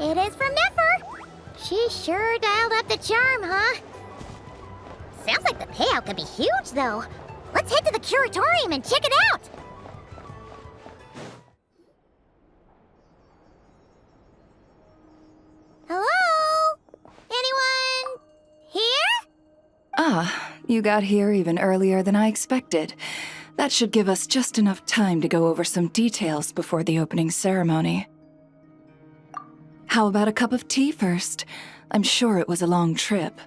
It is from Nefer. She sure dialed up the charm, huh? Sounds like the payout could be huge, though. Let's head to the curatorium and check it out. Hello? Anyone here? Ah, you got here even earlier than I expected. That should give us just enough time to go over some details before the opening ceremony. How about a cup of tea first? I'm sure it was a long trip.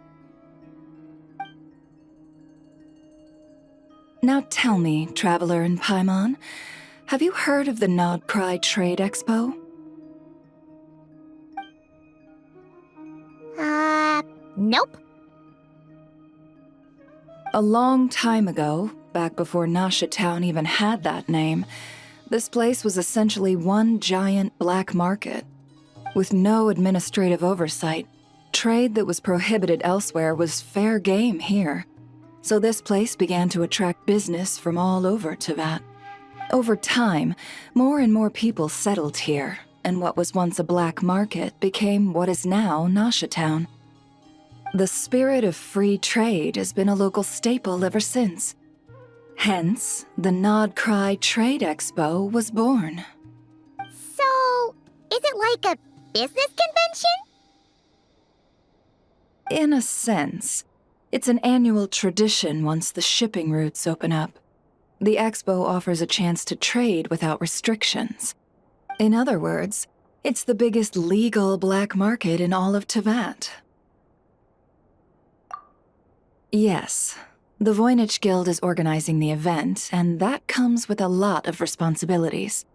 Now tell me, Traveler in Paimon, have you heard of the Nodcry Trade Expo? Nope. A long time ago, back before Nasha Town even had that name, this place was essentially one giant black market. With no administrative oversight, trade that was prohibited elsewhere was fair game here. So this place began to attract business from all over Teyvat. Over time, more and more people settled here, and what was once a black market became what is now Nasha Town. The spirit of free trade has been a local staple ever since. Hence, the Nodcry Trade Expo was born. So, is it like a business convention? In a sense, it's an annual tradition once the shipping routes open up. The expo offers a chance to trade without restrictions. In other words, it's the biggest legal black market in all of Teyvat. Yes, the Voynich Guild is organizing the event, and that comes with a lot of responsibilities.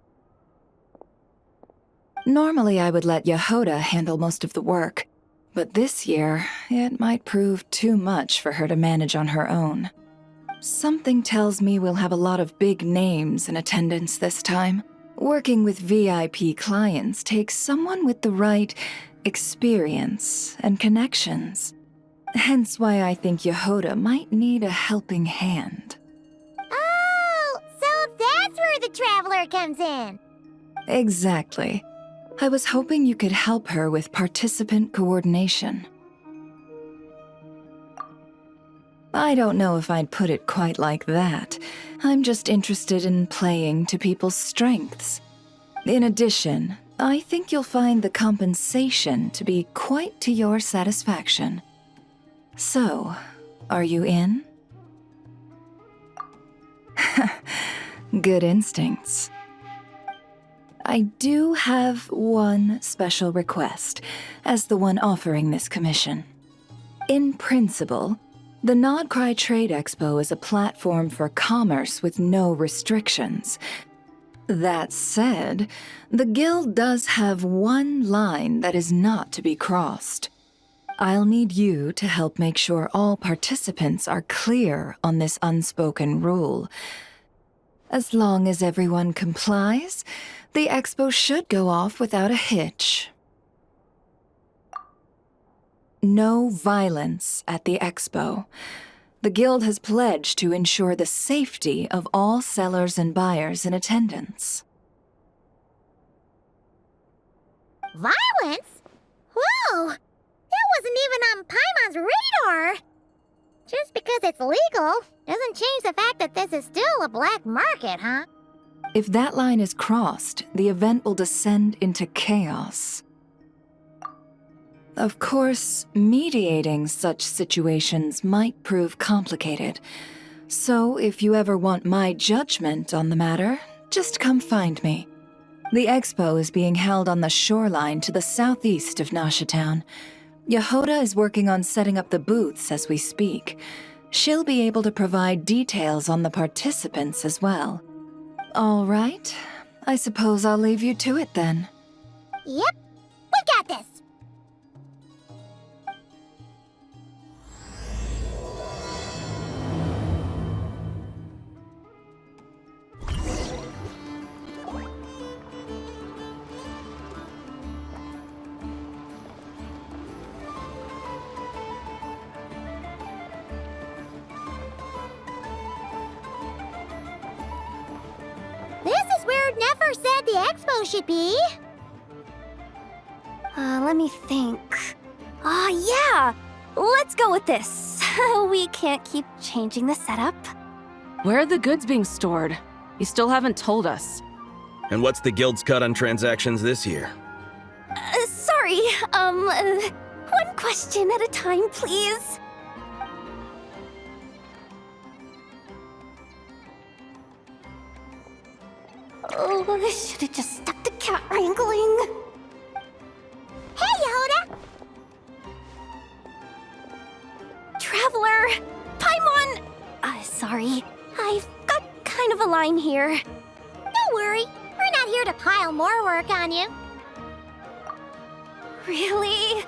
Normally, I would let Yehoda handle most of the work, but this year, it might prove too much for her to manage on her own. Something tells me we'll have a lot of big names in attendance this time. Working with VIP clients takes someone with the right experience and connections. Hence why I think Yehoda might need a helping hand. Oh, so that's where the Traveler comes in. Exactly. I was hoping you could help her with participant coordination. I don't know if I'd put it quite like that. I'm just interested in playing to people's strengths. In addition, I think you'll find the compensation to be quite to your satisfaction. So, are you in? Good instincts. I do have one special request, as the one offering this commission. In principle, the Nodcry Trade Expo is a platform for commerce with no restrictions. That said, the Guild does have one line that is not to be crossed. I'll need you to help make sure all participants are clear on this unspoken rule. As long as everyone complies, the expo should go off without a hitch. No violence at the expo. The Guild has pledged to ensure the safety of all sellers and buyers in attendance. Violence? Whoa! That wasn't even on Paimon's radar! Just because it's legal doesn't change the fact that this is still a black market, huh? If that line is crossed, the event will descend into chaos. Of course, mediating such situations might prove complicated. So if you ever want my judgment on the matter, just come find me. The expo is being held on the shoreline to the southeast of Nasha Town. Yehoda is working on setting up the booths as we speak. She'll be able to provide details on the participants as well. All right, I suppose I'll leave you to it then. Yep, we got this! This is where Nefer said the expo should be. Let me think. Yeah! Let's go with this. We can't keep changing the setup. Where are the goods being stored? You still haven't told us. And what's the guild's cut on transactions this year? Sorry, one question at a time, please. Oh, I should have just stopped the cat wrangling. Hey, Yehuda! Traveler! Paimon! Sorry. I've got kind of a line here. Don't worry. We're not here to pile more work on you. Really?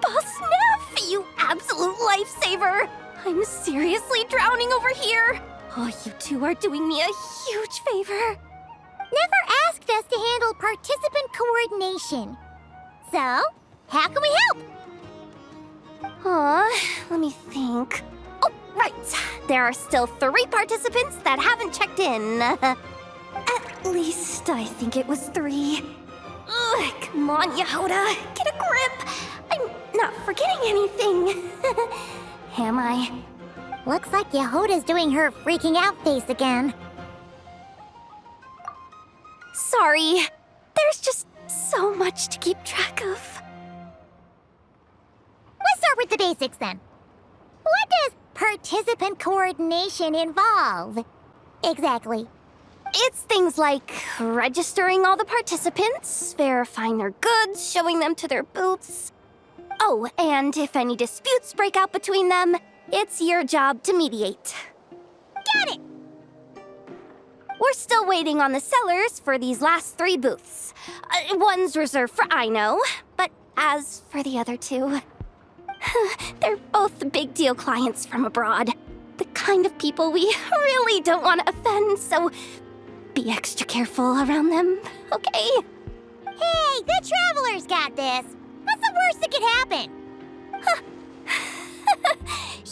Boss Neff, you absolute lifesaver! I'm seriously drowning over here. Oh, you two are doing me a huge favor. Never asked us to handle participant coordination. So, how can we help? Let me think. Oh, right. There are still 3 participants that haven't checked in. At least I think it was 3. Ugh, come on, Yehuda. Get a grip. I'm not forgetting anything. Am I? Looks like Yehuda's doing her freaking out face again. Sorry. There's just so much to keep track of. Let's start with the basics then. What does participant coordination involve? Exactly. It's things like registering all the participants, verifying their goods, showing them to their booths. Oh, and if any disputes break out between them, it's your job to mediate. Got it! We're still waiting on the sellers for these last 3 booths. One's reserved for Aino, but as for the other 2, they're both big deal clients from abroad. The kind of people we really don't want to offend, so be extra careful around them, okay? Hey, the Traveler's got this. What's the worst that could happen?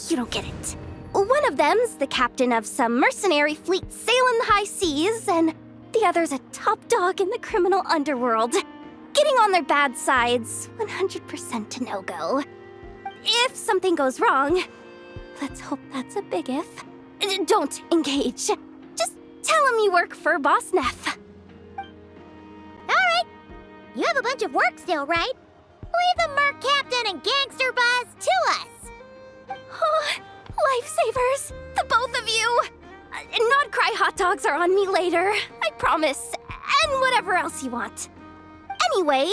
You don't get it. One of them's the captain of some mercenary fleet sailing the high seas, and the other's a top dog in the criminal underworld. Getting on their bad sides, 100% a no-go. If something goes wrong, let's hope that's a big if, don't engage. Just tell him you work for Boss Neff. Alright. You have a bunch of work still, right? Leave the Merc Captain and Gangster Buzz to us. Oh, lifesavers, the both of you. Not cry hot dogs are on me later, I promise. And whatever else you want. Anyway,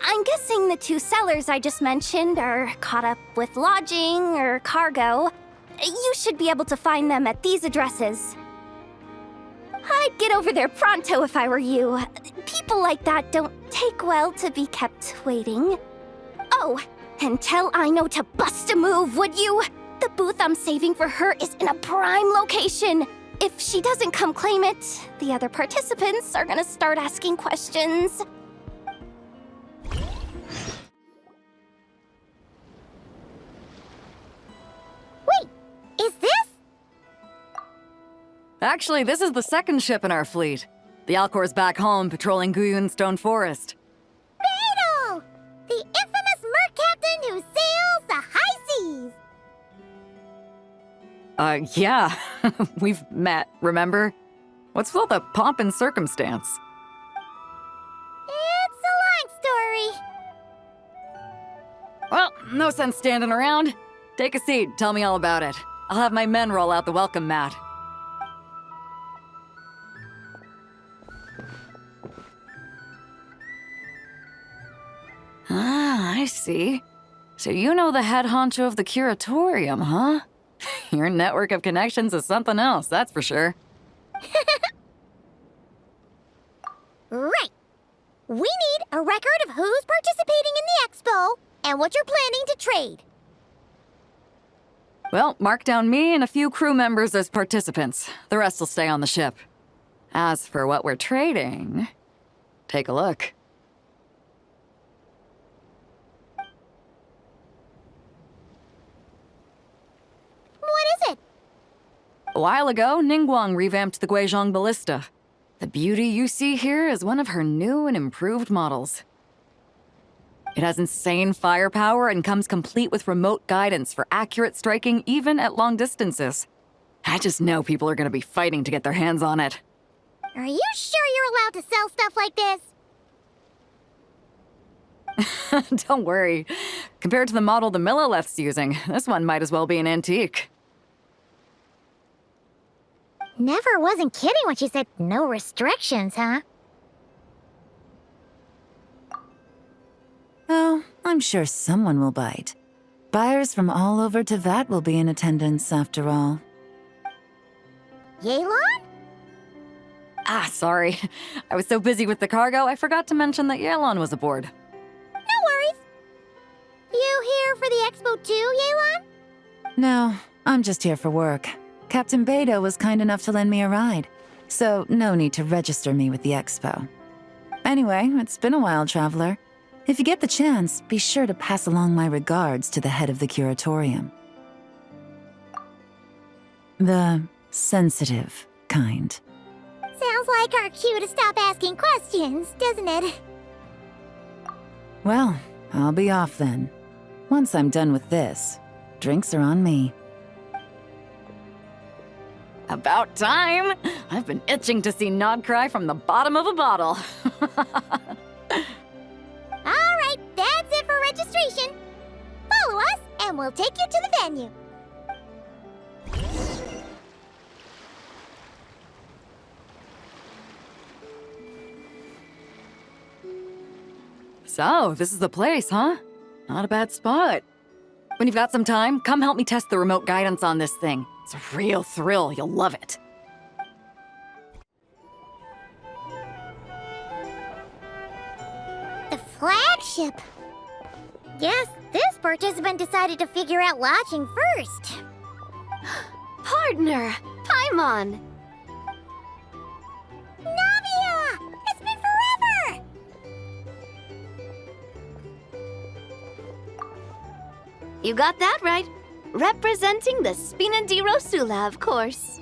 I'm guessing the 2 sellers I just mentioned are caught up with lodging or cargo. You should be able to find them at these addresses. I'd get over there pronto if I were you. People like that don't take well to be kept waiting. Oh, and tell Aino to bust a move, would you? The booth I'm saving for her is in a prime location. If she doesn't come claim it, the other participants are gonna start asking questions. Wait, is this? Actually, this is the 2nd ship in our fleet. The Alcor's back home patrolling Guyun Stone Forest. Beetle! The infamous Merc Captain who sails the high seas! Yeah. We've met, remember? What's with all the pomp and circumstance? It's a long story. Well, no sense standing around. Take a seat, tell me all about it. I'll have my men roll out the welcome mat. Ah, I see. So you know the head honcho of the curatorium, huh? Your network of connections is something else, that's for sure. Right. We need a record of who's participating in the expo and what you're planning to trade. Well, mark down me and a few crew members as participants. The rest will stay on the ship. As for what we're trading, take a look. What is it? A while ago, Ningguang revamped the Guizhong Ballista. The beauty you see here is one of her new and improved models. It has insane firepower and comes complete with remote guidance for accurate striking even at long distances. I just know people are gonna be fighting to get their hands on it. Are you sure you're allowed to sell stuff like this? Don't worry. Compared to the model the Millileth's using, this one might as well be an antique. Never wasn't kidding when she said no restrictions, huh? Oh, I'm sure someone will bite. Buyers from all over Tevat will be in attendance after all. Yelan? Ah, sorry. I was so busy with the cargo, I forgot to mention that Yelan was aboard. No worries. You here for the expo too, Yelan? No, I'm just here for work. Captain Beto was kind enough to lend me a ride, so no need to register me with the expo. Anyway, it's been a while, Traveler. If you get the chance, be sure to pass along my regards to the head of the curatorium. The sensitive kind. Sounds like our cue to stop asking questions, doesn't it? Well, I'll be off then. Once I'm done with this, drinks are on me. About time! I've been itching to see Nod cry from the bottom of a bottle. All right, that's it for registration. Follow us, and we'll take you to the venue. So, this is the place, huh? Not a bad spot. When you've got some time, come help me test the remote guidance on this thing. It's a real thrill, you'll love it. The flagship. Guess this participant decided to figure out lodging first. Partner, Paimon. Navia! It's been forever! You got that right. Representing the Spina di Rosula, of course.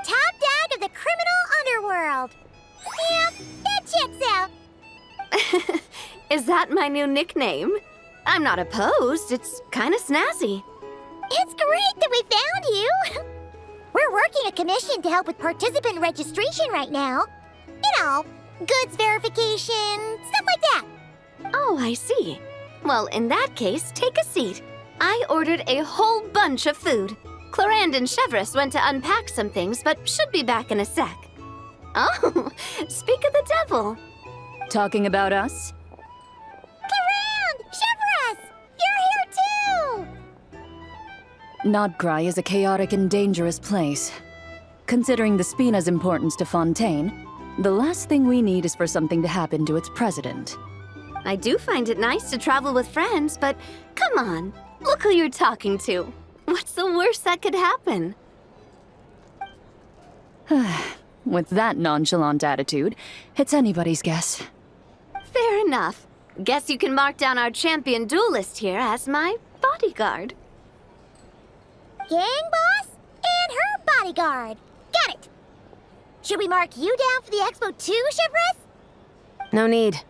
Top dog of the criminal underworld. Yeah, that checks out. Is that my new nickname? I'm not opposed. It's kind of snazzy. It's great that we found you. We're working a commission to help with participant registration right now. You know, goods verification, stuff like that. Oh, I see. Well, in that case, take a seat. I ordered a whole bunch of food. Clarand and Chevreuse went to unpack some things, but should be back in a sec. Oh, speak of the devil. Talking about us? Clarand! Chevreuse! You're here too! Nodcry is a chaotic and dangerous place. Considering the Spina's importance to Fontaine, the last thing we need is for something to happen to its president. I do find it nice to travel with friends, but come on. Look who you're talking to. What's the worst that could happen? With that nonchalant attitude, it's anybody's guess. Fair enough. Guess you can mark down our champion duelist here as my bodyguard. Gang boss and her bodyguard. Got it. Should we mark you down for the expo too, Chevreuse? No need.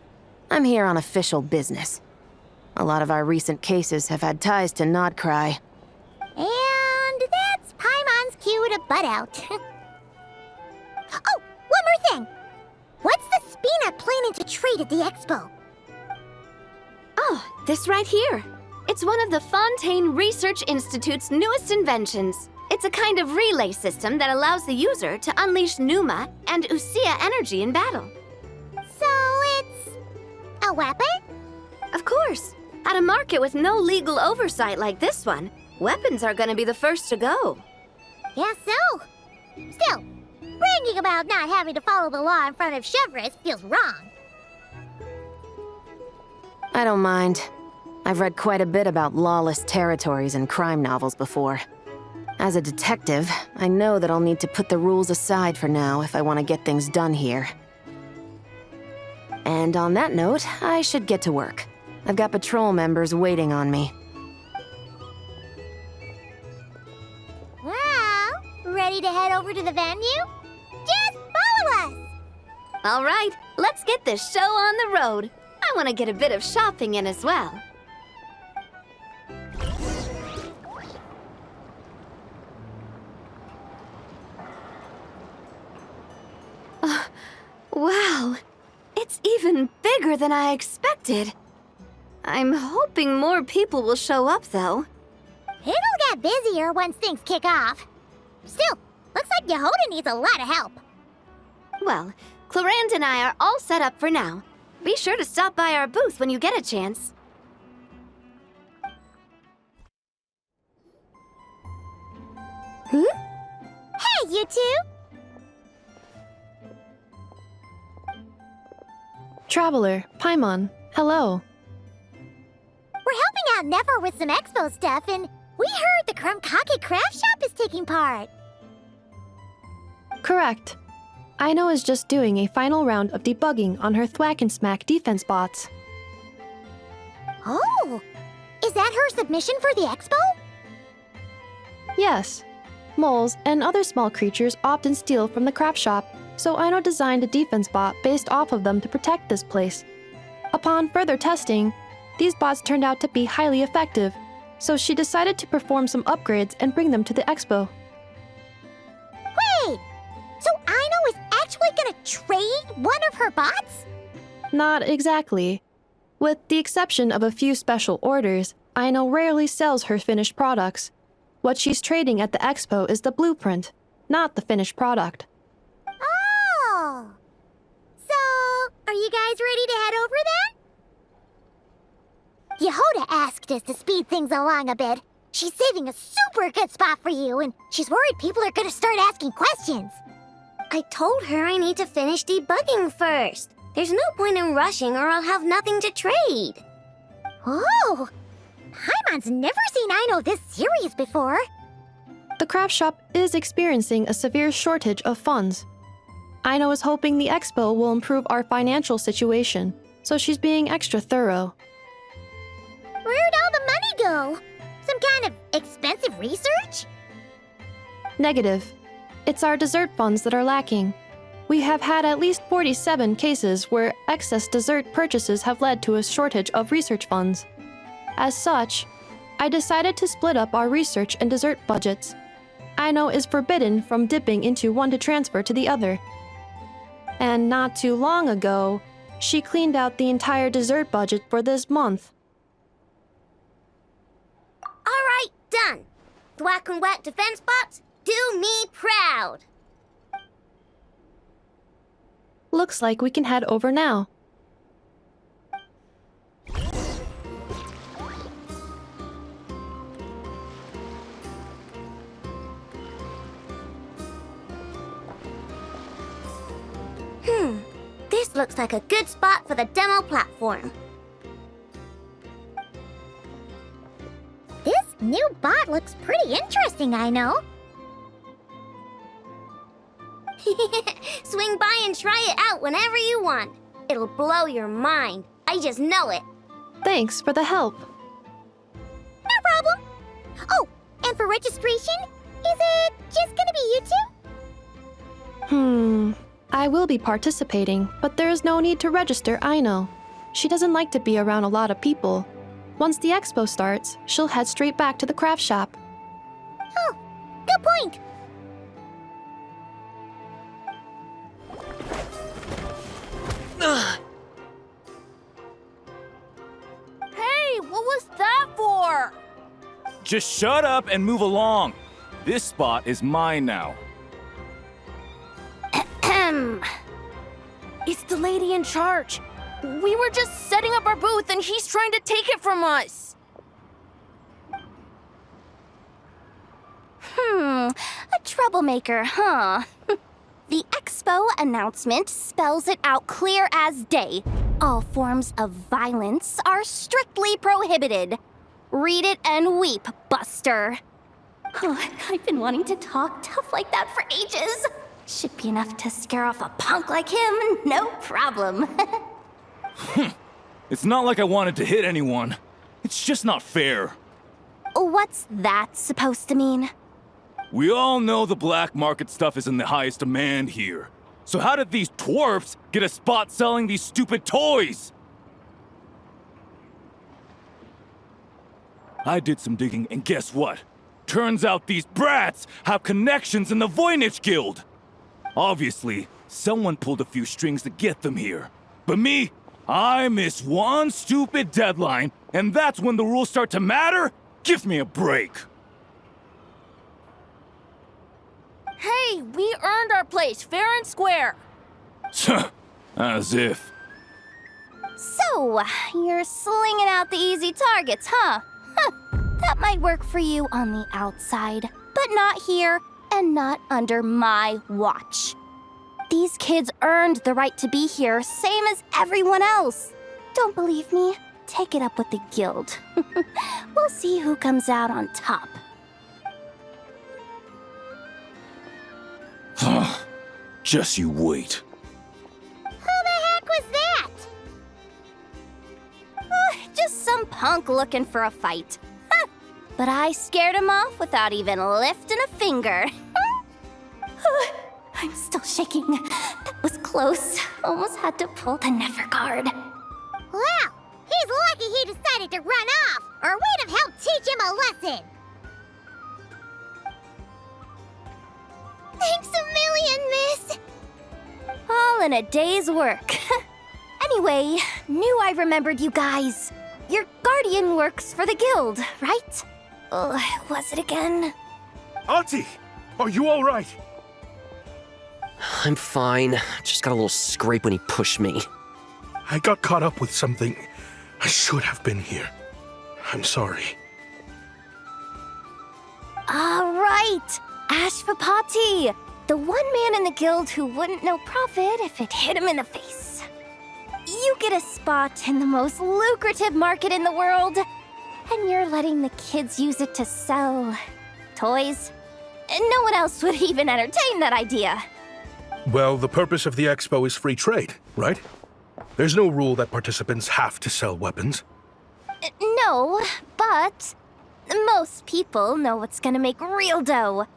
I'm here on official business. A lot of our recent cases have had ties to Nodcry. And that's Paimon's cue to butt out. Oh, one more thing. What's the Spina planning to trade at the expo? Oh, this right here. It's one of the Fontaine Research Institute's newest inventions. It's a kind of relay system that allows the user to unleash Pneuma and Usia energy in battle. So it's a weapon? Of course. At a market with no legal oversight like this one, weapons are gonna be the first to go. Guess so. Still, bragging about not having to follow the law in front of Chevreuse feels wrong. I don't mind. I've read quite a bit about lawless territories and crime novels before. As a detective, I know that I'll need to put the rules aside for now if I want to get things done here. And on that note, I should get to work. I've got patrol members waiting on me. Well, ready to head over to the venue? Just follow us! All right, let's get this show on the road. I want to get a bit of shopping in as well. Wow, it's even bigger than I expected. I'm hoping more people will show up, though. It'll get busier once things kick off. Still, looks like Yehoda needs a lot of help. Well, Clarand and I are all set up for now. Be sure to stop by our booth when you get a chance. Hey, you two! Traveler, Paimon, hello. We're helping out Never with some expo stuff, and we heard the Krumkake craft shop is taking part. Correct. Aino is just doing a final round of debugging on her thwack and smack defense bots. Oh! Is that her submission for the expo? Yes. Moles and other small creatures often steal from the craft shop, so Aino designed a defense bot based off of them to protect this place. Upon further testing, these bots turned out to be highly effective, so she decided to perform some upgrades and bring them to the expo. Wait! So Aino is actually gonna trade one of her bots? Not exactly. With the exception of a few special orders, Aino rarely sells her finished products. What she's trading at the expo is the blueprint, not the finished product. Oh! So, are you guys ready to head over then? Yehoda asked us to speed things along a bit. She's saving a super good spot for you, and she's worried people are gonna start asking questions. I told her I need to finish debugging first. There's no point in rushing or I'll have nothing to trade. Oh! Paimon's never seen Aino this serious before. The craft shop is experiencing a severe shortage of funds. Aino is hoping the expo will improve our financial situation, so she's being extra thorough. Where'd all the money go? Some kind of expensive research? Negative. It's our dessert funds that are lacking. We have had at least 47 cases where excess dessert purchases have led to a shortage of research funds. As such, I decided to split up our research and dessert budgets. Aino is forbidden from dipping into one to transfer to the other. And not too long ago, she cleaned out the entire dessert budget for this month. All right, done. Thwack and whack defense bots, do me proud. Looks like we can head over now. This looks like a good spot for the demo platform. This new bot looks pretty interesting, Aino. Swing by and try it out whenever you want. It'll blow your mind. I just know it. Thanks for the help. No problem. Oh, and for registration, is it just gonna be you two? I will be participating, but there is no need to register, Aino. She doesn't like to be around a lot of people. Once the expo starts, she'll head straight back to the craft shop. Oh, good point. Hey, what was that for? Just shut up and move along. This spot is mine now. It's the lady in charge. We were just setting up our booth and he's trying to take it from us. A troublemaker, huh? The expo announcement spells it out clear as day. All forms of violence are strictly prohibited. Read it and weep, Buster. Oh, I've been wanting to talk tough like that for ages. Should be enough to scare off a punk like him, no problem. It's not like I wanted to hit anyone. It's just not fair. What's that supposed to mean? We all know the black market stuff is in the highest demand here. So how did these twerps get a spot selling these stupid toys? I did some digging, and guess what? Turns out these brats have connections in the Voynich Guild. Obviously, someone pulled a few strings to get them here. But me, I miss one stupid deadline, and that's when the rules start to matter? Give me a break. Hey, we earned our place fair and square. As if. So, you're slinging out the easy targets, huh? That might work for you on the outside, but not here and not under my watch. These kids earned the right to be here, same as everyone else. Don't believe me? Take it up with the guild. We'll see who comes out on top. Just you wait. Who the heck was that? Just some punk looking for a fight. But I scared him off without even lifting a finger. I'm still shaking. That was close. Almost had to pull the never guard. Well, he's lucky he decided to run off, or we'd have helped teach him a lesson. Thanks a million, miss. All in a day's work. Anyway, knew I remembered you guys. Your guardian works for the guild, right? Was it again? Auntie, are you all right? I'm fine. Just got a little scrape when he pushed me. I got caught up with something. I should have been here. I'm sorry. All right, Ashvapati, the one man in the guild who wouldn't know profit if it hit him in the face. You get a spot in the most lucrative market in the world, and you're letting the kids use it to sell toys. And no one else would even entertain that idea. Well, the purpose of the expo is free trade, right? There's no rule that participants have to sell weapons. No, but most people know what's gonna make real dough.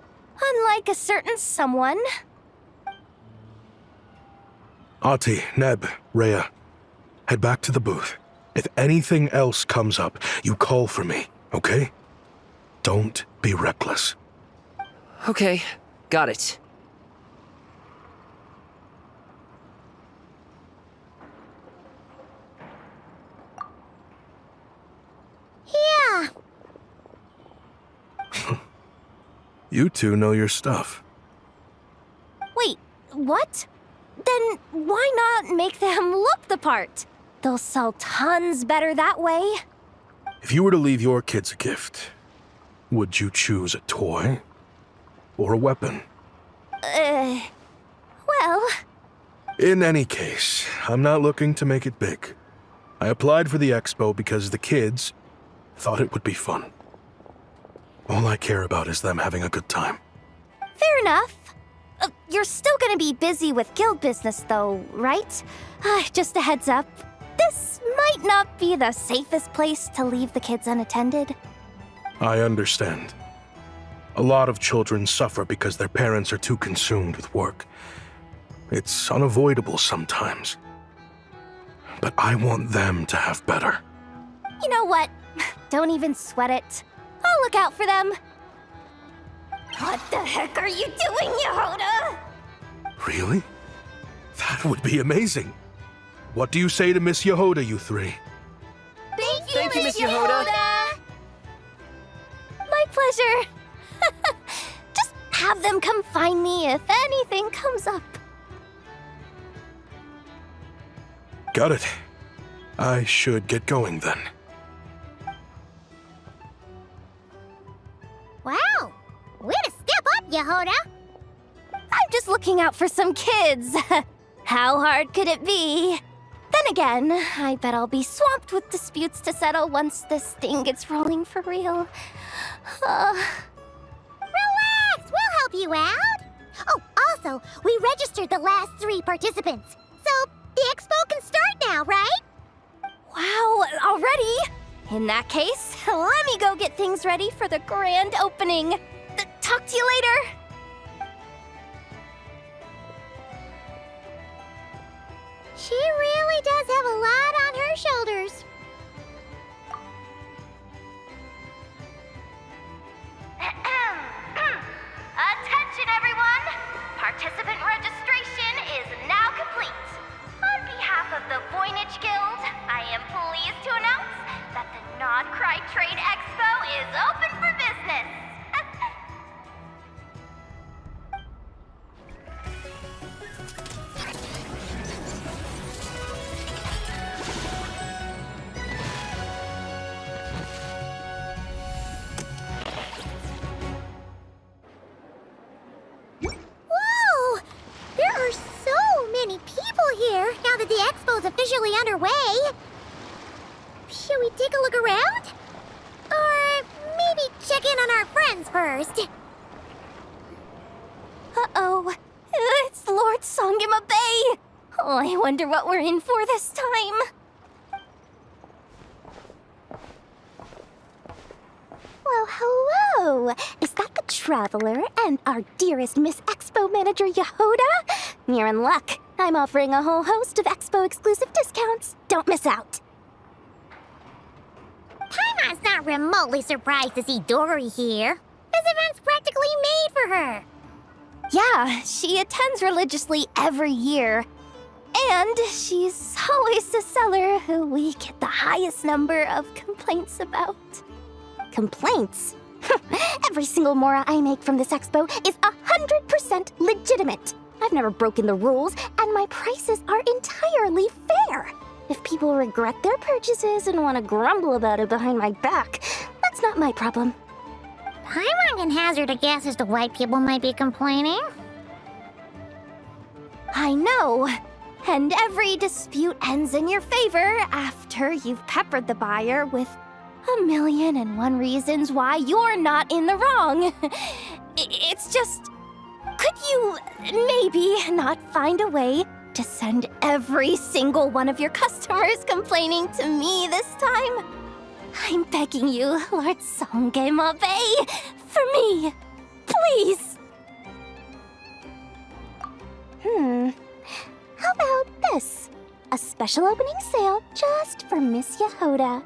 Unlike a certain someone. Ati, Neb, Rhea, head back to the booth. If anything else comes up, you call for me, okay? Don't be reckless. Okay, got it. Yeah. You two know your stuff. Wait, what? Then why not make them look the part? They'll sell tons better that way. If you were to leave your kids a gift, would you choose a toy or a weapon? Well... In any case, I'm not looking to make it big. I applied for the expo because the kids thought it would be fun. All I care about is them having a good time. Fair enough. You're still gonna be busy with guild business though, right? Just a heads up. This might not be the safest place to leave the kids unattended. I understand. A lot of children suffer because their parents are too consumed with work. It's unavoidable sometimes. But I want them to have better. You know what? Don't even sweat it. I'll look out for them. What the heck are you doing, Yehoda? Really? That would be amazing. What do you say to Miss Yehoda, you three? Thank you, Miss Yehoda. My pleasure. Just have them come find me if anything comes up. Got it. I should get going then. Wow. Way to step up, Yehoda. I'm just looking out for some kids. How hard could it be? Then again, I bet I'll be swamped with disputes to settle once this thing gets rolling for real. Relax, we'll help you out. Oh, also, we registered the last 3 participants. So, the expo can start now, right? Wow, already? In that case, let me go get things ready for the grand opening. Talk to you later. She really does have a lot on her shoulders. officially underway. Should we take a look around? Or maybe check in on our friends first? Uh-oh. It's Lord Songima Bay! Oh, I wonder what we're in for this time. Well, hello! Is that the Traveler and our dearest Miss Expo Manager Yehoda? You're in luck. I'm offering a whole host of Expo exclusive discounts. Don't miss out. Paimon's not remotely surprised to see Dory here. This event's practically made for her. Yeah, she attends religiously every year. And she's always the seller who we get the highest number of complaints about. Complaints? Every single mora I make from this expo is 100% legitimate. I've never broken the rules, and my prices are entirely fair. If people regret their purchases and want to grumble about it behind my back, that's not my problem. Paimon can hazard a guess as to why people might be complaining. I know. And every dispute ends in your favor after you've peppered the buyer with 1,000,001 reasons why you're not in the wrong. It's just... Could you maybe not find a way to send every single one of your customers complaining to me this time? I'm begging you, Lord Songema Bay, for me, please. How about this? A special opening sale just for Miss Yehoda.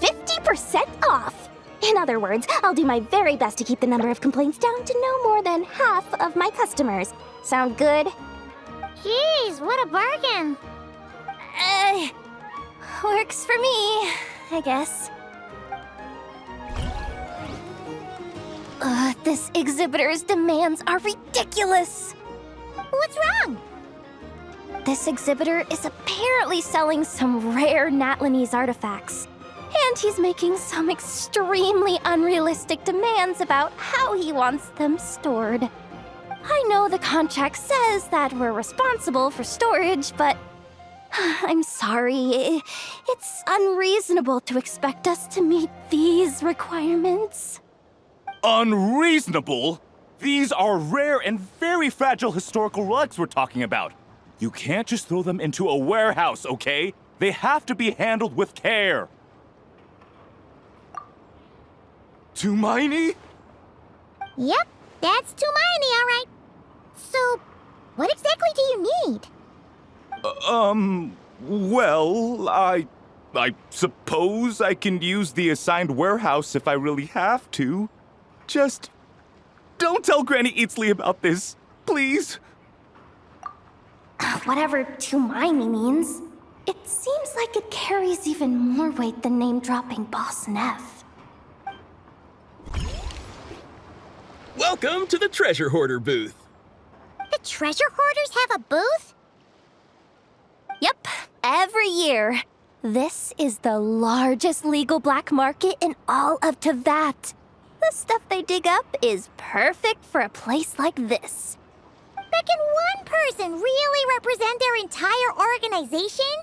50% off! In other words, I'll do my very best to keep the number of complaints down to no more than half of my customers. Sound good? Jeez, what a bargain. Works for me, I guess. This exhibitor's demands are ridiculous. What's wrong? This exhibitor is apparently selling some rare Natlanese artifacts. And he's making some extremely unrealistic demands about how he wants them stored. I know the contract says that we're responsible for storage, but I'm sorry. It's unreasonable to expect us to meet these requirements. Unreasonable? These are rare and very fragile historical relics we're talking about. You can't just throw them into a warehouse, okay? They have to be handled with care. Tumaini? Yep, that's Tumaini, all right. So, what exactly do you need? Well, I suppose I can use the assigned warehouse if I really have to. Just don't tell Granny Eatsley about this, please. Whatever Tumaini means, it seems like it carries even more weight than name-dropping Boss Neff. Welcome to the Treasure Hoarder booth. The treasure hoarders have a booth? Yep, every year. This is the largest legal black market in all of Teyvat. The stuff they dig up is perfect for a place like this. But can one person really represent their entire organization?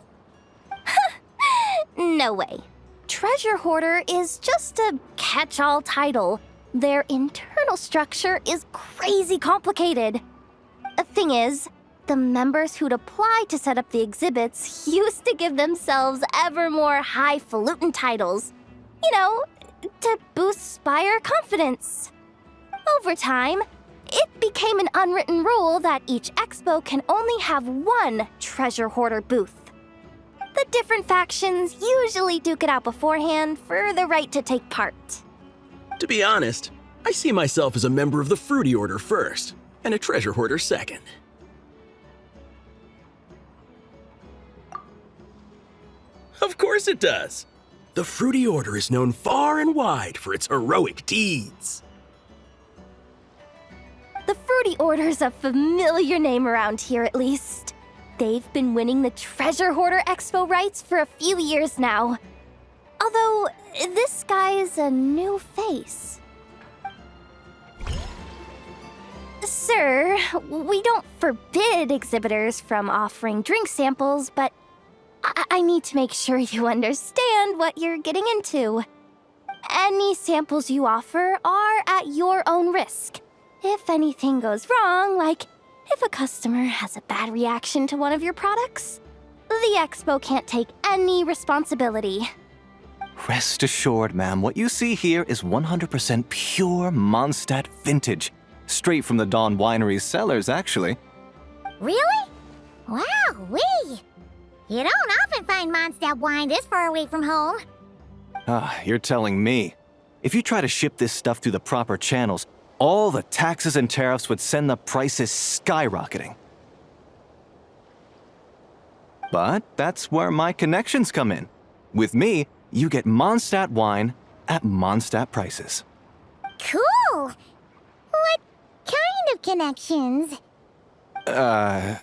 No way. Treasure Hoarder is just a catch-all title. Their internal structure is crazy complicated. The thing is, the members who'd apply to set up the exhibits used to give themselves ever more highfalutin titles. You know, to boost buyer confidence. Over time, it became an unwritten rule that each expo can only have one treasure hoarder booth. The different factions usually duke it out beforehand for the right to take part. To be honest, I see myself as a member of the Fruity Order first, and a treasure hoarder second. Of course it does. The Fruity Order is known far and wide for its heroic deeds. The Fruity Order's a familiar name around here, at least. They've been winning the Treasure Hoarder Expo rights for a few years now. Although, this guy's a new face. Sir, we don't forbid exhibitors from offering drink samples, but I need to make sure you understand what you're getting into. Any samples you offer are at your own risk. If anything goes wrong, like if a customer has a bad reaction to one of your products, the expo can't take any responsibility. Rest assured, ma'am, what you see here is 100% pure Mondstadt vintage. Straight from the Dawn Winery's cellars, actually. Really? Wow-wee! You don't often find Mondstadt wine this far away from home. Ah, you're telling me. If you try to ship this stuff through the proper channels, all the taxes and tariffs would send the prices skyrocketing. But that's where my connections come in. With me, you get Mondstadt wine at Mondstadt prices. Cool! What kind of connections? Hey!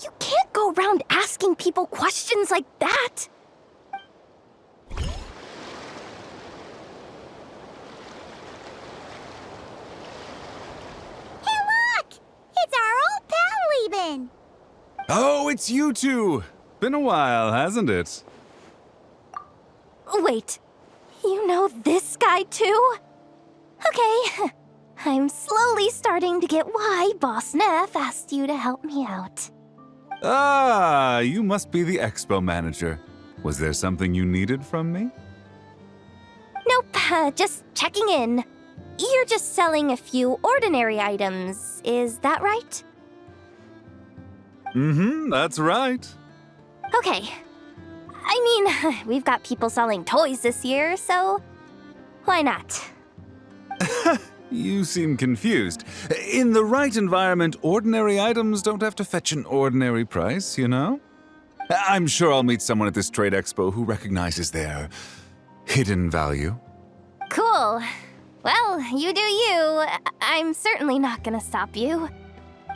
You can't go around asking people questions like that! Hey, look! It's our old pal, Lieben! Oh, it's you two! Been a while, hasn't it? Wait, you know this guy too? Okay, I'm slowly starting to get why Boss Neff asked you to help me out. Ah, you must be the expo manager. Was there something you needed from me? Nope, just checking in. You're just selling a few ordinary items, is that right? Mm-hmm, that's right. Okay. I mean, we've got people selling toys this year, so why not? You seem confused. In the right environment, ordinary items don't have to fetch an ordinary price, you know? I'm sure I'll meet someone at this trade expo who recognizes their hidden value. Cool. Well, you do you. I'm certainly not gonna stop you.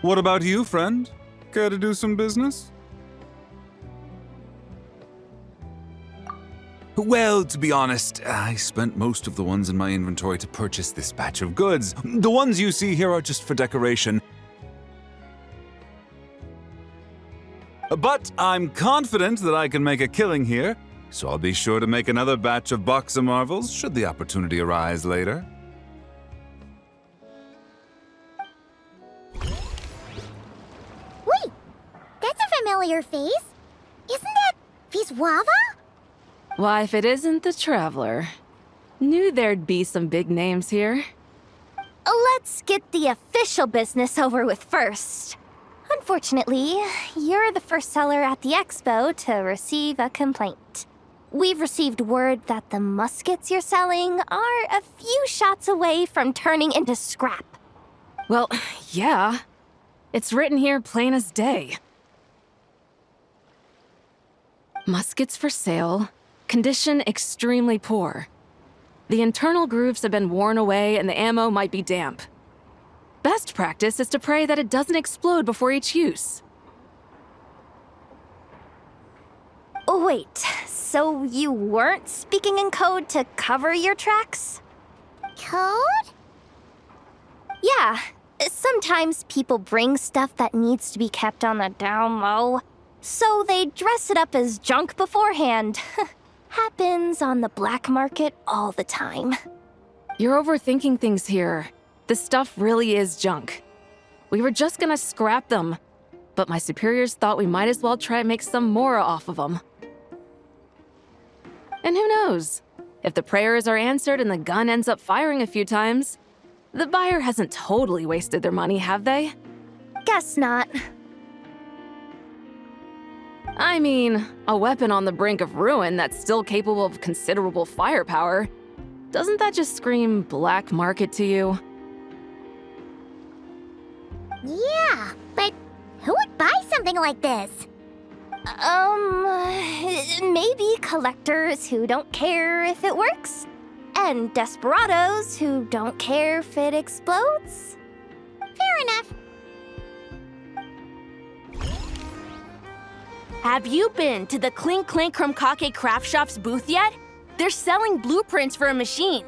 What about you, friend? Care to do some business? Well, to be honest, I spent most of the ones in my inventory to purchase this batch of goods. The ones you see here are just for decoration. But I'm confident that I can make a killing here, so I'll be sure to make another batch of Box of Marvels should the opportunity arise later. Wait! That's a familiar face! Isn't that Viswava? Why, if it isn't the Traveler. Knew there'd be some big names here. Let's get the official business over with first. Unfortunately, you're the first seller at the expo to receive a complaint. We've received word that the muskets you're selling are a few shots away from turning into scrap. Well, yeah. It's written here plain as day. Muskets for sale. Condition extremely poor. The internal grooves have been worn away and the ammo might be damp. Best practice is to pray that it doesn't explode before each use. Wait, so you weren't speaking in code to cover your tracks? Code? Yeah, sometimes people bring stuff that needs to be kept on the down low, so they dress it up as junk beforehand. Happens on the black market all the time. You're overthinking things here. This stuff really is junk. We were just gonna scrap them, but my superiors thought we might as well try and make some more off of them. And who knows? If the prayers are answered and the gun ends up firing a few times, the buyer hasn't totally wasted their money, have they? Guess not. I mean, a weapon on the brink of ruin that's still capable of considerable firepower. Doesn't that just scream black market to you? Yeah, but who would buy something like this? Maybe collectors who don't care if it works, and desperados who don't care if it explodes. Fair enough. Have you been to the Clink Clink Krumkake Craft Shop's booth yet? They're selling blueprints for a machine.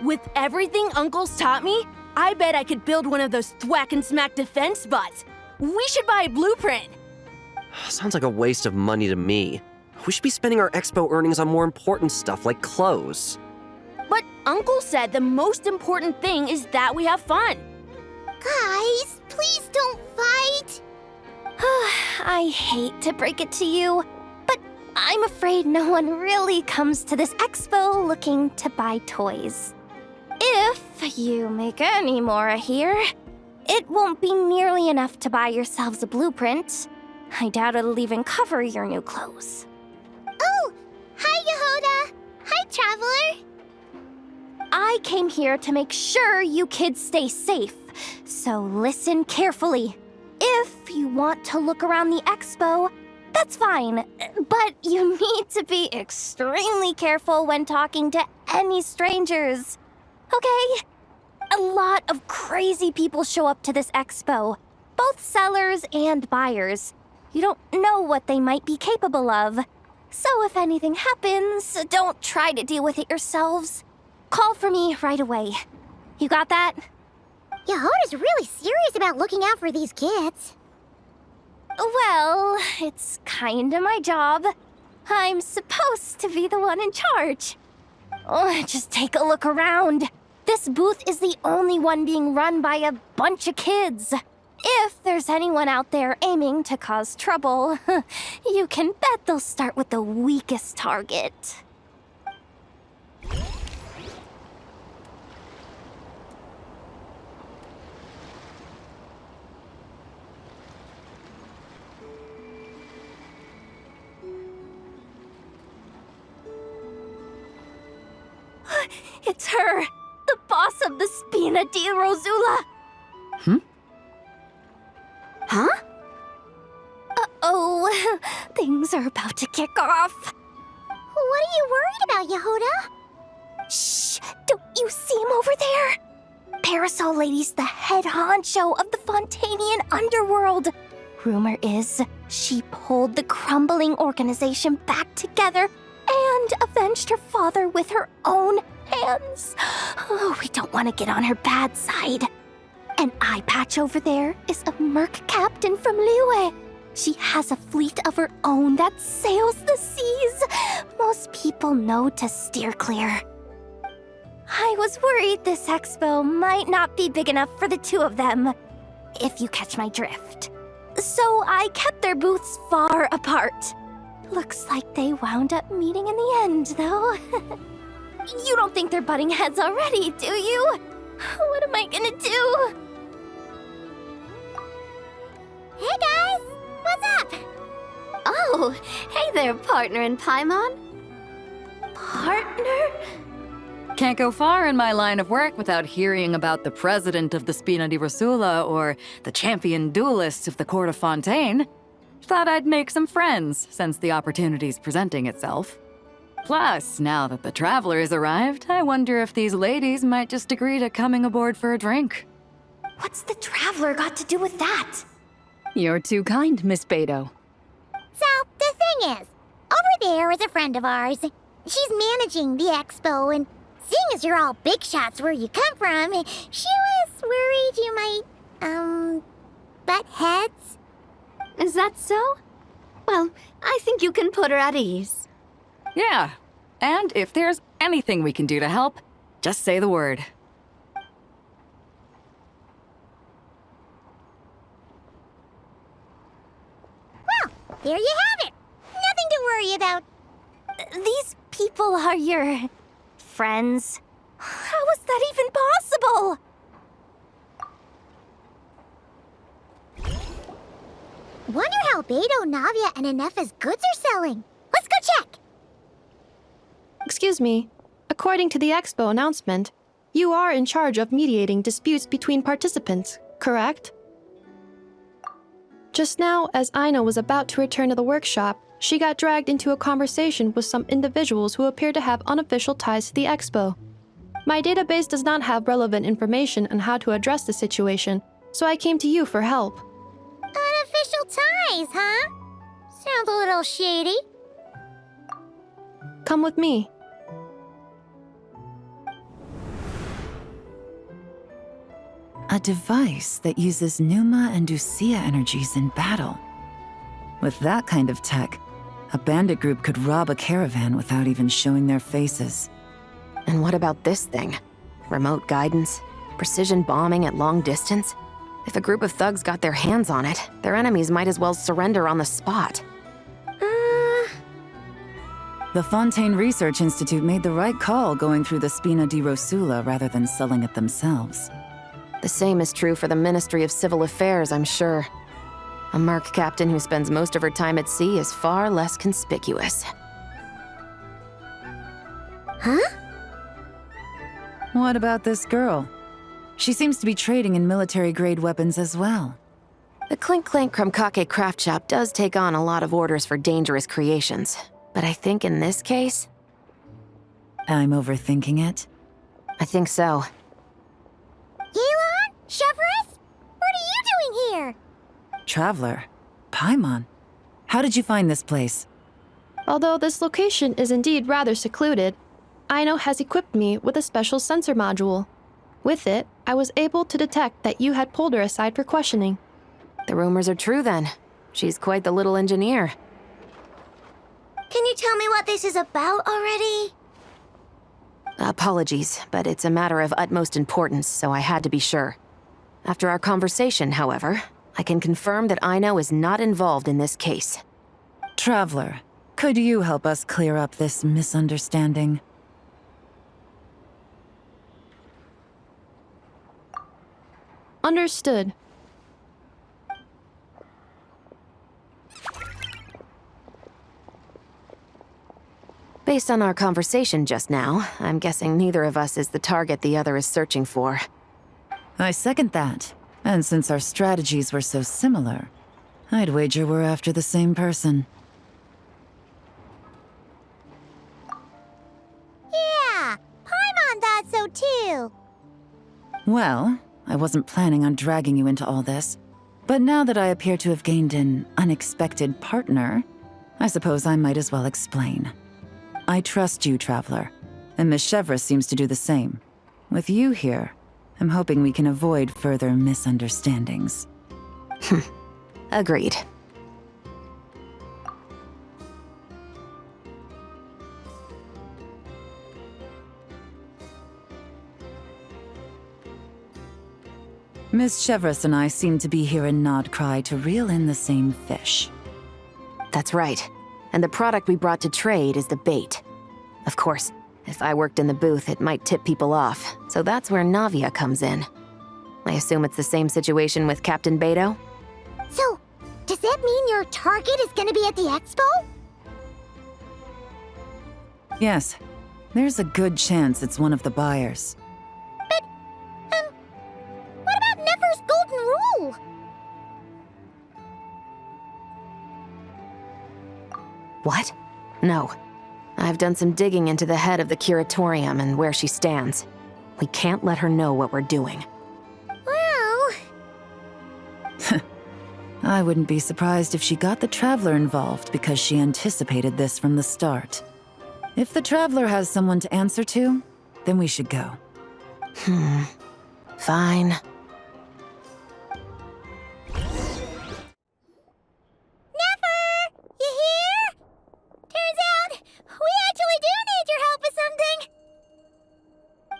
With everything Uncle's taught me, I bet I could build one of those thwack and smack defense bots. We should buy a blueprint. Sounds like a waste of money to me. We should be spending our expo earnings on more important stuff like clothes. But Uncle said the most important thing is that we have fun. Guys, please don't fight. I hate to break it to you, but I'm afraid no one really comes to this expo looking to buy toys. If you make any more here, it won't be nearly enough to buy yourselves a blueprint. I doubt it'll even cover your new clothes. Oh, hi, Yehuda. Hi, Traveler. I came here to make sure you kids stay safe, so listen carefully. If you want to look around the expo, that's fine, but you need to be extremely careful when talking to any strangers. Okay? A lot of crazy people show up to this expo, both sellers and buyers. You don't know what they might be capable of. So if anything happens, don't try to deal with it yourselves. Call for me right away. You got that? Yehuda's really serious about looking out for these kids. Well, it's kinda my job. I'm supposed to be the one in charge. Oh, just take a look around. This booth is the only one being run by a bunch of kids. If there's anyone out there aiming to cause trouble, you can bet they'll start with the weakest target. It's her, the boss of the Spina di Rosula. Huh? Uh-oh, things are about to kick off. What are you worried about, Yehuda? Shh, don't you see him over there? Parasol Lady's the head honcho of the Fontanian underworld. Rumor is she pulled the crumbling organization back together and avenged her father with her own hands. Oh, we don't want to get on her bad side. An eye patch over there is a merc captain from Liyue. She has a fleet of her own that sails the seas. Most people know to steer clear. I was worried this expo might not be big enough for the two of them, if you catch my drift. So I kept their booths far apart. Looks like they wound up meeting in the end, though. You don't think they're butting heads already, do you? What am I gonna do? Hey, guys. What's up? Oh, hey there, partner in Paimon. Partner? Can't go far in my line of work without hearing about the president of the Spina di Rosula or the champion duelist of the court of Fontaine. Thought I'd make some friends since the opportunity's presenting itself. Plus, now that the traveler's arrived, I wonder if these ladies might just agree to coming aboard for a drink. What's the traveler got to do with that? You're too kind, Miss Beto. So, the thing is, over there is a friend of ours. She's managing the expo, and seeing as you're all big shots where you come from, she was worried you might, butt heads. Is that so? Well, I think you can put her at ease. Yeah, and if there's anything we can do to help, just say the word. Well, there you have it. Nothing to worry about. These people are your friends. How is that even possible? Wonder how Beto, Navia, and Anefa's goods are selling. Let's go check. Excuse me. According to the expo announcement, you are in charge of mediating disputes between participants, correct? Just now, as Aina was about to return to the workshop, she got dragged into a conversation with some individuals who appear to have unofficial ties to the expo. My database does not have relevant information on how to address the situation, so I came to you for help. Unofficial ties, huh? Sounds a little shady. Come with me. A device that uses Pneuma and Usia energies in battle. With that kind of tech, a bandit group could rob a caravan without even showing their faces. And what about this thing? Remote guidance? Precision bombing at long distance? If a group of thugs got their hands on it, their enemies might as well surrender on the spot. The Fontaine Research Institute made the right call going through the Spina di Rosula rather than selling it themselves. The same is true for the Ministry of Civil Affairs, I'm sure. A merc captain who spends most of her time at sea is far less conspicuous. Huh? What about this girl? She seems to be trading in military-grade weapons as well. The Clink Clank Krumkake craft shop does take on a lot of orders for dangerous creations. But I think in this case... I'm overthinking it? I think so. Yelan? Chevrolet? What are you doing here? Traveler? Paimon? How did you find this place? Although this location is indeed rather secluded, Aino has equipped me with a special sensor module. With it, I was able to detect that you had pulled her aside for questioning. The rumors are true then. She's quite the little engineer. Can you tell me what this is about already? Apologies, but it's a matter of utmost importance, so I had to be sure. After our conversation, however, I can confirm that Aino is not involved in this case. Traveler, could you help us clear up this misunderstanding? Understood. Based on our conversation just now, I'm guessing neither of us is the target the other is searching for. I second that. And since our strategies were so similar, I'd wager we're after the same person. Yeah, Paimon thought so too. Well, I wasn't planning on dragging you into all this, but now that I appear to have gained an unexpected partner, I suppose I might as well explain. I trust you, Traveler, and Miss Chevrolet seems to do the same. With you here, I'm hoping we can avoid further misunderstandings. Agreed. Miss Chevrolet and I seem to be here in Nodcry to reel in the same fish. That's right. And the product we brought to trade is the bait. Of course, if I worked in the booth, it might tip people off, so that's where Navia comes in. I assume it's the same situation with Captain Beto? So, does that mean your target is gonna be at the expo? Yes, there's a good chance it's one of the buyers. But, what about Nefer's golden rule? What? No. I've done some digging into the head of the curatorium and where she stands. We can't let her know what we're doing. Well... I wouldn't be surprised if she got the Traveler involved because she anticipated this from the start. If the Traveler has someone to answer to, then we should go. Fine.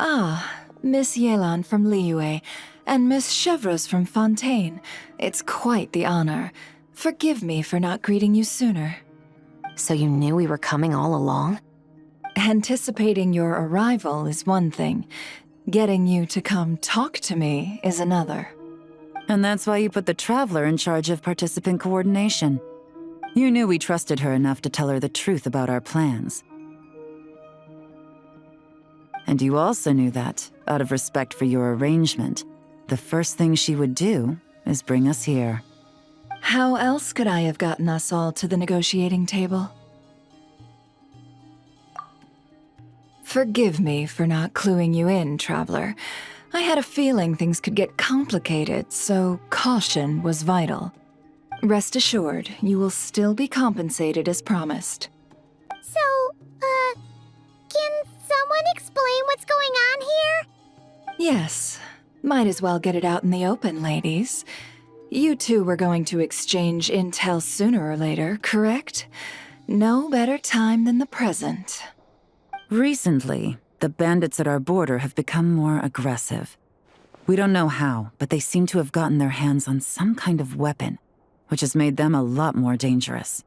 Ah, Miss Yelan from Liyue, and Miss Chevrolet from Fontaine. It's quite the honor. Forgive me for not greeting you sooner. So you knew we were coming all along? Anticipating your arrival is one thing. Getting you to come talk to me is another. And that's why you put the Traveler in charge of participant coordination. You knew we trusted her enough to tell her the truth about our plans. And you also knew that, out of respect for your arrangement, the first thing she would do is bring us here. How else could I have gotten us all to the negotiating table? Forgive me for not cluing you in, Traveler. I had a feeling things could get complicated, so caution was vital. Rest assured, you will still be compensated as promised. So, can someone explain what's going on here? Yes. Might as well get it out in the open, ladies. You two were going to exchange intel sooner or later, correct? No better time than the present. Recently, the bandits at our border have become more aggressive. We don't know how, but they seem to have gotten their hands on some kind of weapon, which has made them a lot more dangerous.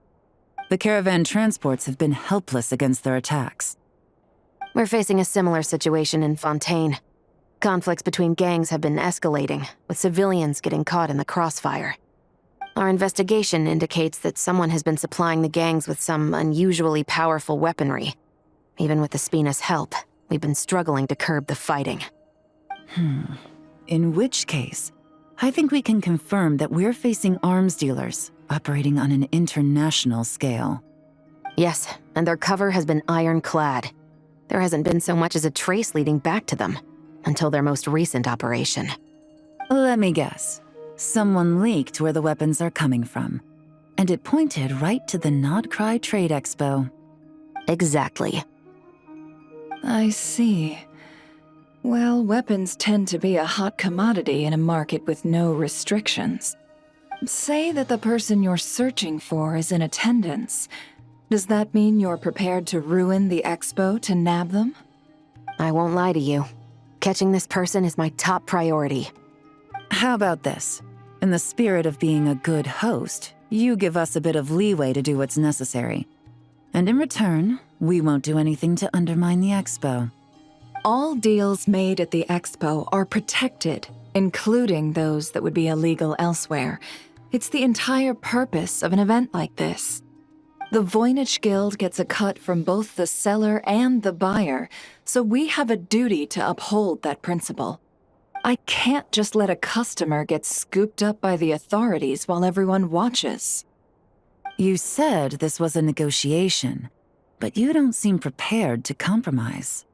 The caravan transports have been helpless against their attacks. We're facing a similar situation in Fontaine. Conflicts between gangs have been escalating, with civilians getting caught in the crossfire. Our investigation indicates that someone has been supplying the gangs with some unusually powerful weaponry. Even with the Spina's help, we've been struggling to curb the fighting. In which case, I think we can confirm that we're facing arms dealers operating on an international scale. Yes, and their cover has been ironclad. There hasn't been so much as a trace leading back to them, until their most recent operation. Let me guess. Someone leaked where the weapons are coming from, and it pointed right to the Nodcry Trade Expo. Exactly. I see. Well, weapons tend to be a hot commodity in a market with no restrictions. Say that the person you're searching for is in attendance. Does that mean you're prepared to ruin the expo to nab them? I won't lie to you. Catching this person is my top priority. How about this? In the spirit of being a good host, you give us a bit of leeway to do what's necessary. And in return, we won't do anything to undermine the expo. All deals made at the expo are protected, including those that would be illegal elsewhere. It's the entire purpose of an event like this. The Voynich Guild gets a cut from both the seller and the buyer, so we have a duty to uphold that principle. I can't just let a customer get scooped up by the authorities while everyone watches. You said this was a negotiation, but you don't seem prepared to compromise.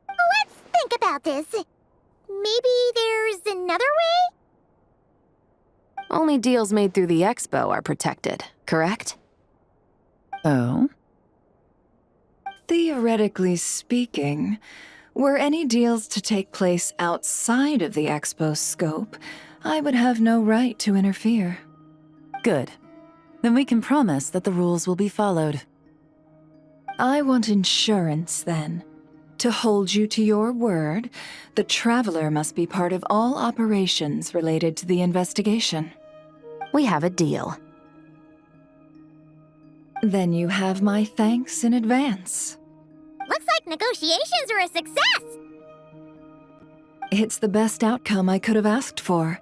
Let's think about this. Maybe there's another way? Only deals made through the expo are protected, correct? Oh? Theoretically speaking, were any deals to take place outside of the expo's scope, I would have no right to interfere. Good. Then we can promise that the rules will be followed. I want insurance, then. To hold you to your word, the Traveler must be part of all operations related to the investigation. We have a deal. Then you have my thanks in advance. Looks like negotiations are a success! It's the best outcome I could have asked for.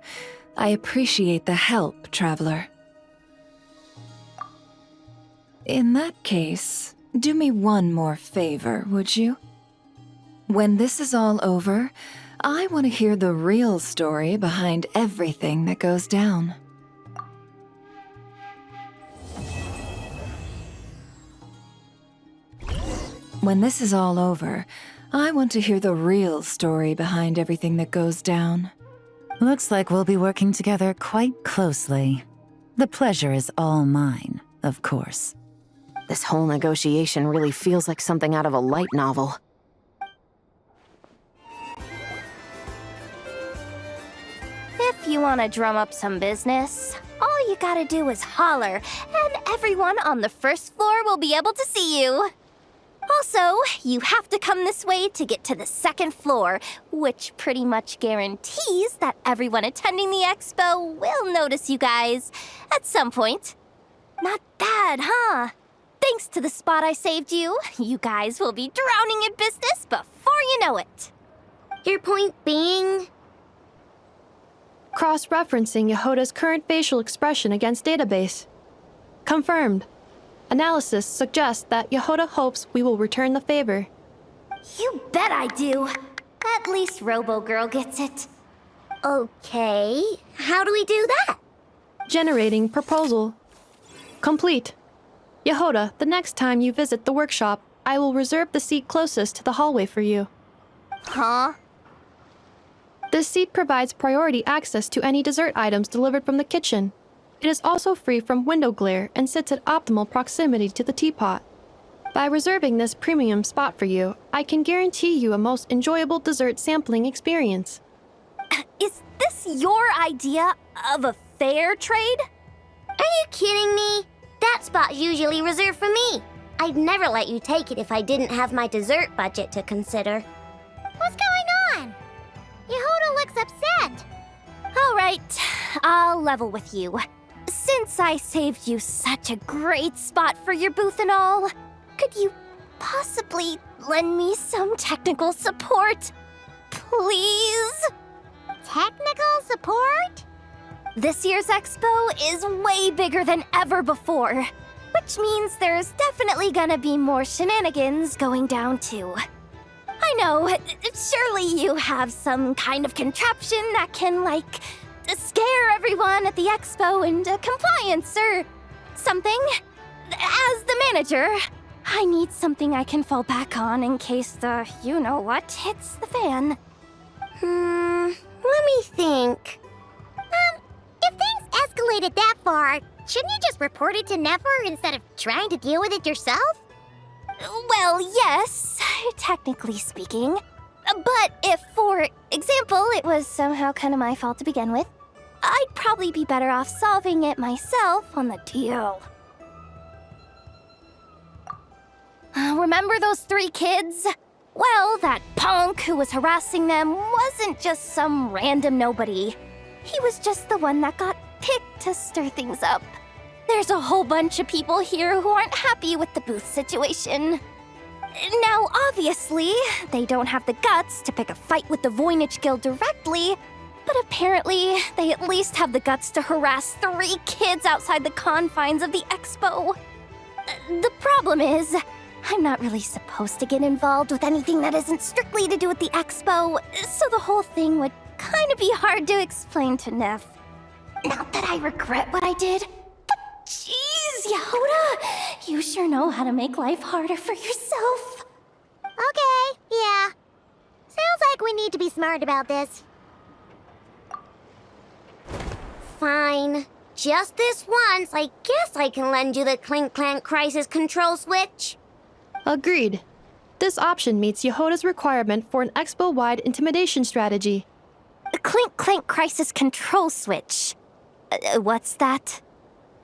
I appreciate the help, Traveler. In that case, do me one more favor, would you? When this is all over, I want to hear the real story behind everything that goes down. When this is all over, I want to hear the real story behind everything that goes down. Looks like we'll be working together quite closely. The pleasure is all mine, of course. This whole negotiation really feels like something out of a light novel. If you want to drum up some business, all you gotta do is holler, and everyone on the first floor will be able to see you. Also, you have to come this way to get to the second floor, which pretty much guarantees that everyone attending the expo will notice you guys at some point. Not bad, huh? Thanks to the spot I saved you, you guys will be drowning in business before you know it. Your point being? Cross-referencing Yehoda's current facial expression against database. Confirmed. Analysis suggests that Yehoda hopes we will return the favor. You bet I do. At least Robo-Girl gets it. Okay, how do we do that? Generating proposal. Complete. Yehoda, the next time you visit the workshop, I will reserve the seat closest to the hallway for you. Huh? This seat provides priority access to any dessert items delivered from the kitchen. It is also free from window glare and sits at optimal proximity to the teapot. By reserving this premium spot for you, I can guarantee you a most enjoyable dessert sampling experience. Is this your idea of a fair trade? Are you kidding me? That spot's usually reserved for me. I'd never let you take it if I didn't have my dessert budget to consider. What's going on? Yehuda looks upset. All right, I'll level with you. Since I saved you such a great spot for your booth and all, could you possibly lend me some technical support? Please? Technical support? This year's expo is way bigger than ever before, which means there's definitely gonna be more shenanigans going down too. I know, surely you have some kind of contraption that can, like, scare everyone at the expo into compliance or something. As the manager, I need something I can fall back on in case the you-know-what hits the fan. Let me think. If things escalated that far, shouldn't you just report it to Nefer instead of trying to deal with it yourself? Well, yes, technically speaking. But if, for example, it was somehow kind of my fault to begin with, I'd probably be better off solving it myself on the DL. Remember those 3 kids? Well, that punk who was harassing them wasn't just some random nobody. He was just the one that got picked to stir things up. There's a whole bunch of people here who aren't happy with the booth situation. Now, obviously, they don't have the guts to pick a fight with the Voynich Guild directly, but apparently, they at least have the guts to harass 3 kids outside the confines of the expo. The problem is, I'm not really supposed to get involved with anything that isn't strictly to do with the expo, so the whole thing would kind of be hard to explain to Neff. Not that I regret what I did, but jeez, Yehuda, you sure know how to make life harder for yourself. Okay, yeah. Sounds like we need to be smart about this. Fine. Just this once, I guess I can lend you the Clink Clank Crisis Control Switch. Agreed. This option meets Yehuda's requirement for an expo-wide intimidation strategy. The Clink Clank Crisis Control Switch. What's that?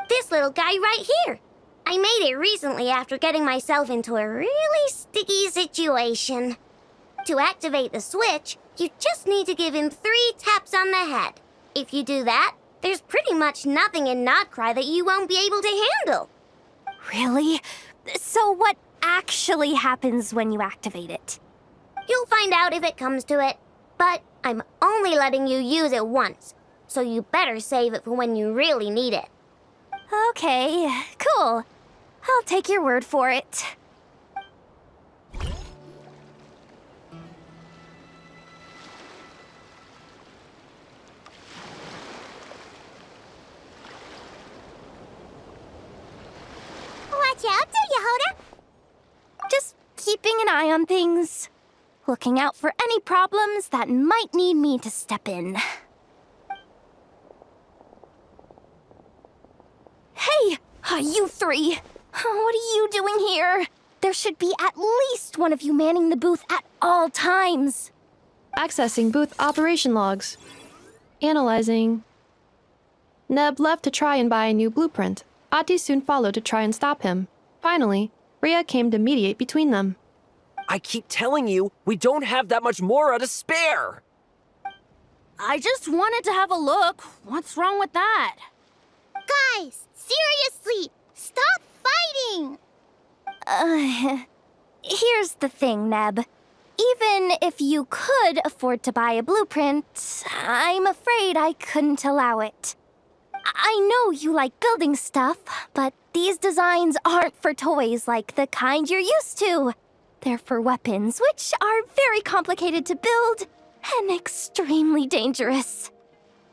This little guy right here. I made it recently after getting myself into a really sticky situation. To activate the switch, you just need to give him 3 taps on the head. If you do that, there's pretty much nothing in Notcry that you won't be able to handle. Really? So what actually happens when you activate it? You'll find out if it comes to it, but I'm only letting you use it once, so you better save it for when you really need it. Okay, cool. I'll take your word for it. Watch out, Yehuda! Just keeping an eye on things. Looking out for any problems that might need me to step in. Hey, you 3! What are you doing here? There should be at least one of you manning the booth at all times. Accessing booth operation logs. Analyzing. Neb left to try and buy a new blueprint. Ati soon followed to try and stop him. Finally, Rhea came to mediate between them. I keep telling you, we don't have that much Mora to spare! I just wanted to have a look. What's wrong with that? Guys, seriously, stop fighting! Here's the thing, Neb. Even if you could afford to buy a blueprint, I'm afraid I couldn't allow it. I know you like building stuff, but these designs aren't for toys like the kind you're used to. They're for weapons, which are very complicated to build and extremely dangerous.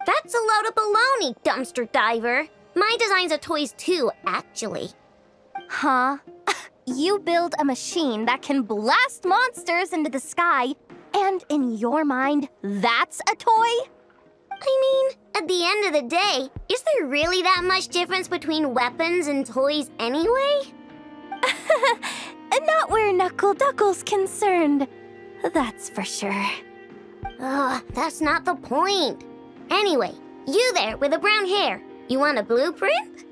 That's a load of baloney, dumpster diver. My designs are toys too, actually. Huh? You build a machine that can blast monsters into the sky, and in your mind, that's a toy? I mean, at the end of the day, is there really that much difference between weapons and toys anyway? Not where Knuckle Duckle's concerned, that's for sure. Ugh, that's not the point. Anyway, You there with the brown hair. You want a blueprint?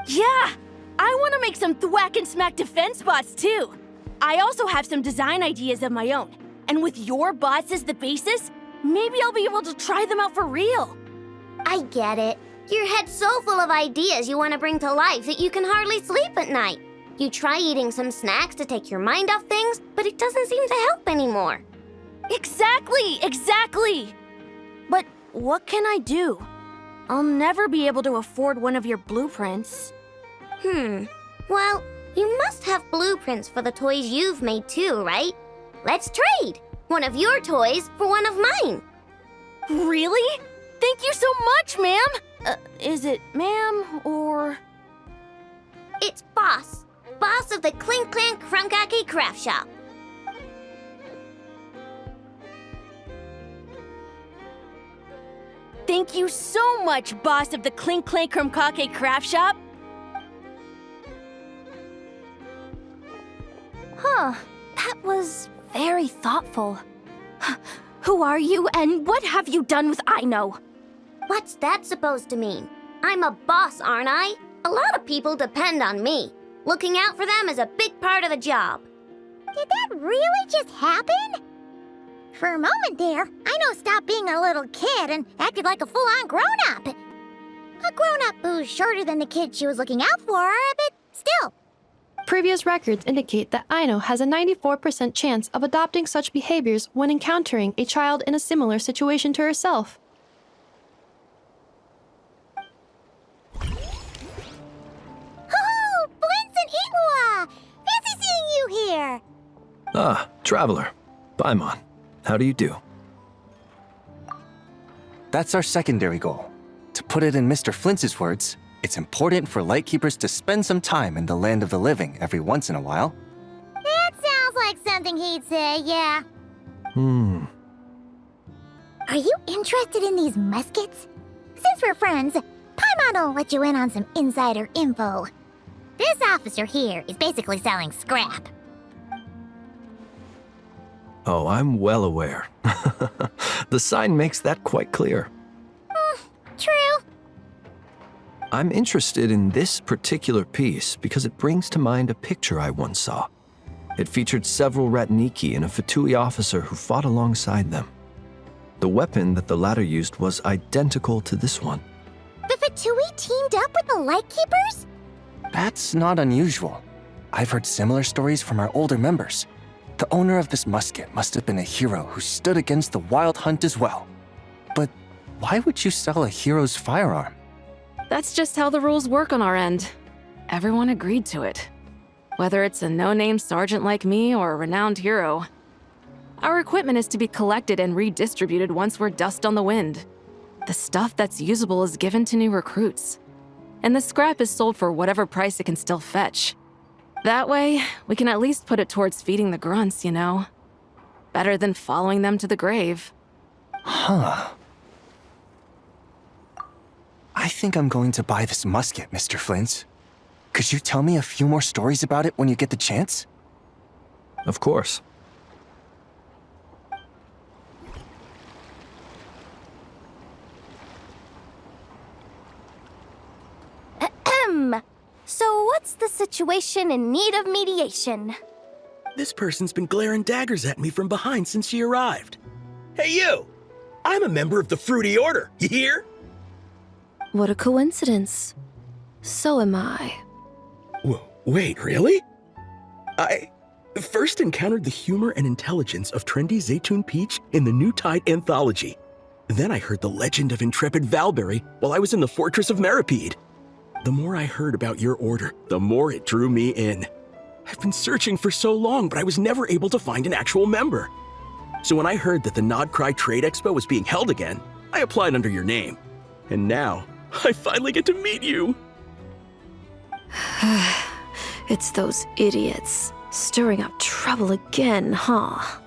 Yeah! I want to make some thwack and smack defense bots too. I also have some design ideas of my own. And with your bots as the basis, maybe I'll be able to try them out for real. I get it. Your head's so full of ideas you want to bring to life that you can hardly sleep at night. You try eating some snacks to take your mind off things, but it doesn't seem to help anymore. Exactly! But what can I do? I'll never be able to afford one of your blueprints. Well, you must have blueprints for the toys you've made too, right? Let's trade! One of your toys for one of mine. Really? Thank you so much, ma'am! Is it ma'am or... It's Boss. Boss of the Clink Clank Krumkake Craft Shop. Thank you so much, boss of the Clink Clank Krumkake Craft Shop. That was very thoughtful. Who are you, and what have you done with Aino? What's that supposed to mean? I'm a boss, aren't I? A lot of people depend on me. Looking out for them is a big part of the job. Did that really just happen? For a moment there, Aino stopped being a little kid and acted like a full-on grown-up. A grown-up who's shorter than the kid she was looking out for, but still. Previous records indicate that Aino has a 94% chance of adopting such behaviors when encountering a child in a similar situation to herself. Oh, Blintz and Iwa! Fancy seeing you here! Ah, Traveler. Paimon. How do you do? That's our secondary goal. To put it in Mr. Flintz's words, it's important for Lightkeepers to spend some time in the land of the living every once in a while. That sounds like something he'd say, yeah. Are you interested in these muskets? Since we're friends, Paimon will let you in on some insider info. This officer here is basically selling scrap. Oh, I'm well aware. The sign makes that quite clear. True. I'm interested in this particular piece because it brings to mind a picture I once saw. It featured several Ratniki and a Fatui officer who fought alongside them. The weapon that the latter used was identical to this one. The Fatui teamed up with the Lightkeepers? That's not unusual. I've heard similar stories from our older members. The owner of this musket must have been a hero who stood against the Wild Hunt as well. But why would you sell a hero's firearm? That's just how the rules work on our end. Everyone agreed to it. Whether it's a no-name sergeant like me or a renowned hero. Our equipment is to be collected and redistributed once we're dust on the wind. The stuff that's usable is given to new recruits. And the scrap is sold for whatever price it can still fetch. That way, we can at least put it towards feeding the grunts, you know? Better than following them to the grave. Huh. I think I'm going to buy this musket, Mr. Flintz. Could you tell me a few more stories about it when you get the chance? Of course. So what's the situation in need of mediation? This person's been glaring daggers at me from behind since she arrived. Hey, you! I'm a member of the Fruity Order, you hear? What a coincidence. So am I. Wait, really? I first encountered the humor and intelligence of trendy Zaytun Peach in the New Tide anthology. Then I heard the legend of intrepid Valberry while I was in the Fortress of Meripede. The more I heard about your order, the more it drew me in. I've been searching for so long, but I was never able to find an actual member. So when I heard that the Nodcry Trade Expo was being held again, I applied under your name. And now, I finally get to meet you. It's those idiots. Stirring up trouble again, huh?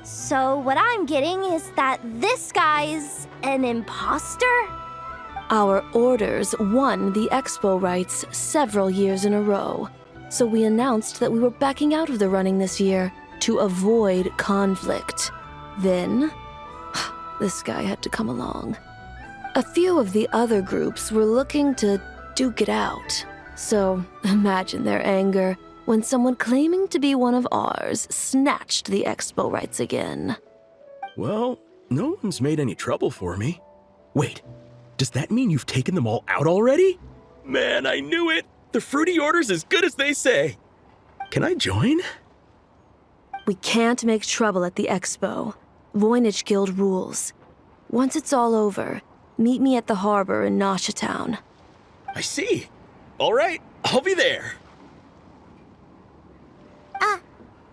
So what I'm getting is that this guy's an imposter? Our orders won the expo rights several years in a row, so we announced that we were backing out of the running this year to avoid conflict. Then, this guy had to come along. A few of the other groups were looking to duke it out. So imagine their anger when someone claiming to be one of ours snatched the expo rights again. Well, no one's made any trouble for me. Wait, does that mean you've taken them all out already? Man, I knew it! The fruity order's as good as they say. Can I join? We can't make trouble at the expo. Voynich Guild rules. Once it's all over, meet me at the harbor in Nasha Town. I see. All right, I'll be there.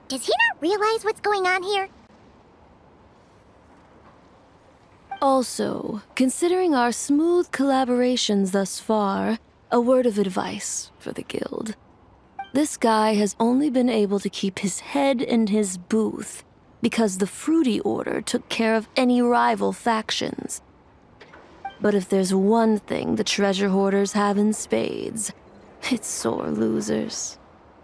Does he not realize what's going on here? Also, considering our smooth collaborations thus far, a word of advice for the guild. This guy has only been able to keep his head in his booth because the Fruity Order took care of any rival factions. But if there's one thing the treasure hoarders have in spades, it's sore losers.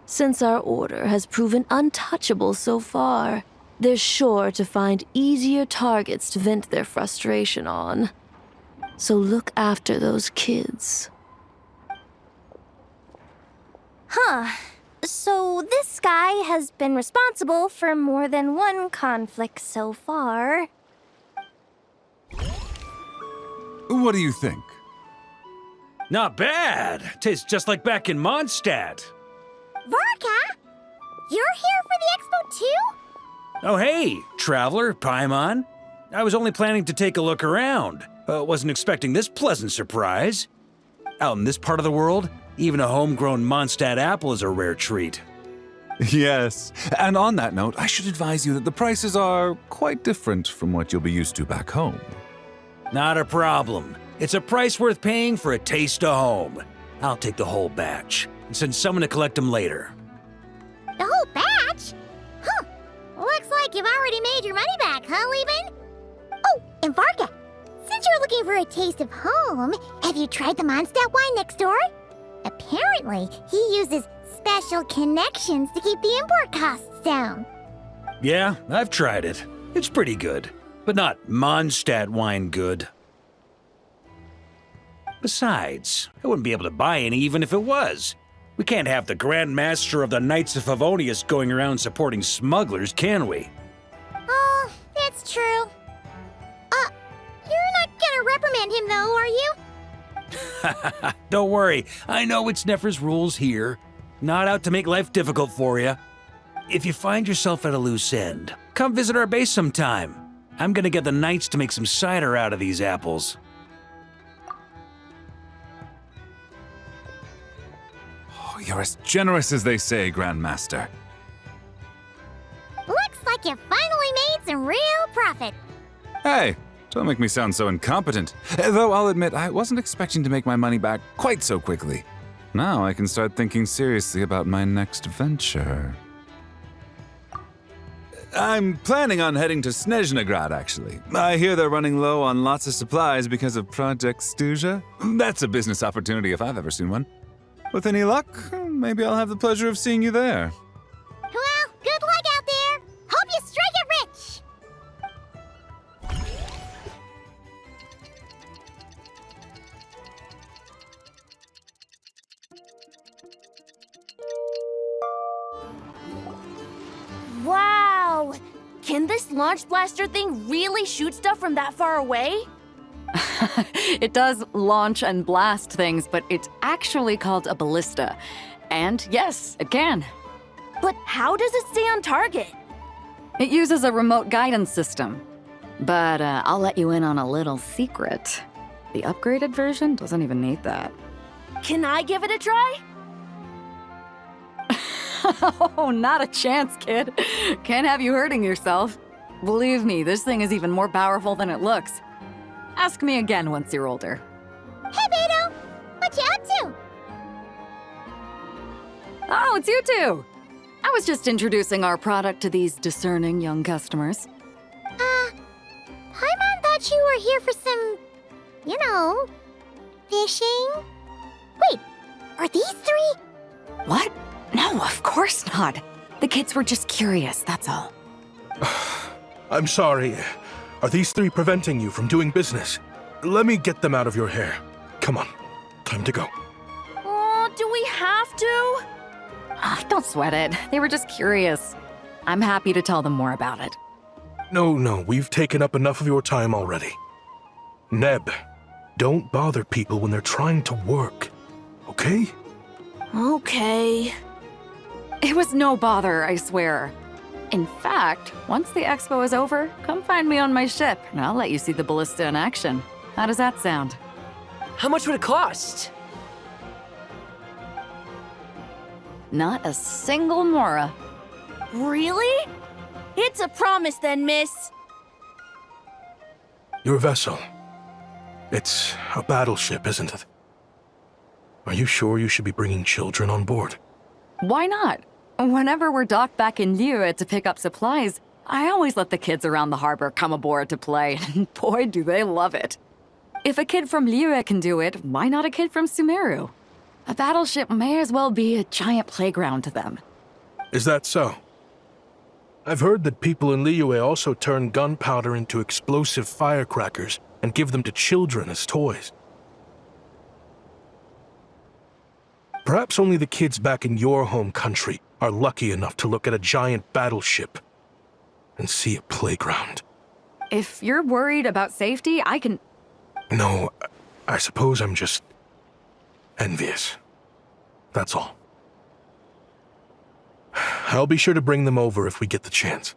Since our order has proven untouchable so far, they're sure to find easier targets to vent their frustration on. So look after those kids. Huh. So this guy has been responsible for more than one conflict so far. What do you think? Not bad. Tastes just like back in Mondstadt. Varka? You're here for the expo too? Oh hey, traveler, Paimon. I was only planning to take a look around. Wasn't expecting this pleasant surprise. Out in this part of the world, even a homegrown Mondstadt apple is a rare treat. Yes, and on that note, I should advise you that the prices are quite different from what you'll be used to back home. Not a problem. It's a price worth paying for a taste of home. I'll take the whole batch and send someone to collect them later. The whole batch? Huh. Looks like you've already made your money back, huh, Leben? Oh, and Varka, since you're looking for a taste of home, have you tried the Mondstadt wine next door? Apparently, he uses special connections to keep the import costs down. Yeah, I've tried it. It's pretty good, but not Mondstadt wine good. Besides, I wouldn't be able to buy any even if it was. We can't have the Grand Master of the Knights of Favonius going around supporting smugglers, can we? Oh, that's true. You're not gonna reprimand him though, are you? Don't worry, I know it's Nefer's rules here. Not out to make life difficult for you. If you find yourself at a loose end, come visit our base sometime. I'm gonna get the Knights to make some cider out of these apples. Oh, you're as generous as they say, Grandmaster. Looks like you finally made some real profit. Hey, don't make me sound so incompetent. Though I'll admit, I wasn't expecting to make my money back quite so quickly. Now I can start thinking seriously about my next venture. I'm planning on heading to Snezhnegrad, actually. I hear they're running low on lots of supplies because of Project Stuja. That's a business opportunity if I've ever seen one. With any luck, maybe I'll have the pleasure of seeing you there. Well, good luck out there. Hope you strike it rich. Wow! Can this launch blaster thing really shoot stuff from that far away? It does launch and blast things, but it's actually called a ballista. And yes, it can. But how does it stay on target? It uses a remote guidance system. But I'll let you in on a little secret. The upgraded version doesn't even need that. Can I give it a try? Oh, not a chance, kid. Can't have you hurting yourself. Believe me, this thing is even more powerful than it looks. Ask me again once you're older. Hey, Beto! What you up to? Oh, it's you two! I was just introducing our product to these discerning young customers. Paimon thought you were here for some, fishing? Wait, are these three? What? No, of course not. The kids were just curious, that's all. I'm sorry. Are these three preventing you from doing business? let me get them out of your hair. Come on, time to go. Oh, do we have to? Don't sweat it. They were just curious. I'm happy to tell them more about it. No, we've taken up enough of your time already. Neb, don't bother people when they're trying to work, okay? Okay. It was no bother, I swear. In fact, once the expo is over, come find me on my ship, and I'll let you see the ballista in action. How does that sound? How much would it cost? Not a single mora. Really? It's a promise then, miss. Your vessel. It's a battleship, isn't it? Are you sure you should be bringing children on board? Why not? Whenever we're docked back in Liyue to pick up supplies, I always let the kids around the harbor come aboard to play, and boy, do they love it. If a kid from Liyue can do it, why not a kid from Sumeru? A battleship may as well be a giant playground to them. Is that so? I've heard that people in Liyue also turn gunpowder into explosive firecrackers and give them to children as toys. Perhaps only the kids back in your home country are lucky enough to look at a giant battleship and see a playground. If you're worried about safety, I can... No, I suppose I'm just envious. That's all. I'll be sure to bring them over if we get the chance.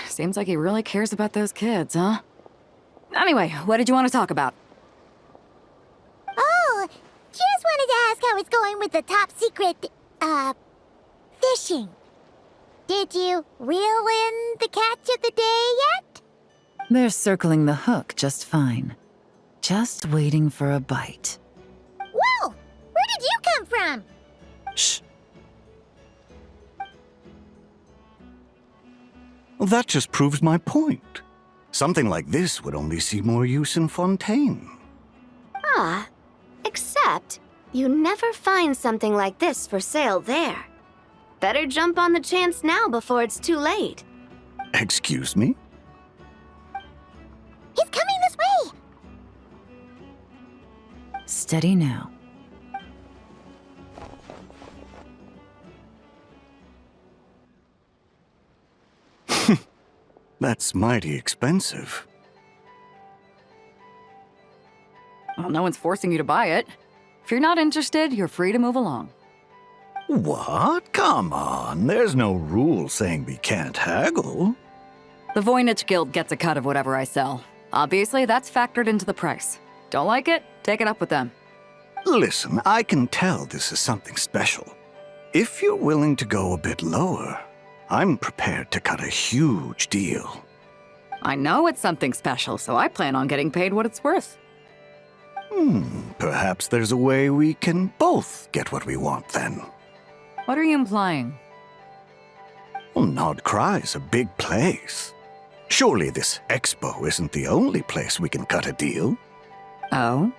Seems like he really cares about those kids, huh? Anyway, what did you want to talk about? Oh, just wanted to ask how it's going with the top secret, fishing. Did you reel in the catch of the day yet? They're circling the hook just fine. Just waiting for a bite. Whoa! Where did you come from? Shh. Well, that just proves my point. Something like this would only see more use in Fontaine. Ah, except you never find something like this for sale there. Better jump on the chance now before it's too late. Excuse me? He's coming this way! Steady now. That's mighty expensive. Well, no one's forcing you to buy it. If you're not interested, you're free to move along. What? Come on, there's no rule saying we can't haggle. The Voynich Guild gets a cut of whatever I sell. Obviously, that's factored into the price. Don't like it? Take it up with them. Listen, I can tell this is something special. If you're willing to go a bit lower, I'm prepared to cut a huge deal. I know it's something special, so I plan on getting paid what it's worth. Perhaps there's a way we can both get what we want then. What are you implying? Well, Nod Cry's a big place. Surely this expo isn't the only place we can cut a deal. Oh?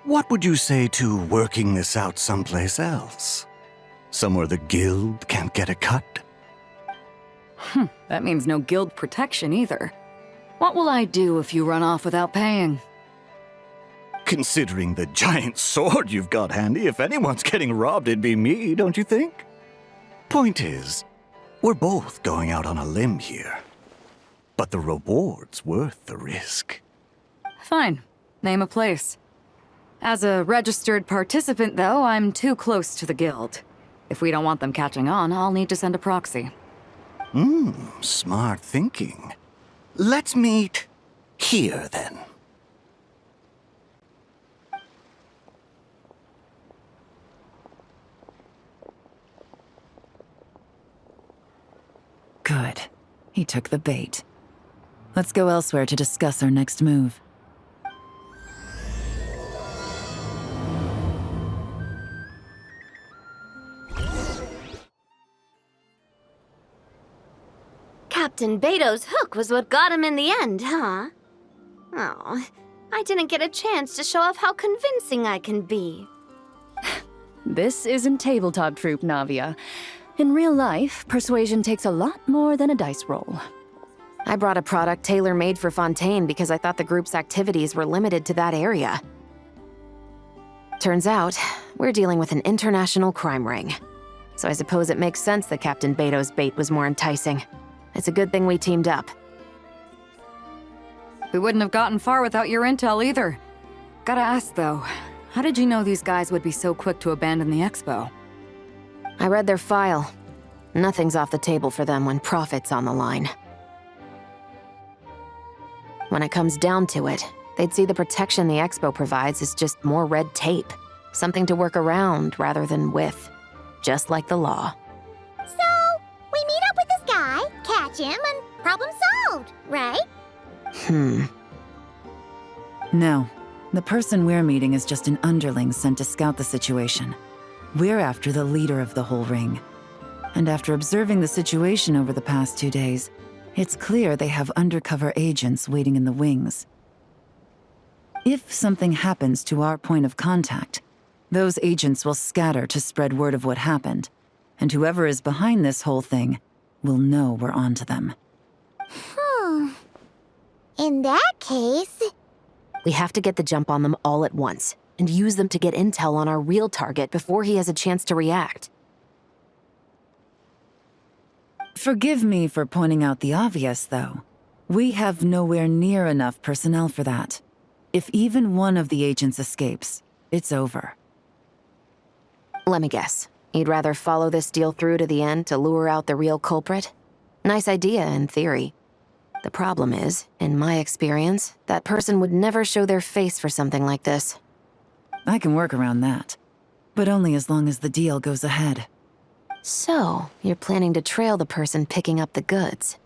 What would you say to working this out someplace else? Somewhere the guild can't get a cut? That means no guild protection either. What will I do if you run off without paying? Considering the giant sword you've got handy, if anyone's getting robbed, it'd be me, don't you think? Point is, we're both going out on a limb here. But the reward's worth the risk. Fine. Name a place. As a registered participant, though, I'm too close to the guild. If we don't want them catching on, I'll need to send a proxy. Smart thinking. Let's meet here, then. Good. He took the bait. Let's go elsewhere to discuss our next move. Captain Beto's hook was what got him in the end, huh? Oh, I didn't get a chance to show off how convincing I can be. This isn't tabletop troop, Navia. In real life, persuasion takes a lot more than a dice roll. I brought a product tailor-made for Fontaine because I thought the group's activities were limited to that area. Turns out, we're dealing with an international crime ring. So I suppose it makes sense that Captain Beto's bait was more enticing. It's a good thing we teamed up. We wouldn't have gotten far without your intel either. Gotta ask though, how did you know these guys would be so quick to abandon the expo? I read their file. Nothing's off the table for them when profit's on the line. When it comes down to it, they'd see the protection the expo provides as just more red tape. Something to work around rather than with. Just like the law. So, we meet up with this guy, catch him, and problem solved, right? No. The person we're meeting is just an underling sent to scout the situation. We're after the leader of the whole ring. And after observing the situation over the past 2 days, it's clear they have undercover agents waiting in the wings. If something happens to our point of contact, those agents will scatter to spread word of what happened, and whoever is behind this whole thing will know we're onto them. In that case... We have to get the jump on them all at once, and use them to get intel on our real target before he has a chance to react. Forgive me for pointing out the obvious, though. We have nowhere near enough personnel for that. If even one of the agents escapes, it's over. Let me guess. You'd rather follow this deal through to the end to lure out the real culprit? Nice idea, in theory. The problem is, in my experience, that person would never show their face for something like this. I can work around that, but only as long as the deal goes ahead. So, you're planning to trail the person picking up the goods.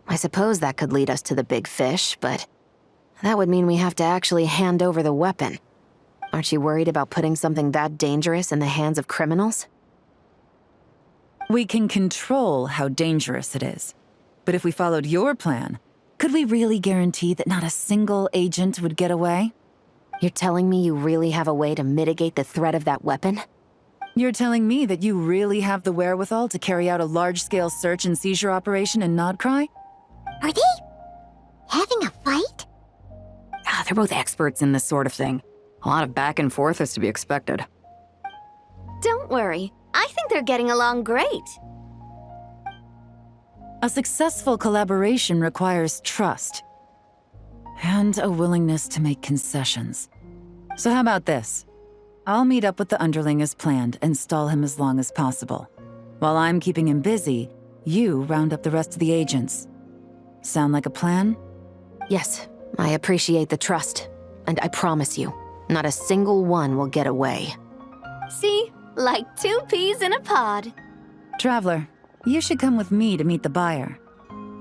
I suppose that could lead us to the big fish, but that would mean we have to actually hand over the weapon. Aren't you worried about putting something that dangerous in the hands of criminals? We can control how dangerous it is. But if we followed your plan, could we really guarantee that not a single agent would get away? You're telling me you really have a way to mitigate the threat of that weapon? You're telling me that you really have the wherewithal to carry out a large-scale search and seizure operation in Nodcry? Are they having a fight? They're both experts in this sort of thing. A lot of back and forth is to be expected. Don't worry. I think they're getting along great. A successful collaboration requires trust. And a willingness to make concessions. So how about this? I'll meet up with the underling as planned and stall him as long as possible. While I'm keeping him busy, you round up the rest of the agents. Sound like a plan? Yes, I appreciate the trust. And I promise you, not a single one will get away. See? Like 2 peas in a pod. Traveler, you should come with me to meet the buyer.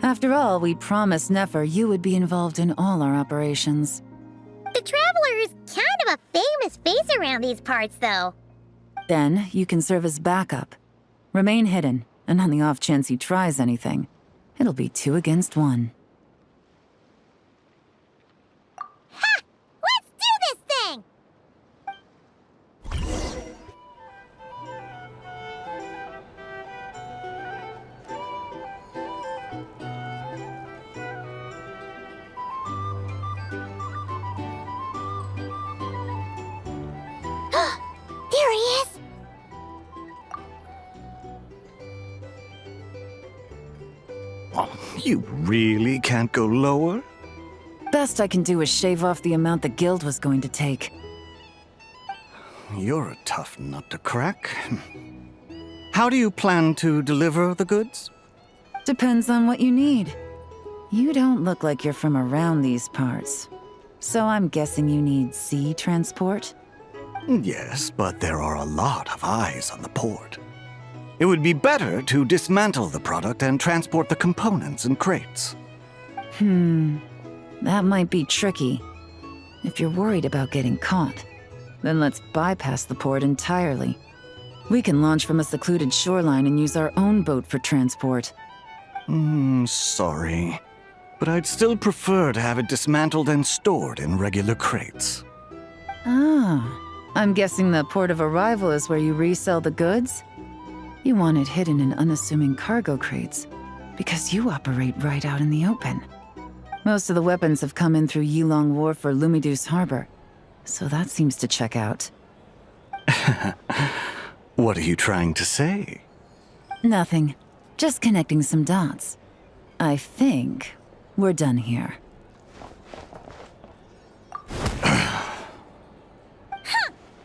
After all, we promised Nefer you would be involved in all our operations. The Traveler is kind of a famous face around these parts, though. Then you can serve as backup. Remain hidden, and on the off chance he tries anything, it'll be 2 against 1. Ha! Let's do this thing! There he is! You really can't go lower? Best I can do is shave off the amount the guild was going to take. You're a tough nut to crack. How do you plan to deliver the goods? Depends on what you need. You don't look like you're from around these parts. So I'm guessing you need sea transport? Yes, but there are a lot of eyes on the port. It would be better to dismantle the product and transport the components in crates. That might be tricky. If you're worried about getting caught, then let's bypass the port entirely. We can launch from a secluded shoreline and use our own boat for transport. Sorry. But I'd still prefer to have it dismantled and stored in regular crates. Ah, I'm guessing the port of arrival is where you resell the goods? You want it hidden in unassuming cargo crates, because you operate right out in the open. Most of the weapons have come in through Yilong Wharf or Lumiduce Harbor, so that seems to check out. What are you trying to say? Nothing. Just connecting some dots. I think we're done here.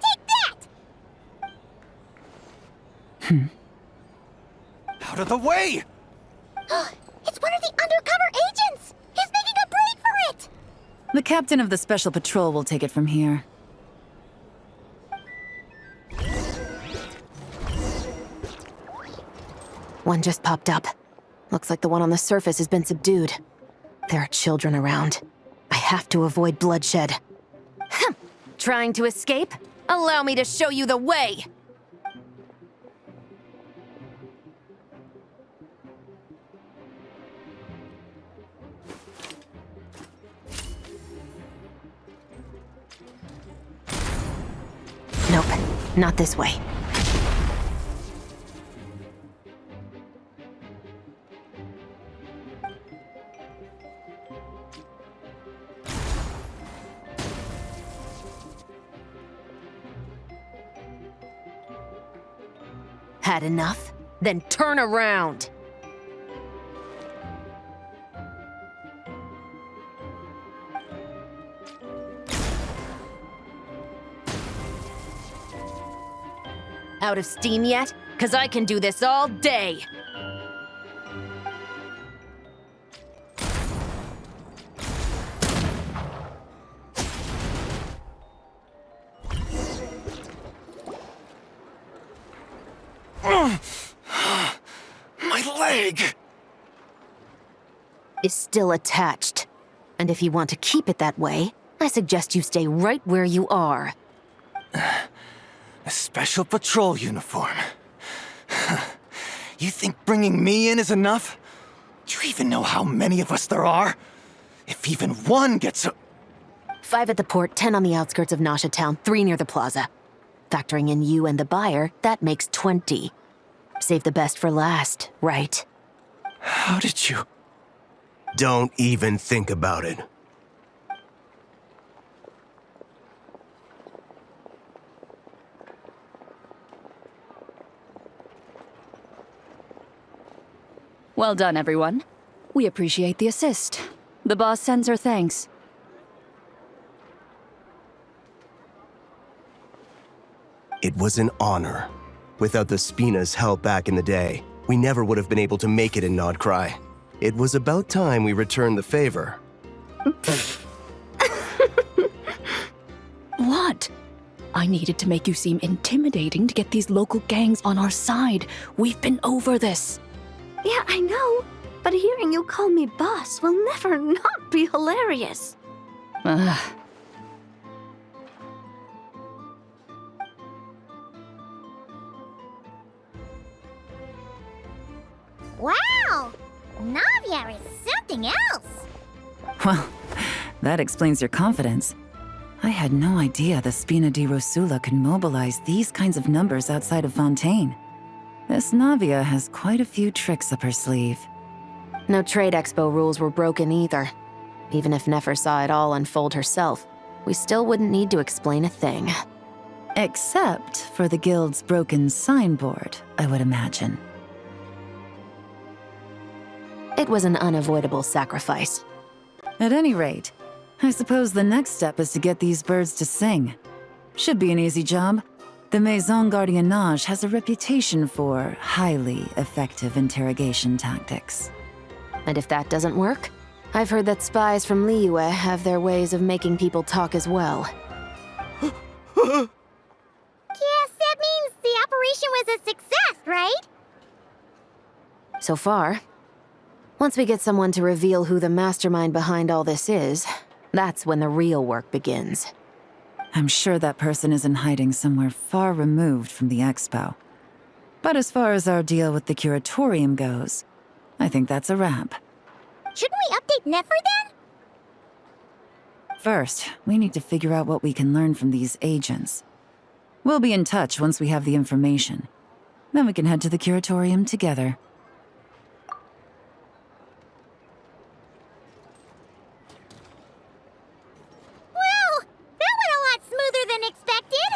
Take that! Out of the way! It's one of the undercover agents! He's making a break for it! The captain of the Special Patrol will take it from here. One just popped up. Looks like the one on the surface has been subdued. There are children around. I have to avoid bloodshed. Trying to escape? Allow me to show you the way! Nope, not this way. Had enough? Then turn around! Out of steam yet? 'Cause I can do this all day! My leg! Is still attached. And if you want to keep it that way, I suggest you stay right where you are. A special patrol uniform. You think bringing me in is enough? Do you even know how many of us there are? If even one gets a... 5 at the port, 10 on the outskirts of Nasha Town, 3 near the plaza. Factoring in you and the buyer, that makes 20. Save the best for last, right? How did you... Don't even think about it. Well done, everyone. We appreciate the assist. The boss sends her thanks. It was an honor. Without the Spina's help back in the day, we never would have been able to make it in Nodcry. It was about time we returned the favor. What? I needed to make you seem intimidating to get these local gangs on our side. We've been over this. Yeah, I know. But hearing you call me boss will never not be hilarious. Wow! Navia is something else! Well, that explains your confidence. I had no idea the Spina di Rosula could mobilize these kinds of numbers outside of Fontaine. This Navia has quite a few tricks up her sleeve. No trade expo rules were broken either. Even if Nefer saw it all unfold herself, we still wouldn't need to explain a thing. Except for the guild's broken signboard, I would imagine. It was an unavoidable sacrifice. At any rate, I suppose the next step is to get these birds to sing. Should be an easy job. The Maison Gardiennage has a reputation for highly effective interrogation tactics. And if that doesn't work, I've heard that spies from Liyue have their ways of making people talk as well. Guess that means the operation was a success, right? So far. Once we get someone to reveal who the mastermind behind all this is, that's when the real work begins. I'm sure that person is in hiding somewhere far removed from the expo. But as far as our deal with the curatorium goes, I think that's a wrap. Shouldn't we update Nefer then? First, we need to figure out what we can learn from these agents. We'll be in touch once we have the information. Then we can head to the curatorium together. Well, that went a lot smoother than expected.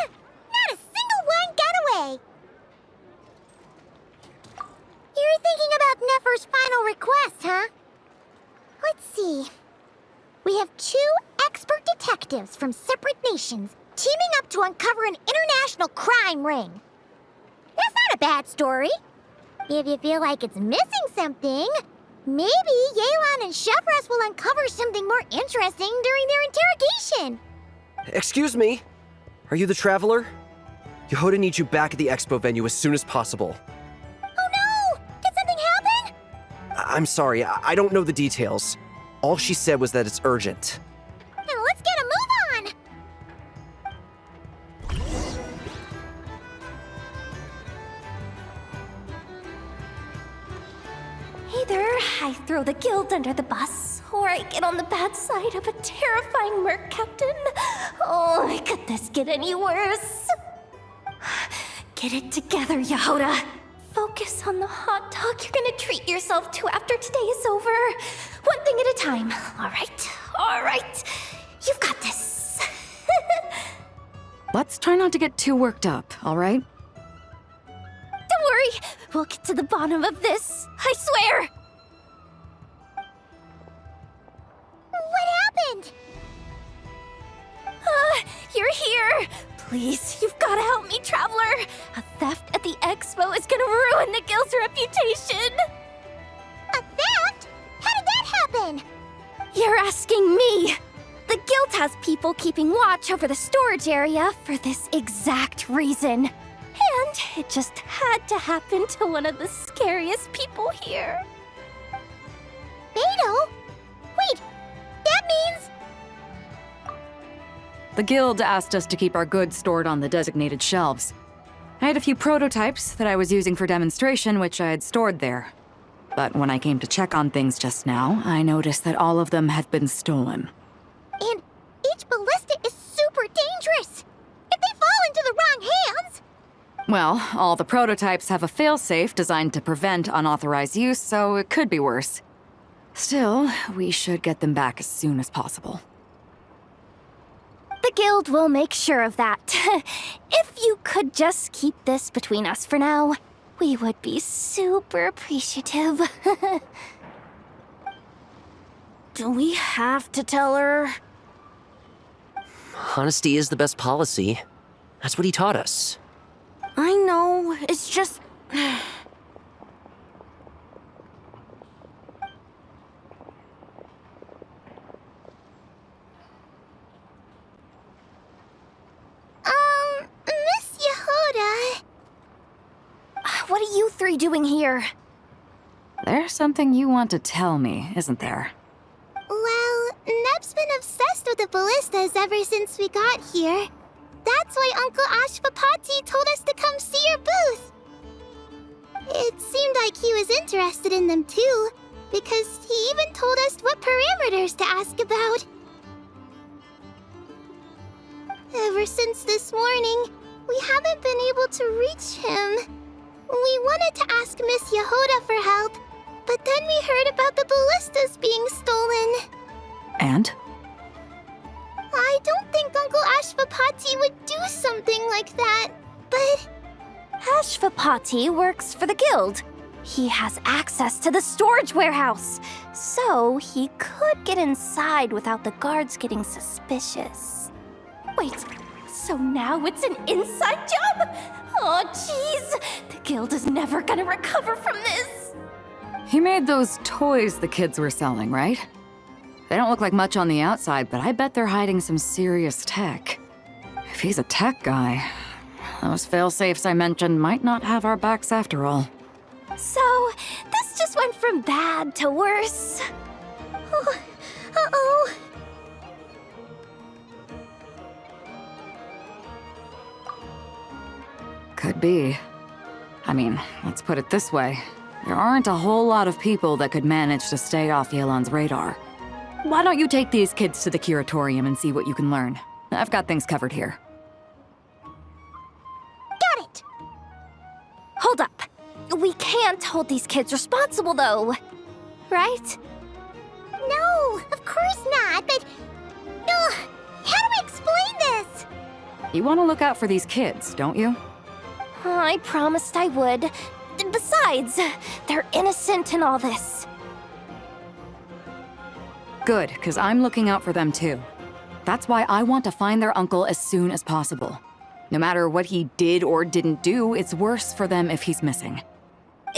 Not a single one got away. You're thinking about Nefer's final request, huh? Let's see. We have 2 expert detectives from separate nations teaming up to uncover an international crime ring. That's not a bad story. If you feel like it's missing something, maybe Yelan and Chevros will uncover something more interesting during their interrogation. Excuse me? Are you the Traveler? Yehoda needs you back at the expo venue as soon as possible. Oh no! Did something happen? I'm sorry, I don't know the details. All she said was that it's urgent. Now let's get a move on! Either I throw the guild under the bus, or I get on the bad side of a terrifying merc captain. Oh, could this get any worse? Get it together, Yehoda. Focus on the hot dog you're gonna treat yourself to after today is over. One thing at a time. All right. You've got this. Let's try not to get too worked up, all right? Don't worry. We'll get to the bottom of this. I swear. What happened? You're here. Please, you've got to help me, Traveler. A theft at the expo is gonna ruin the guild's reputation. A theft? How did that happen? You're asking me. The guild has people keeping watch over the storage area for this exact reason. And it just had to happen to one of the scariest people here. Beidou? Wait, that means... The guild asked us to keep our goods stored on the designated shelves. I had a few prototypes that I was using for demonstration, which I had stored there. But when I came to check on things just now, I noticed that all of them had been stolen. And each ballista is super dangerous. If they fall into the wrong hands... Well, all the prototypes have a failsafe designed to prevent unauthorized use, so it could be worse. Still, we should get them back as soon as possible. The guild will make sure of that. If you could just keep this between us for now, we would be super appreciative. Do we have to tell her? Honesty is the best policy. That's what he taught us. I know, it's just... Miss Yehoda... What are you 3 doing here? There's something you want to tell me, isn't there? Well, Neb's been obsessed with the ballistas ever since we got here. That's why Uncle Ashvapati told us to come see your booth. It seemed like he was interested in them too, because he even told us what parameters to ask about. Ever since this morning, we haven't been able to reach him. We wanted to ask Miss Yehoda for help, but then we heard about the ballistas being stolen. And? I don't think Uncle Ashvapati would do something like that, but... Ashvapati works for the guild. He has access to the storage warehouse, so he could get inside without the guards getting suspicious. Wait, so now it's an inside job? Oh, jeez! The guild is never gonna recover from this! He made those toys the kids were selling, right? They don't look like much on the outside, but I bet they're hiding some serious tech. If he's a tech guy, those fail-safes I mentioned might not have our backs after all. So, this just went from bad to worse. Oh, uh-oh. Could be. I mean, let's put it this way. There aren't a whole lot of people that could manage to stay off Yelan's radar. Why don't you take these kids to the curatorium and see what you can learn? I've got things covered here. Got it! Hold up. We can't hold these kids responsible, though. Right? No, of course not, but... Ugh, how do we explain this? You want to look out for these kids, don't you? I promised I would. Besides, they're innocent in all this. Good, because I'm looking out for them too. That's why I want to find their uncle as soon as possible. No matter what he did or didn't do, it's worse for them if he's missing.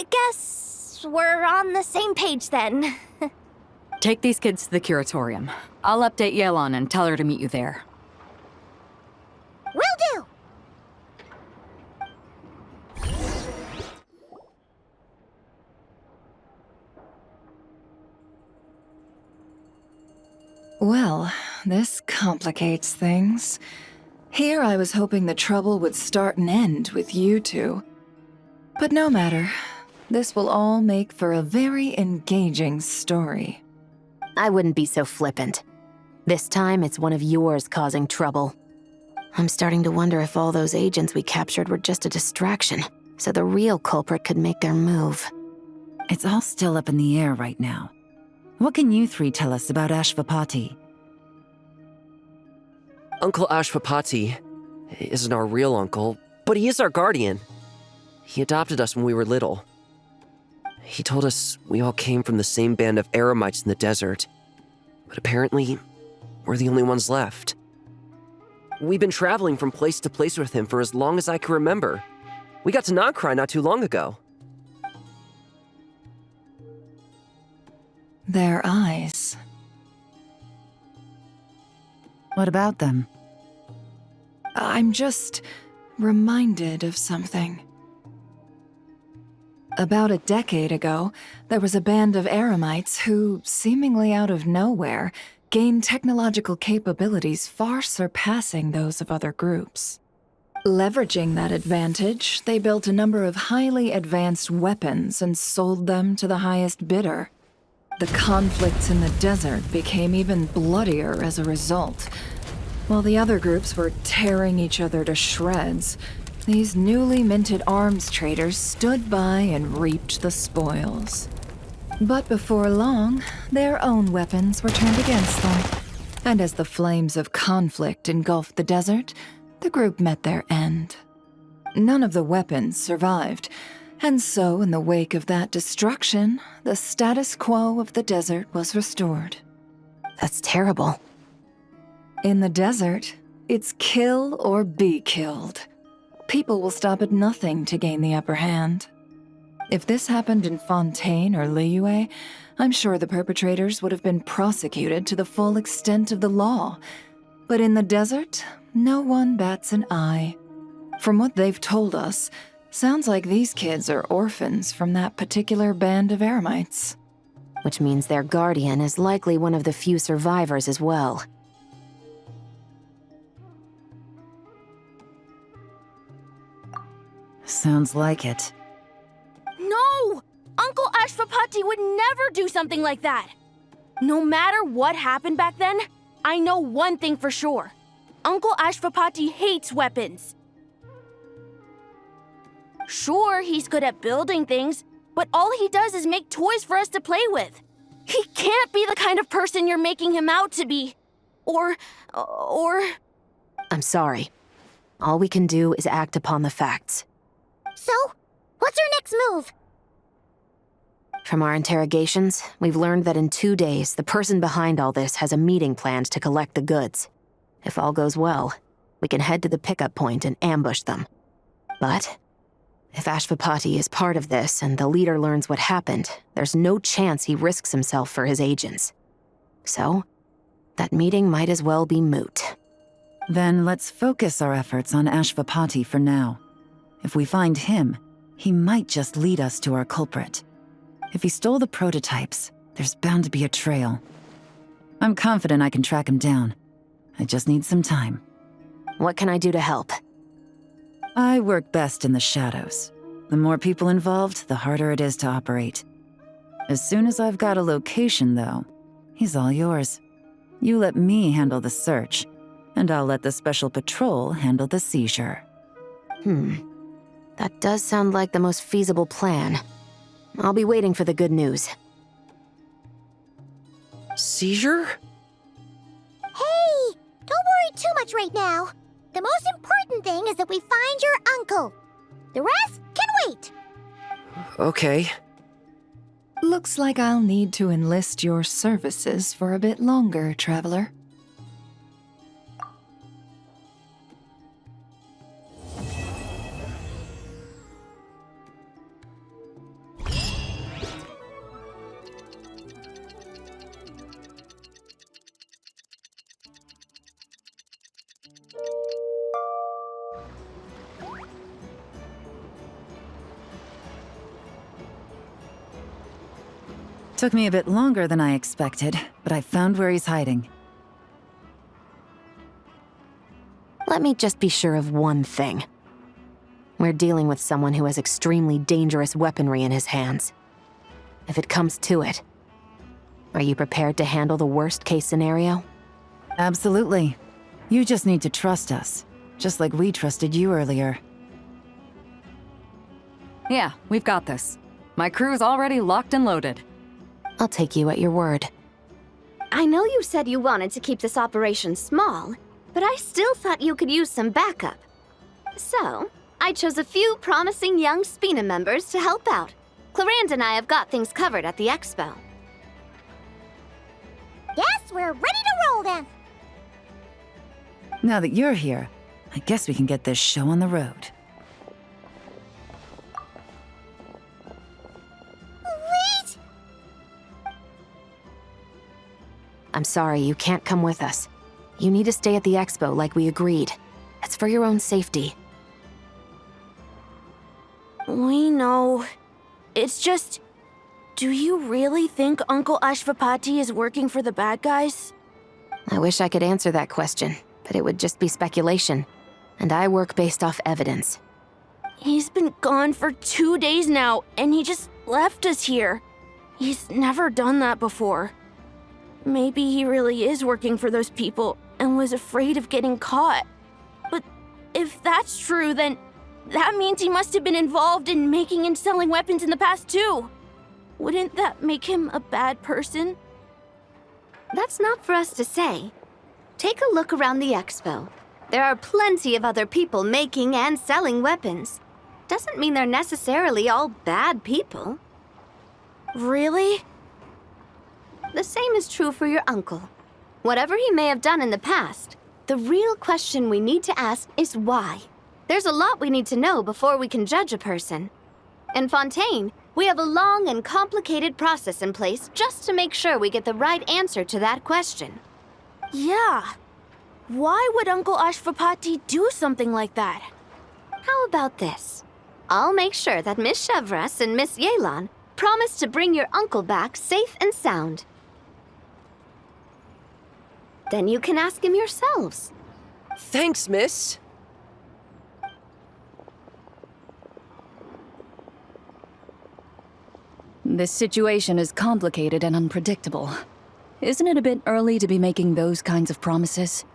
Guess we're on the same page then. Take these kids to the curatorium. I'll update Yelon and tell her to meet you there. Will do! Well, this complicates things. Here I was hoping the trouble would start and end with you two. But no matter. This will all make for a very engaging story. I wouldn't be so flippant. This time, it's one of yours causing trouble. I'm starting to wonder if all those agents we captured were just a distraction, so the real culprit could make their move. It's all still up in the air right now. What can you three tell us about Ashvapati? Uncle Ashvapati isn't our real uncle, but he is our guardian. He adopted us when we were little. He told us we all came from the same band of eremites in the desert, but apparently, we're the only ones left. We've been traveling from place to place with him for as long as I can remember. We got to Nagcry not too long ago. Their eyes. What about them? I'm just reminded of something. About a decade ago, there was a band of eremites who, seemingly out of nowhere, gained technological capabilities far surpassing those of other groups. Leveraging that advantage, they built a number of highly advanced weapons and sold them to the highest bidder. The conflicts in the desert became even bloodier as a result. While the other groups were tearing each other to shreds, these newly minted arms traders stood by and reaped the spoils. But before long, their own weapons were turned against them. And as the flames of conflict engulfed the desert, the group met their end. None of the weapons survived, and so in the wake of that destruction, the status quo of the desert was restored. That's terrible. In the desert, it's kill or be killed. People will stop at nothing to gain the upper hand. If this happened in Fontaine or Liyue, I'm sure the perpetrators would have been prosecuted to the full extent of the law. But in the desert, no one bats an eye. From what they've told us, sounds like these kids are orphans from that particular band of eremites. Which means their guardian is likely one of the few survivors as well. Sounds like it. No! Uncle Ashvapati would never do something like that! No matter what happened back then, I know one thing for sure. Uncle Ashvapati hates weapons. Sure, he's good at building things, but all he does is make toys for us to play with. He can't be the kind of person you're making him out to be. Or... I'm sorry. All we can do is act upon the facts. So, what's our next move? From our interrogations, we've learned that in 2 days, the person behind all this has a meeting planned to collect the goods. If all goes well, we can head to the pickup point and ambush them. But if Ashvapati is part of this and the leader learns what happened, there's no chance he risks himself for his agents. So, that meeting might as well be moot. Then let's focus our efforts on Ashvapati for now. If we find him, he might just lead us to our culprit. If he stole the prototypes, there's bound to be a trail. I'm confident I can track him down. I just need some time. What can I do to help? I work best in the shadows. The more people involved, the harder it is to operate. As soon as I've got a location, though, he's all yours. You let me handle the search, and I'll let the special patrol handle the seizure. That does sound like the most feasible plan. I'll be waiting for the good news. Seizure? Hey, don't worry too much right now. The most important thing is that we find your uncle. The rest can wait. Okay. Looks like I'll need to enlist your services for a bit longer, traveler. Took me a bit longer than I expected, but I found where he's hiding. Let me just be sure of one thing. We're dealing with someone who has extremely dangerous weaponry in his hands. If it comes to it, are you prepared to handle the worst-case scenario? Absolutely. You just need to trust us, just like we trusted you earlier. Yeah, we've got this. My crew's already locked and loaded. I'll take you at your word. I know you said you wanted to keep this operation small, but I still thought you could use some backup. So, I chose a few promising young Spina members to help out. Clarande and I have got things covered at the expo. Yes, we're ready to roll then. Now that you're here, I guess we can get this show on the road. Wait! I'm sorry, you can't come with us. You need to stay at the expo like we agreed. It's for your own safety. We know. It's just... Do you really think Uncle Ashvapati is working for the bad guys? I wish I could answer that question, but it would just be speculation. And I work based off evidence. He's been gone for 2 days now, and he just left us here. He's never done that before. Maybe he really is working for those people and was afraid of getting caught. But if that's true, then that means he must have been involved in making and selling weapons in the past too. Wouldn't that make him a bad person? That's not for us to say. Take a look around the expo. There are plenty of other people making and selling weapons. Doesn't mean they're necessarily all bad people. Really? The same is true for your uncle. Whatever he may have done in the past, the real question we need to ask is why. There's a lot we need to know before we can judge a person. In Fontaine, we have a long and complicated process in place just to make sure we get the right answer to that question. Yeah. Why would Uncle Ashvapati do something like that? How about this? I'll make sure that Miss Chevras and Miss Yelan promise to bring your uncle back safe and sound. Then you can ask him yourselves. Thanks, miss. This situation is complicated and unpredictable. Isn't it a bit early to be making those kinds of promises?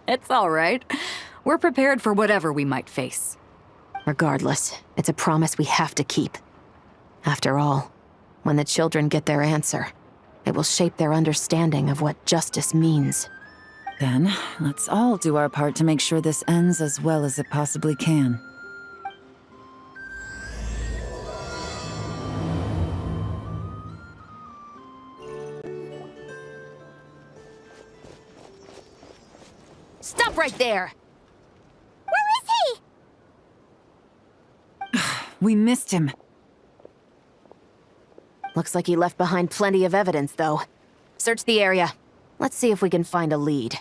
It's all right. We're prepared for whatever we might face. Regardless, it's a promise we have to keep. After all, when the children get their answer, it will shape their understanding of what justice means. Then, let's all do our part to make sure this ends as well as it possibly can. Stop right there! Where is he? We missed him. Looks like he left behind plenty of evidence, though. Search the area. Let's see if we can find a lead.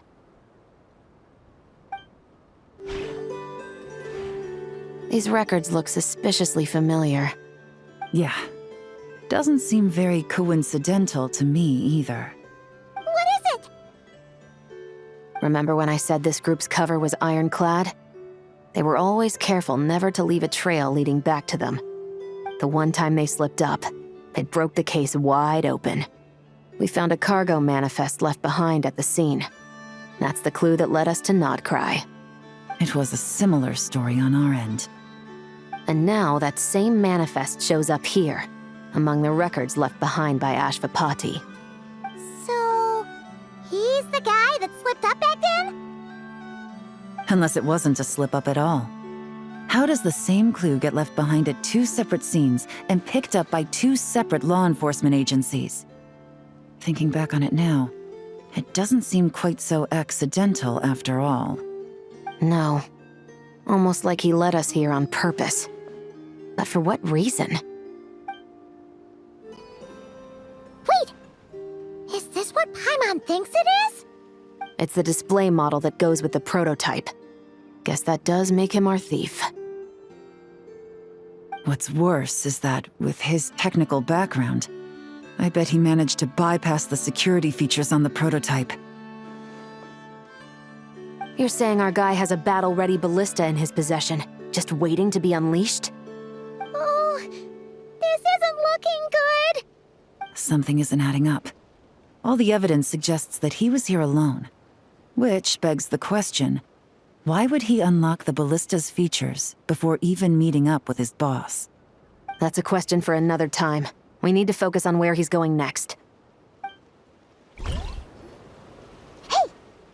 These records look suspiciously familiar. Yeah. Doesn't seem very coincidental to me either. What is it? Remember when I said this group's cover was ironclad? They were always careful never to leave a trail leading back to them. The one time they slipped up, it broke the case wide open. We found a cargo manifest left behind at the scene. That's the clue that led us to Nodcry. It was a similar story on our end. And now that same manifest shows up here, among the records left behind by Ashvapati. So, he's the guy that slipped up back then? Unless it wasn't a slip-up at all. How does the same clue get left behind at 2 separate scenes and picked up by 2 separate law enforcement agencies? Thinking back on it now, it doesn't seem quite so accidental after all. No. Almost like he led us here on purpose. But for what reason? Wait! Is this what Paimon thinks it is? It's the display model that goes with the prototype. Guess that does make him our thief. What's worse is that, with his technical background, I bet he managed to bypass the security features on the prototype. You're saying our guy has a battle-ready ballista in his possession, just waiting to be unleashed? Oh, this isn't looking good. Something isn't adding up. All the evidence suggests that he was here alone. Which begs the question, why would he unlock the ballista's features before even meeting up with his boss? That's a question for another time. We need to focus on where he's going next. Hey!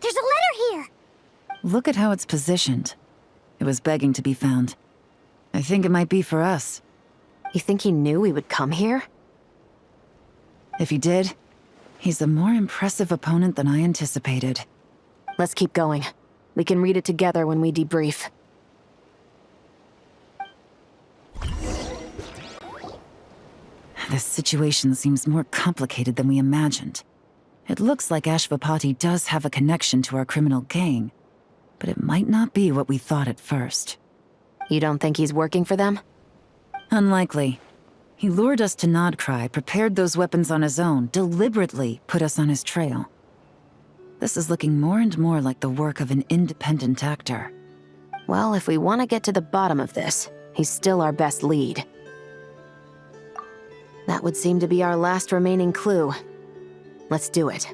There's a letter here! Look at how it's positioned. It was begging to be found. I think it might be for us. You think he knew we would come here? If he did, he's a more impressive opponent than I anticipated. Let's keep going. We can read it together when we debrief. This situation seems more complicated than we imagined. It looks like Ashvapati does have a connection to our criminal gang, but it might not be what we thought at first. You don't think he's working for them? Unlikely. He lured us to Nodcry, prepared those weapons on his own, deliberately put us on his trail. This is looking more and more like the work of an independent actor. Well, if we want to get to the bottom of this, he's still our best lead. That would seem to be our last remaining clue. Let's do it.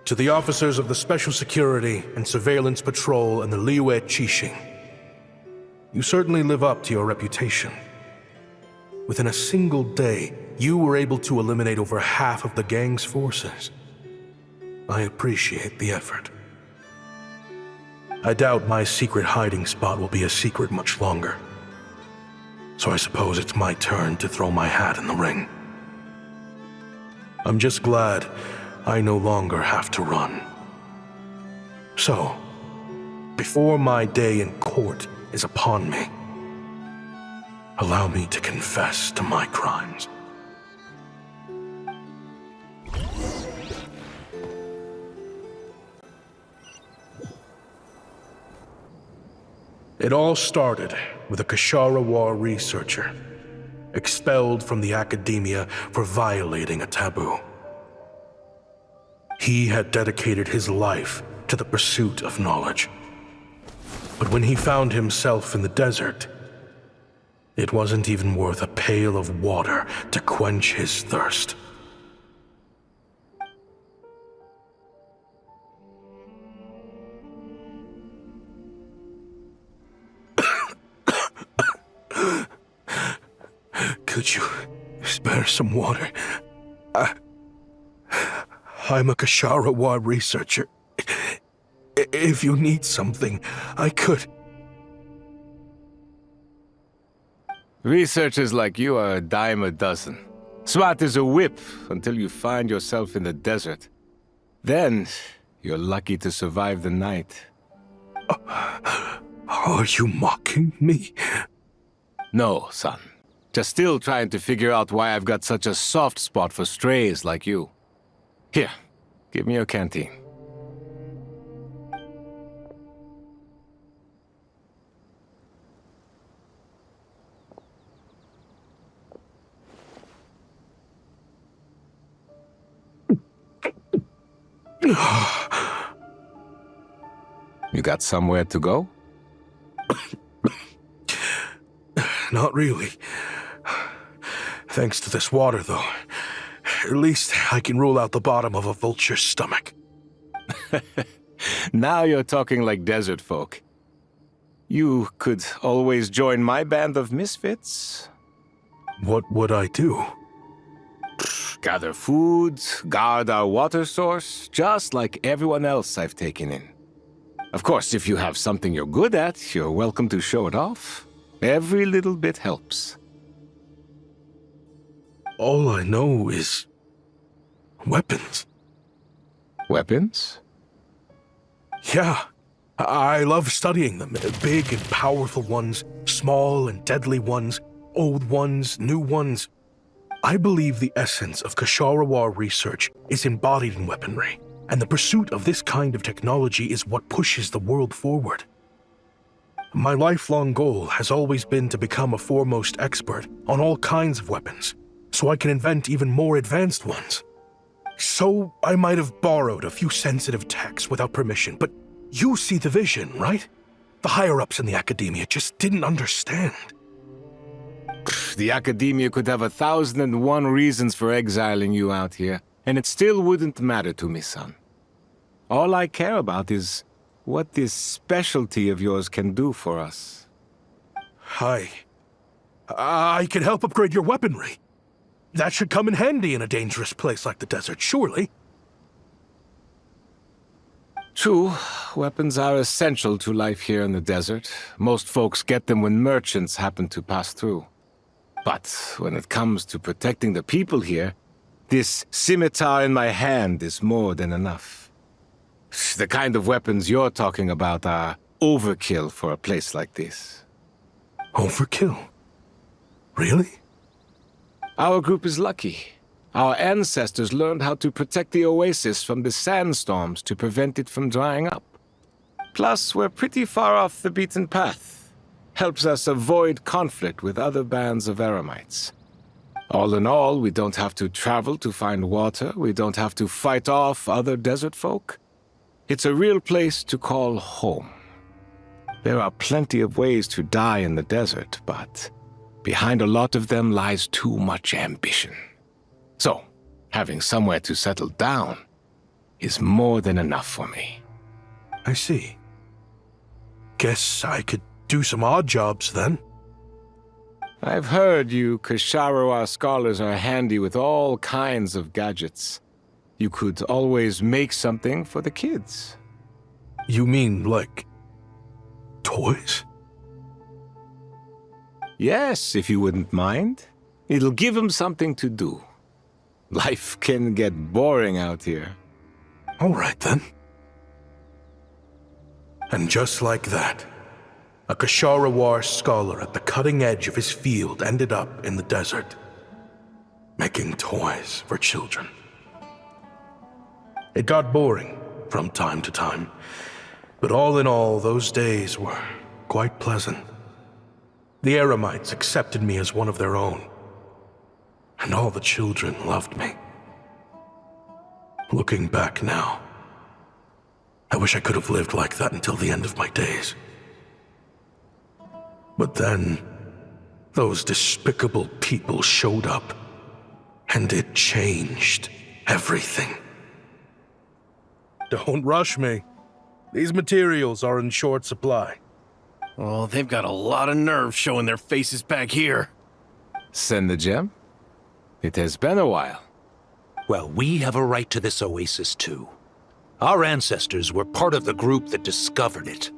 To the officers of the Special Security and Surveillance Patrol and the Liyue Qixing, you certainly live up to your reputation. Within a single day, you were able to eliminate over half of the gang's forces. I appreciate the effort. I doubt my secret hiding spot will be a secret much longer. So I suppose it's my turn to throw my hat in the ring. I'm just glad I no longer have to run. So, before my day in court is upon me, allow me to confess to my crimes. It all started with a Kashara War researcher, expelled from the academia for violating a taboo. He had dedicated his life to the pursuit of knowledge. But when he found himself in the desert, it wasn't even worth a pail of water to quench his thirst. Could you spare some water? I'm a Kashara War researcher. If you need something, I could. Researchers like you are a dime a dozen. Smart as a whip until you find yourself in the desert. Then, you're lucky to survive the night. Are you mocking me? No, son. Just still trying to figure out why I've got such a soft spot for strays like you. Here, give me your canteen. You got somewhere to go? Not really. Thanks to this water, though. At least I can rule out the bottom of a vulture's stomach. Now you're talking like desert folk. You could always join my band of misfits. What would I do? Gather food, guard our water source, just like everyone else I've taken in. Of course, if you have something you're good at, you're welcome to show it off. Every little bit helps. All I know is weapons. Weapons? Yeah. I love studying them. Big and powerful ones, small and deadly ones, old ones, new ones. I believe the essence of Kshatriya research is embodied in weaponry, and the pursuit of this kind of technology is what pushes the world forward. My lifelong goal has always been to become a foremost expert on all kinds of weapons, so I can invent even more advanced ones. So I might have borrowed a few sensitive techs without permission, but you see the vision, right? The higher-ups in the academia just didn't understand. The academia could have 1,001 reasons for exiling you out here, and it still wouldn't matter to me, son. All I care about is what this specialty of yours can do for us. I can help upgrade your weaponry. That should come in handy in a dangerous place like the desert, surely. True, weapons are essential to life here in the desert. Most folks get them when merchants happen to pass through. But when it comes to protecting the people here, this scimitar in my hand is more than enough. The kind of weapons you're talking about are overkill for a place like this. Overkill? Really? Our group is lucky. Our ancestors learned how to protect the oasis from the sandstorms to prevent it from drying up. Plus, we're pretty far off the beaten path. Helps us avoid conflict with other bands of Eremites. All in all, we don't have to travel to find water, we don't have to fight off other desert folk. It's a real place to call home. There are plenty of ways to die in the desert, but behind a lot of them lies too much ambition. So, having somewhere to settle down is more than enough for me. I see. Guess I could do some odd jobs then. I've heard you Kshatriya scholars are handy with all kinds of gadgets. You could always make something for the kids. You mean, like, toys? Yes, if you wouldn't mind. It'll give them something to do. Life can get boring out here. All right, then. And just like that, a Kshatriya scholar at the cutting edge of his field ended up in the desert, making toys for children. It got boring from time to time, but all in all, those days were quite pleasant. The Eremites accepted me as one of their own, and all the children loved me. Looking back now, I wish I could have lived like that until the end of my days. But then, those despicable people showed up, and it changed everything. Don't rush me. These materials are in short supply. Oh, they've got a lot of nerve showing their faces back here. Send the gem? It has been a while. Well, we have a right to this oasis too. Our ancestors were part of the group that discovered it.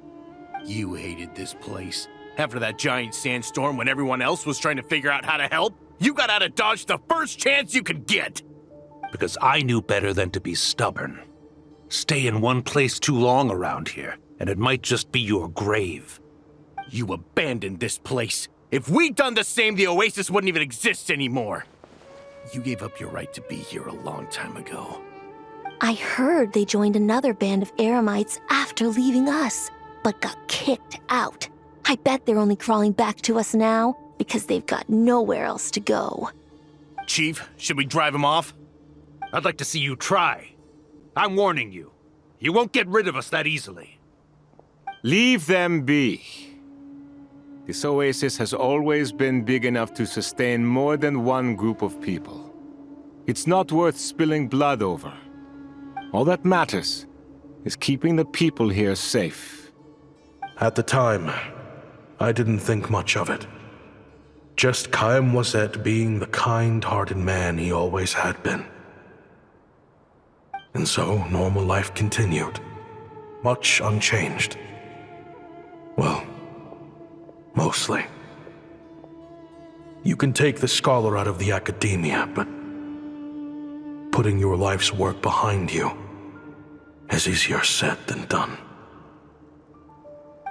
You hated this place. After that giant sandstorm when everyone else was trying to figure out how to help, you got out of Dodge the first chance you could get. Because I knew better than to be stubborn. Stay in one place too long around here, and it might just be your grave. You abandoned this place. If we'd done the same, the oasis wouldn't even exist anymore. You gave up your right to be here a long time ago. I heard they joined another band of Eremites after leaving us, but got kicked out. I bet they're only crawling back to us now because they've got nowhere else to go. Chief, should we drive him off? I'd like to see you try. I'm warning you. You won't get rid of us that easily. Leave them be. This oasis has always been big enough to sustain more than one group of people. It's not worth spilling blood over. All that matters is keeping the people here safe. At the time, I didn't think much of it. Just Chaim Wazet being the kind-hearted man he always had been. And so, normal life continued, much unchanged. Well, mostly. You can take the scholar out of the academia, but putting your life's work behind you is easier said than done.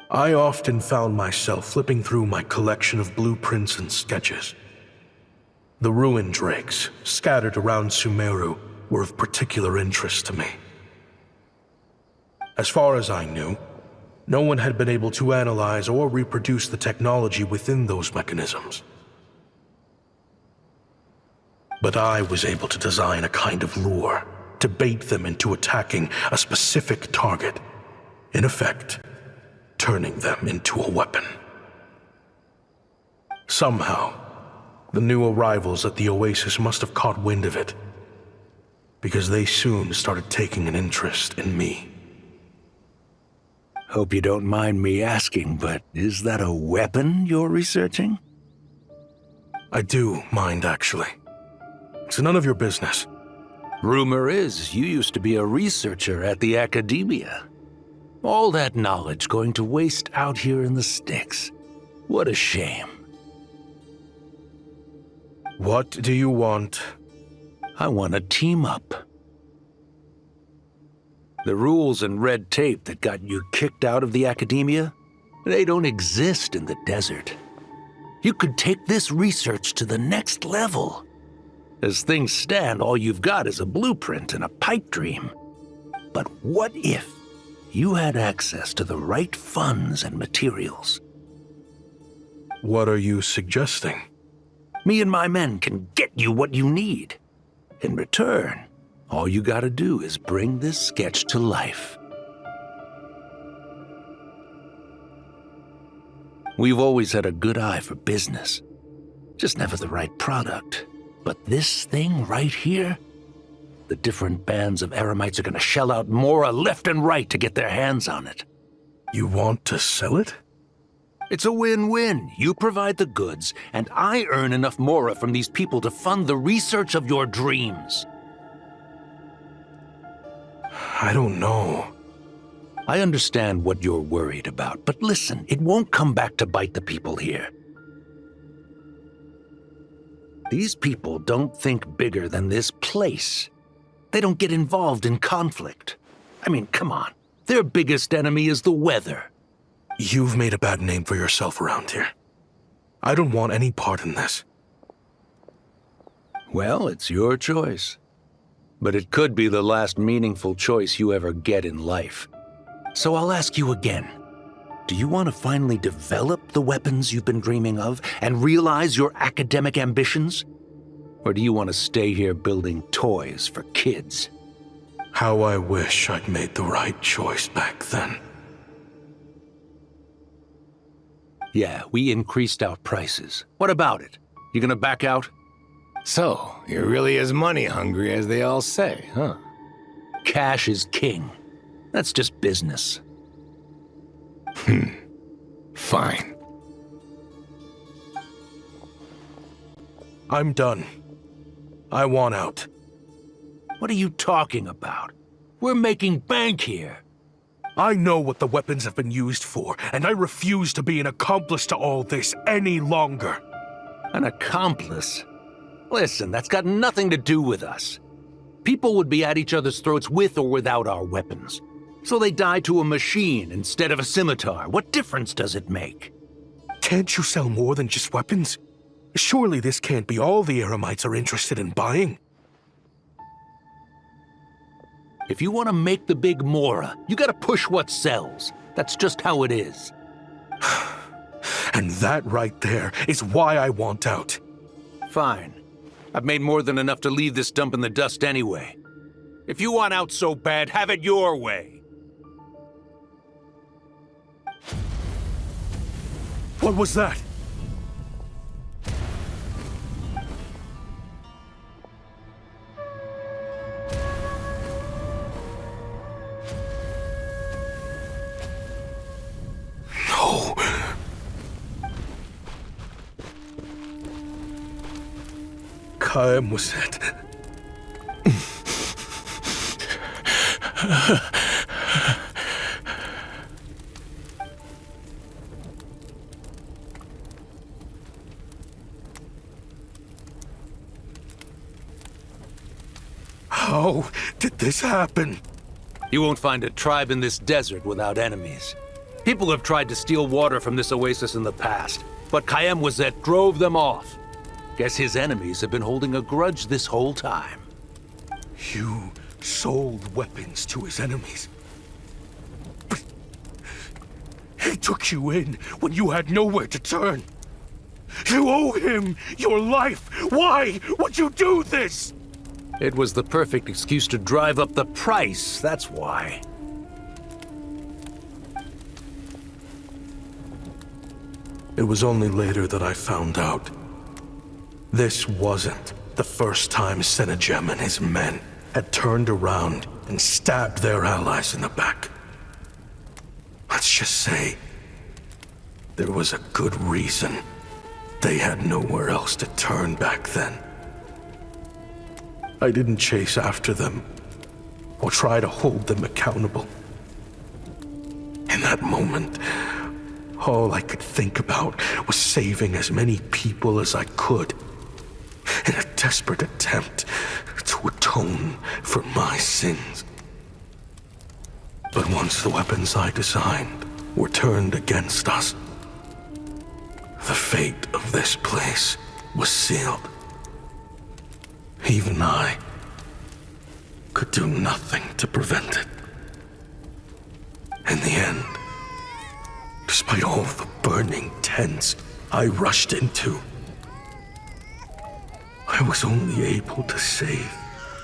I often found myself flipping through my collection of blueprints and sketches. The ruin drakes scattered around Sumeru were of particular interest to me. As far as I knew, no one had been able to analyze or reproduce the technology within those mechanisms. But I was able to design a kind of lure to bait them into attacking a specific target, in effect, turning them into a weapon. Somehow, the new arrivals at the Oasis must have caught wind of it, because they soon started taking an interest in me. Hope you don't mind me asking, but is that a weapon you're researching? I do mind, actually. It's none of your business. Rumor is you used to be a researcher at the academia. All that knowledge going to waste out here in the sticks. What a shame. What do you want? I want to team up. The rules and red tape that got you kicked out of the academia, they don't exist in the desert. You could take this research to the next level. As things stand, all you've got is a blueprint and a pipe dream. But what if you had access to the right funds and materials? What are you suggesting? Me and my men can get you what you need. In return, all you gotta do is bring this sketch to life. We've always had a good eye for business. Just never the right product. But this thing right here, the different bands of Eremites are gonna shell out Mora left and right to get their hands on it. You want to sell it? It's a win-win. You provide the goods, and I earn enough Mora from these people to fund the research of your dreams. I don't know. I understand what you're worried about, but listen, it won't come back to bite the people here. These people don't think bigger than this place. They don't get involved in conflict. I mean, come on. Their biggest enemy is the weather. You've made a bad name for yourself around here. I don't want any part in this. Well, it's your choice. But it could be the last meaningful choice you ever get in life. So I'll ask you again. Do you want to finally develop the weapons you've been dreaming of and realize your academic ambitions? Or do you want to stay here building toys for kids? How I wish I'd made the right choice back then. Yeah, we increased our prices. What about it? You gonna back out? So, you're really as money hungry as they all say, huh? Cash is king. That's just business. Fine. I'm done. I want out. What are you talking about? We're making bank here. I know what the weapons have been used for, and I refuse to be an accomplice to all this any longer. An accomplice? Listen, that's got nothing to do with us. People would be at each other's throats with or without our weapons. So they die to a machine instead of a scimitar. What difference does it make? Can't you sell more than just weapons? Surely this can't be all the Eremites are interested in buying. If you want to make the big Mora, you gotta push what sells. That's just how it is. And that right there is why I want out. Fine. I've made more than enough to leave this dump in the dust anyway. If you want out so bad, have it your way. What was that? Kaim was it? How did this happen? You won't find a tribe in this desert without enemies. People have tried to steal water from this oasis in the past, but Kayemwazet drove them off. Guess his enemies have been holding a grudge this whole time. You sold weapons to his enemies. But he took you in when you had nowhere to turn. You owe him your life. Why would you do this? It was the perfect excuse to drive up the price, that's why. It was only later that I found out. This wasn't the first time Senegem and his men had turned around and stabbed their allies in the back. Let's just say there was a good reason they had nowhere else to turn back then. I didn't chase after them or try to hold them accountable. In that moment, all I could think about was saving as many people as I could in a desperate attempt to atone for my sins. But once the weapons I designed were turned against us, the fate of this place was sealed. Even I could do nothing to prevent it. In the end, despite all the burning tents I rushed into, I was only able to save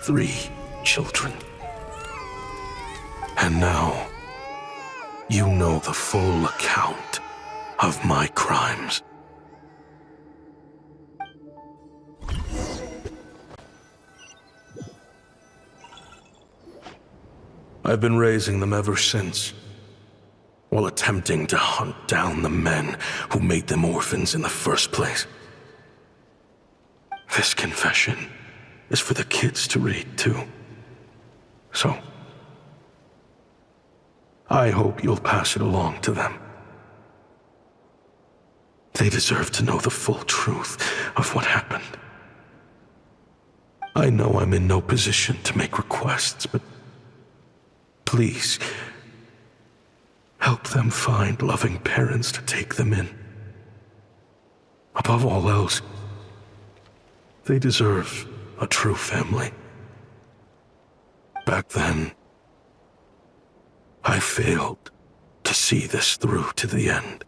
3 children. And now, you know the full account of my crimes. I've been raising them ever since, while attempting to hunt down the men who made them orphans in the first place. This confession is for the kids to read, too. So, I hope you'll pass it along to them. They deserve to know the full truth of what happened. I know I'm in no position to make requests, but please, help them find loving parents to take them in. Above all else, they deserve a true family. Back then, I failed to see this through to the end.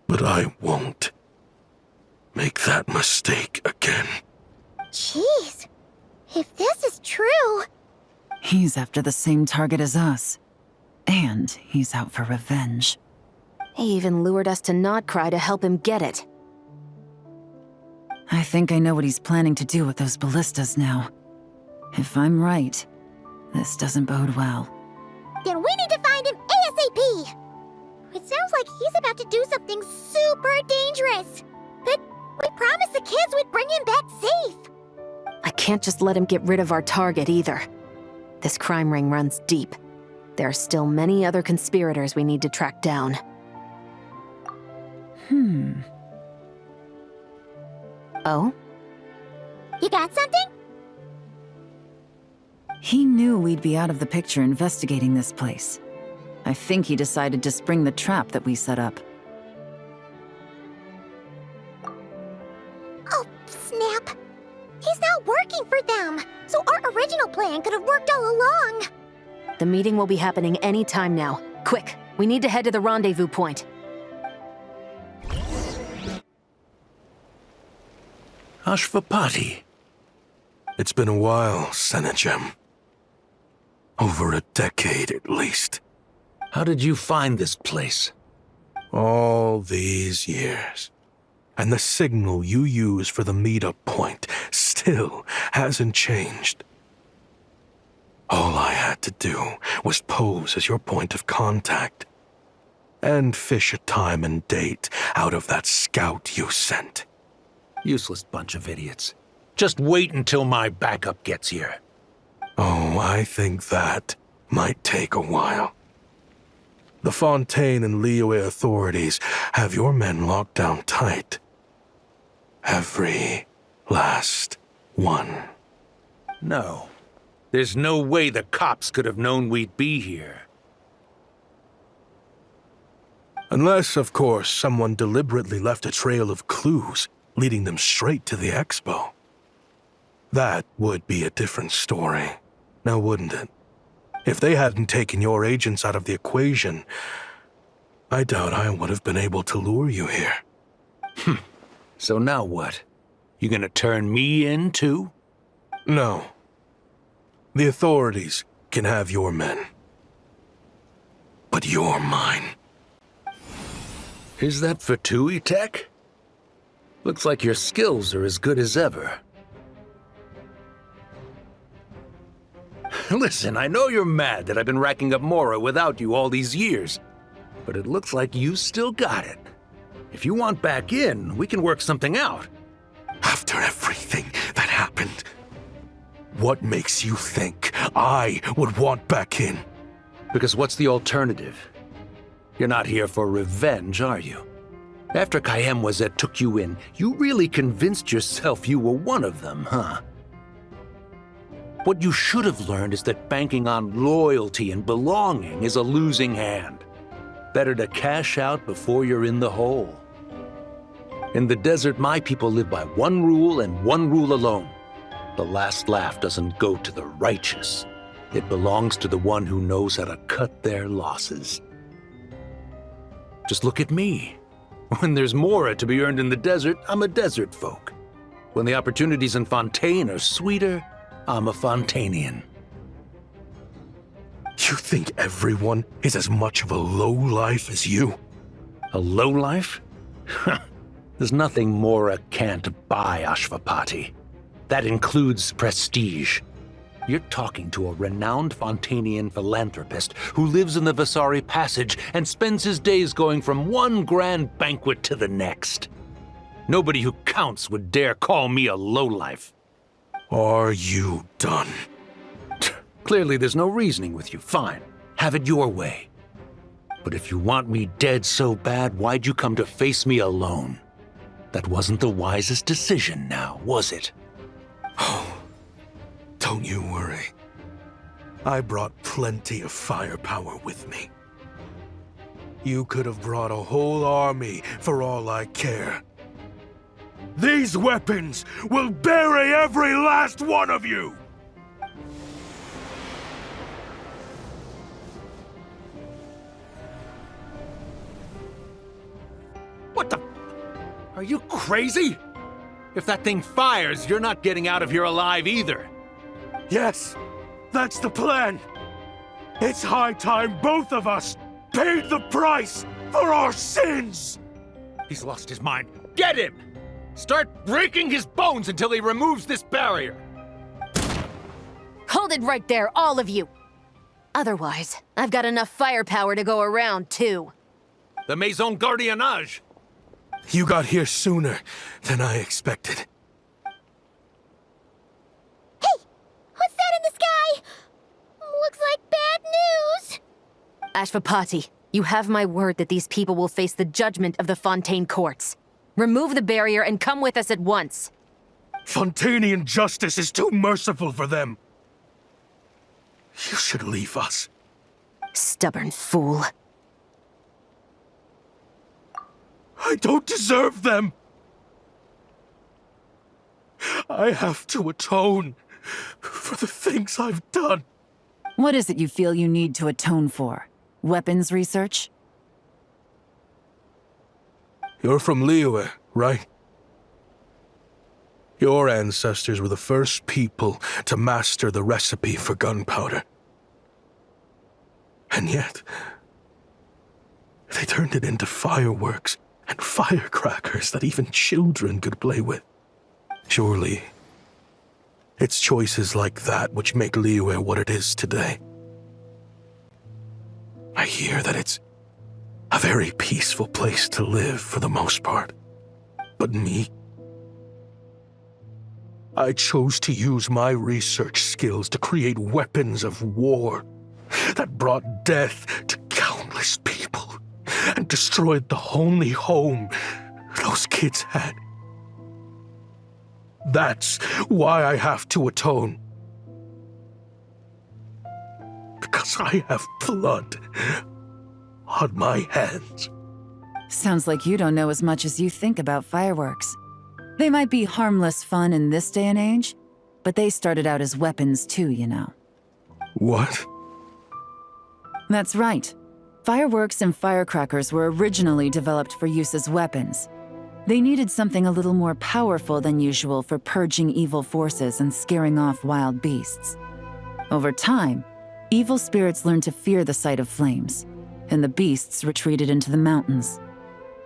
But I won't make that mistake again. Jeez, if this is true... He's after the same target as us. And he's out for revenge. He even lured us to Notcry to help him get it. I think I know what he's planning to do with those ballistas now. If I'm right, this doesn't bode well. Then we need to find him ASAP! It sounds like he's about to do something super dangerous. But we promised the kids we'd bring him back safe. I can't just let him get rid of our target either. This crime ring runs deep. There are still many other conspirators we need to track down. Oh? You got something? He knew we'd be out of the picture investigating this place. I think he decided to spring the trap that we set up. Oh, snap. He's not working for them, so our original plan could have worked all along. The meeting will be happening any time now. Quick, we need to head to the rendezvous point. Ashvapati. It's been a while, Senegem. Over a decade at least. How did you find this place? All these years. And the signal you use for the meetup point still hasn't changed. All I had to do was pose as your point of contact and fish a time and date out of that scout you sent. Useless bunch of idiots. Just wait until my backup gets here. Oh, I think that might take a while. The Fontaine and Liyue authorities have your men locked down tight. Every last one. No. There's no way the cops could have known we'd be here. Unless, of course, someone deliberately left a trail of clues leading them straight to the expo. That would be a different story, now wouldn't it? If they hadn't taken your agents out of the equation, I doubt I would have been able to lure you here. So now what? You gonna turn me in, too? No. The authorities can have your men. But you're mine. Is that Fatui tech? Looks like your skills are as good as ever. Listen, I know you're mad that I've been racking up Mora without you all these years, but it looks like you still got it. If you want back in, we can work something out. After everything that happened, what makes you think I would want back in? Because what's the alternative? You're not here for revenge, are you? After Kayemwazet took you in, you really convinced yourself you were one of them, huh? What you should have learned is that banking on loyalty and belonging is a losing hand. Better to cash out before you're in the hole. In the desert, my people live by one rule and one rule alone. The last laugh doesn't go to the righteous. It belongs to the one who knows how to cut their losses. Just look at me. When there's Mora to be earned in the desert, I'm a desert folk. When the opportunities in Fontaine are sweeter, I'm a Fontanian. You think everyone is as much of a lowlife as you? A lowlife? There's nothing Mora can't buy, Ashvapati. That includes prestige. You're talking to a renowned Fontanian philanthropist who lives in the Vasari Passage and spends his days going from one grand banquet to the next. Nobody who counts would dare call me a lowlife. Are you done? Clearly there's no reasoning with you. Fine. Have it your way. But if you want me dead so bad, why'd you come to face me alone? That wasn't the wisest decision now, was it? Oh, don't you worry. I brought plenty of firepower with me. You could have brought a whole army for all I care. These weapons will bury every last one of you! What the? Are you crazy? If that thing fires, you're not getting out of here alive either. Yes, that's the plan. It's high time both of us paid the price for our sins! He's lost his mind. Get him! Start breaking his bones until he removes this barrier! Hold it right there, all of you! Otherwise, I've got enough firepower to go around, too. The Maison Gardiennage! You got here sooner than I expected. Hey! What's that in the sky? Looks like bad news! Ashvapati, you have my word that these people will face the judgment of the Fontaine courts. Remove the barrier and come with us at once. Fontanian justice is too merciful for them. You should leave us. Stubborn fool. I don't deserve them. I have to atone for the things I've done. What is it you feel you need to atone for? Weapons research? You're from Liyue, right? Your ancestors were the first people to master the recipe for gunpowder. And yet, they turned it into fireworks and firecrackers that even children could play with. Surely, it's choices like that which make Liyue what it is today. I hear that it's a very peaceful place to live for the most part. But me, I chose to use my research skills to create weapons of war that brought death to countless people and destroyed the only home those kids had. That's why I have to atone. Because I have blood on my hands. Sounds like you don't know as much as you think about fireworks. They might be harmless fun in this day and age, but they started out as weapons too, you know. What? That's right. Fireworks and firecrackers were originally developed for use as weapons. They needed something a little more powerful than usual for purging evil forces and scaring off wild beasts. Over time, evil spirits learned to fear the sight of flames, and the beasts retreated into the mountains.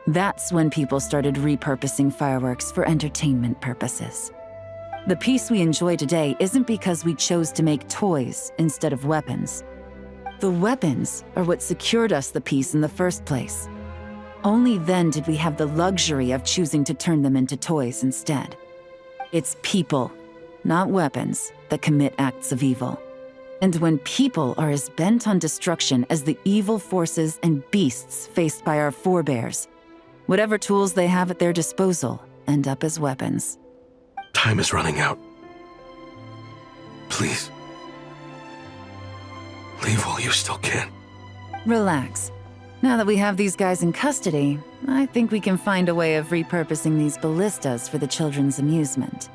That's when people started repurposing fireworks for entertainment purposes. The peace we enjoy today isn't because we chose to make toys instead of weapons. The weapons are what secured us the peace in the first place. Only then did we have the luxury of choosing to turn them into toys instead. It's people, not weapons, that commit acts of evil. And when people are as bent on destruction as the evil forces and beasts faced by our forebears, whatever tools they have at their disposal end up as weapons. Time is running out. Please. Leave while you still can. Relax. Now that we have these guys in custody, I think we can find a way of repurposing these ballistas for the children's amusement.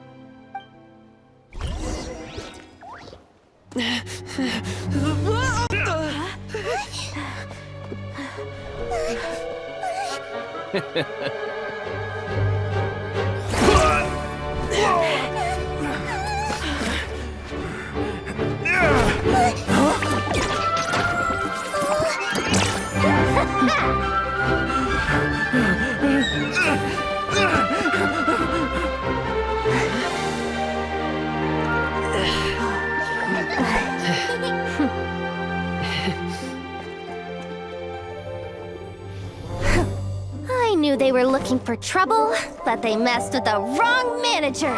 I knew they were looking for trouble, but they messed with the wrong manager.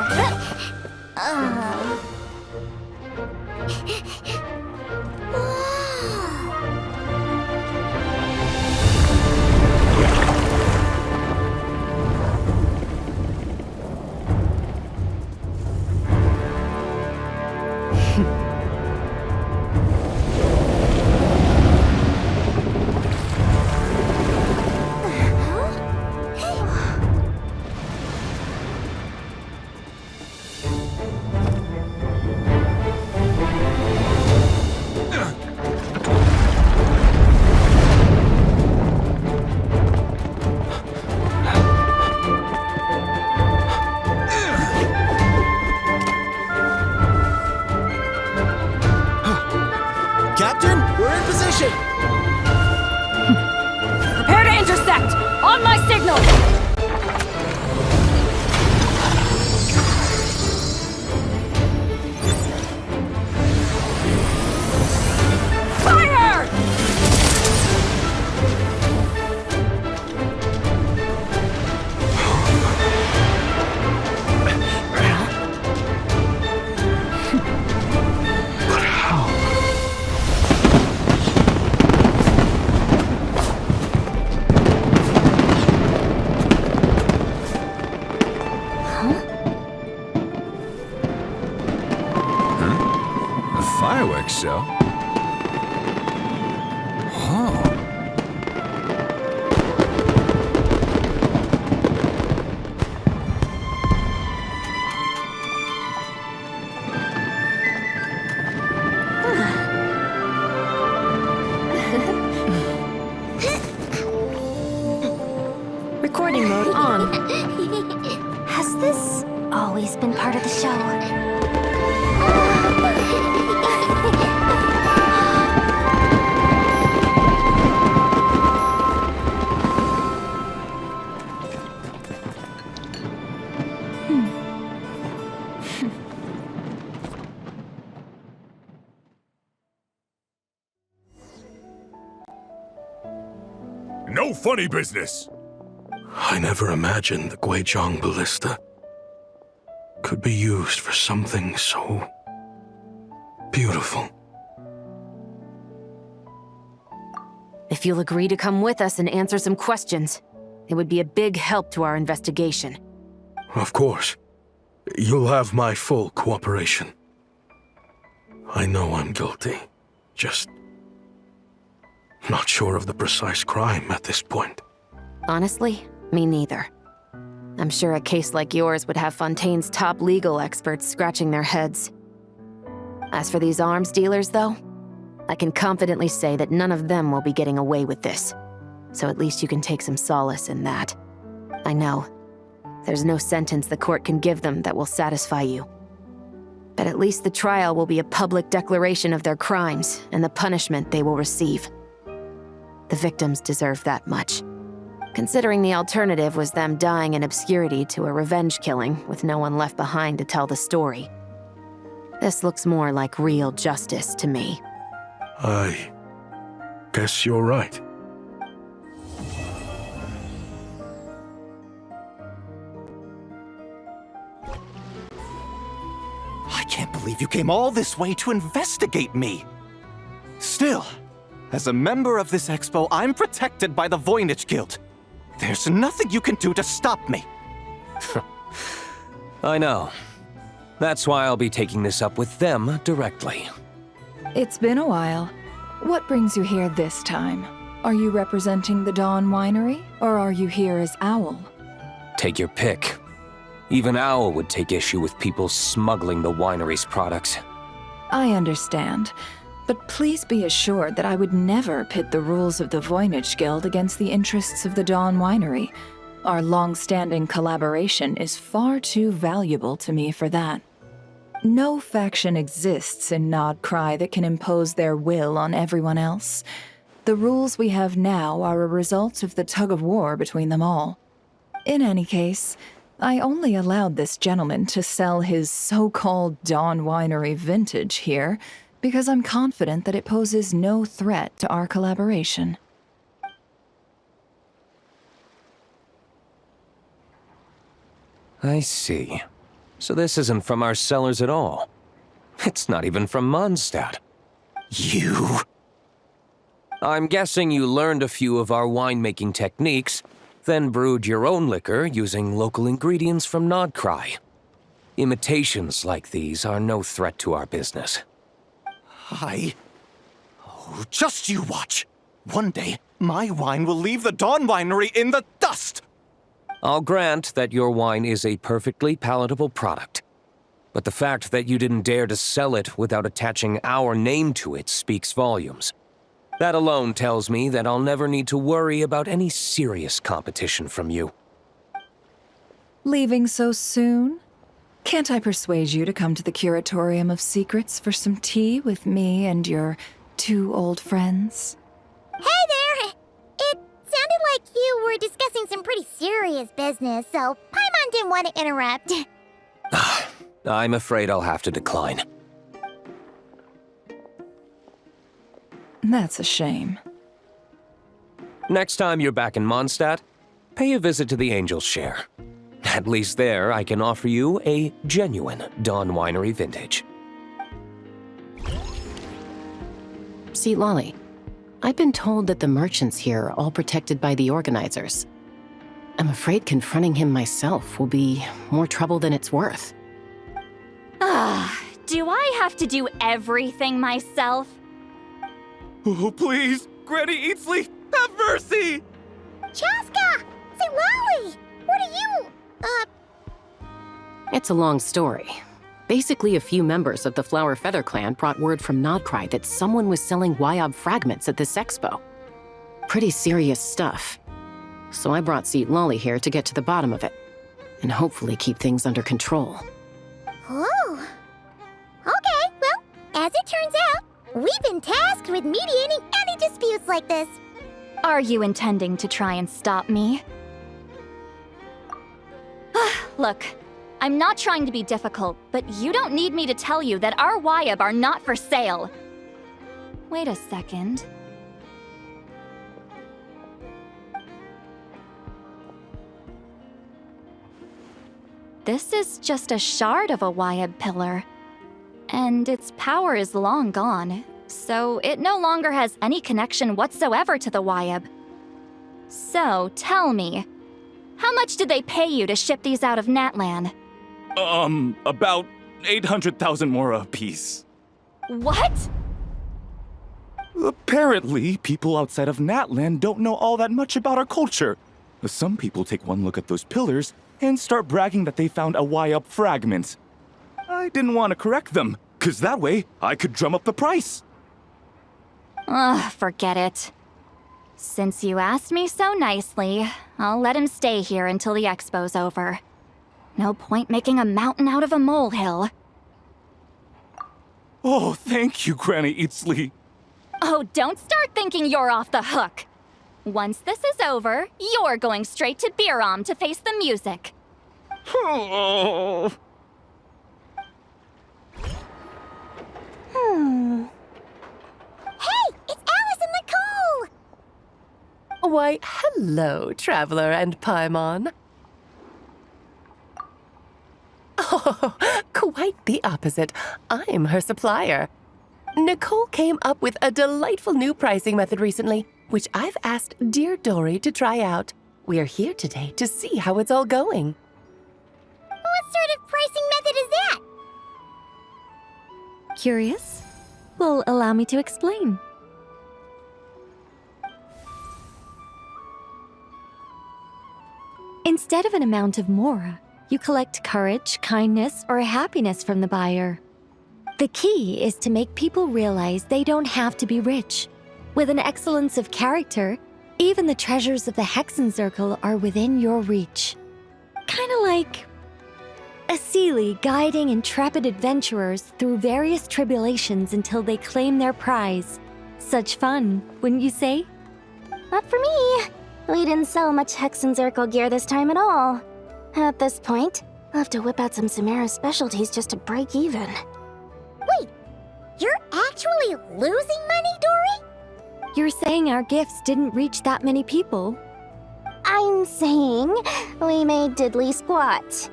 Captain, we're in position! Prepare to intersect! On my signal! Fire! But how? Fireworks show? Oh. Recording mode on. Has this always been part of the show? No funny business! I never imagined the Guizhong ballista. could be used for something so beautiful. If you'll agree to come with us and answer some questions, it would be a big help to our investigation. Of course. You'll have my full cooperation. I know I'm guilty. Just not sure of the precise crime at this point. Honestly, me neither. I'm sure a case like yours would have Fontaine's top legal experts scratching their heads. As for these arms dealers, though, I can confidently say that none of them will be getting away with this. So at least you can take some solace in that. I know. There's no sentence the court can give them that will satisfy you. But at least the trial will be a public declaration of their crimes and the punishment they will receive. The victims deserve that much. Considering the alternative was them dying in obscurity to a revenge killing with no one left behind to tell the story. This looks more like real justice to me. I guess you're right. I can't believe you came all this way to investigate me. Still, as a member of this expo, I'm protected by the Voynich Guild. There's nothing you can do to stop me. I know. That's why I'll be taking this up with them directly. It's been a while. What brings you here this time? Are you representing the Dawn Winery, or are you here as Owl? Take your pick. Even Owl would take issue with people smuggling the winery's products. I understand, but please be assured that I would never pit the rules of the Voynich Guild against the interests of the Dawn Winery. Our long-standing collaboration is far too valuable to me for that. No faction exists in Nodcry that can impose their will on everyone else. The rules we have now are a result of the tug-of-war between them all. In any case, I only allowed this gentleman to sell his so-called Dawn Winery vintage here because I'm confident that it poses no threat to our collaboration. I see. So this isn't from our cellars at all. It's not even from Mondstadt. You... I'm guessing you learned a few of our winemaking techniques, then brewed your own liquor using local ingredients from Nodcry. Imitations like these are no threat to our business. Oh, just you watch. One day, my wine will leave the Dawn Winery in the dust! I'll grant that your wine is a perfectly palatable product. But the fact that you didn't dare to sell it without attaching our name to it speaks volumes. That alone tells me that I'll never need to worry about any serious competition from you. Leaving so soon? Can't I persuade you to come to the Curatorium of Secrets for some tea with me and your two old friends? Hey there! It sounded like you were discussing some pretty serious business, so Paimon didn't want to interrupt. I'm afraid I'll have to decline. That's a shame. Next time you're back in Mondstadt, pay a visit to the Angel's Share. At least there, I can offer you a genuine Dawn Winery vintage. See, Lolly, I've been told that the merchants here are all protected by the organizers. I'm afraid confronting him myself will be more trouble than it's worth. Do I have to do everything myself? Oh, please! Granny Eatsley, have mercy! Chaska! Say, Lolly! What are you, It's a long story. Basically, a few members of the Flower Feather clan brought word from Nodcry that someone was selling Wyob fragments at this expo. Pretty serious stuff. So I brought Seat Lolly here to get to the bottom of it, and hopefully keep things under control. Oh. Okay, well, as it turns out, we've been tasked with mediating any disputes like this. Are you intending to try and stop me? Look, I'm not trying to be difficult, but you don't need me to tell you that our Wyob are not for sale. Wait a second. this is just a shard of a Wyeb pillar. And its power is long gone, so it no longer has any connection whatsoever to the Wyeb. So, tell me, how much did they pay you to ship these out of Natlan? About 800,000 more apiece. What? Apparently, people outside of Natlan don't know all that much about our culture. Some people take one look at those pillars and start bragging that they found a Wyeb fragment. I didn't want to correct them, because that way I could drum up the price. Ugh, forget it. Since you asked me so nicely, I'll let him stay here until the expo's over. No point making a mountain out of a molehill. Oh, thank you, Granny Eatsley. Oh, don't start thinking you're off the hook. Once this is over, you're going straight to Biram to face the music. Hey, it's Alice and Nicole! Why, hello, Traveler and Paimon. Oh, quite the opposite. I'm her supplier. Nicole came up with a delightful new pricing method recently, which I've asked dear Dory to try out. We're here today to see how it's all going. What sort of pricing method is that? Curious? Well, allow me to explain. Instead of an amount of mora, you collect courage, kindness, or happiness from the buyer. The key is to make people realize they don't have to be rich. With an excellence of character, even the treasures of the Hexen Circle are within your reach. Kinda like a Seelie guiding intrepid adventurers through various tribulations until they claim their prize. Such fun, wouldn't you say? Not for me. We didn't sell much Hexen Circle gear this time at all. At this point, I'll have to whip out some Samara specialties just to break even. Wait, you're actually losing money, Dory? You're saying our gifts didn't reach that many people? I'm saying we made diddly squat.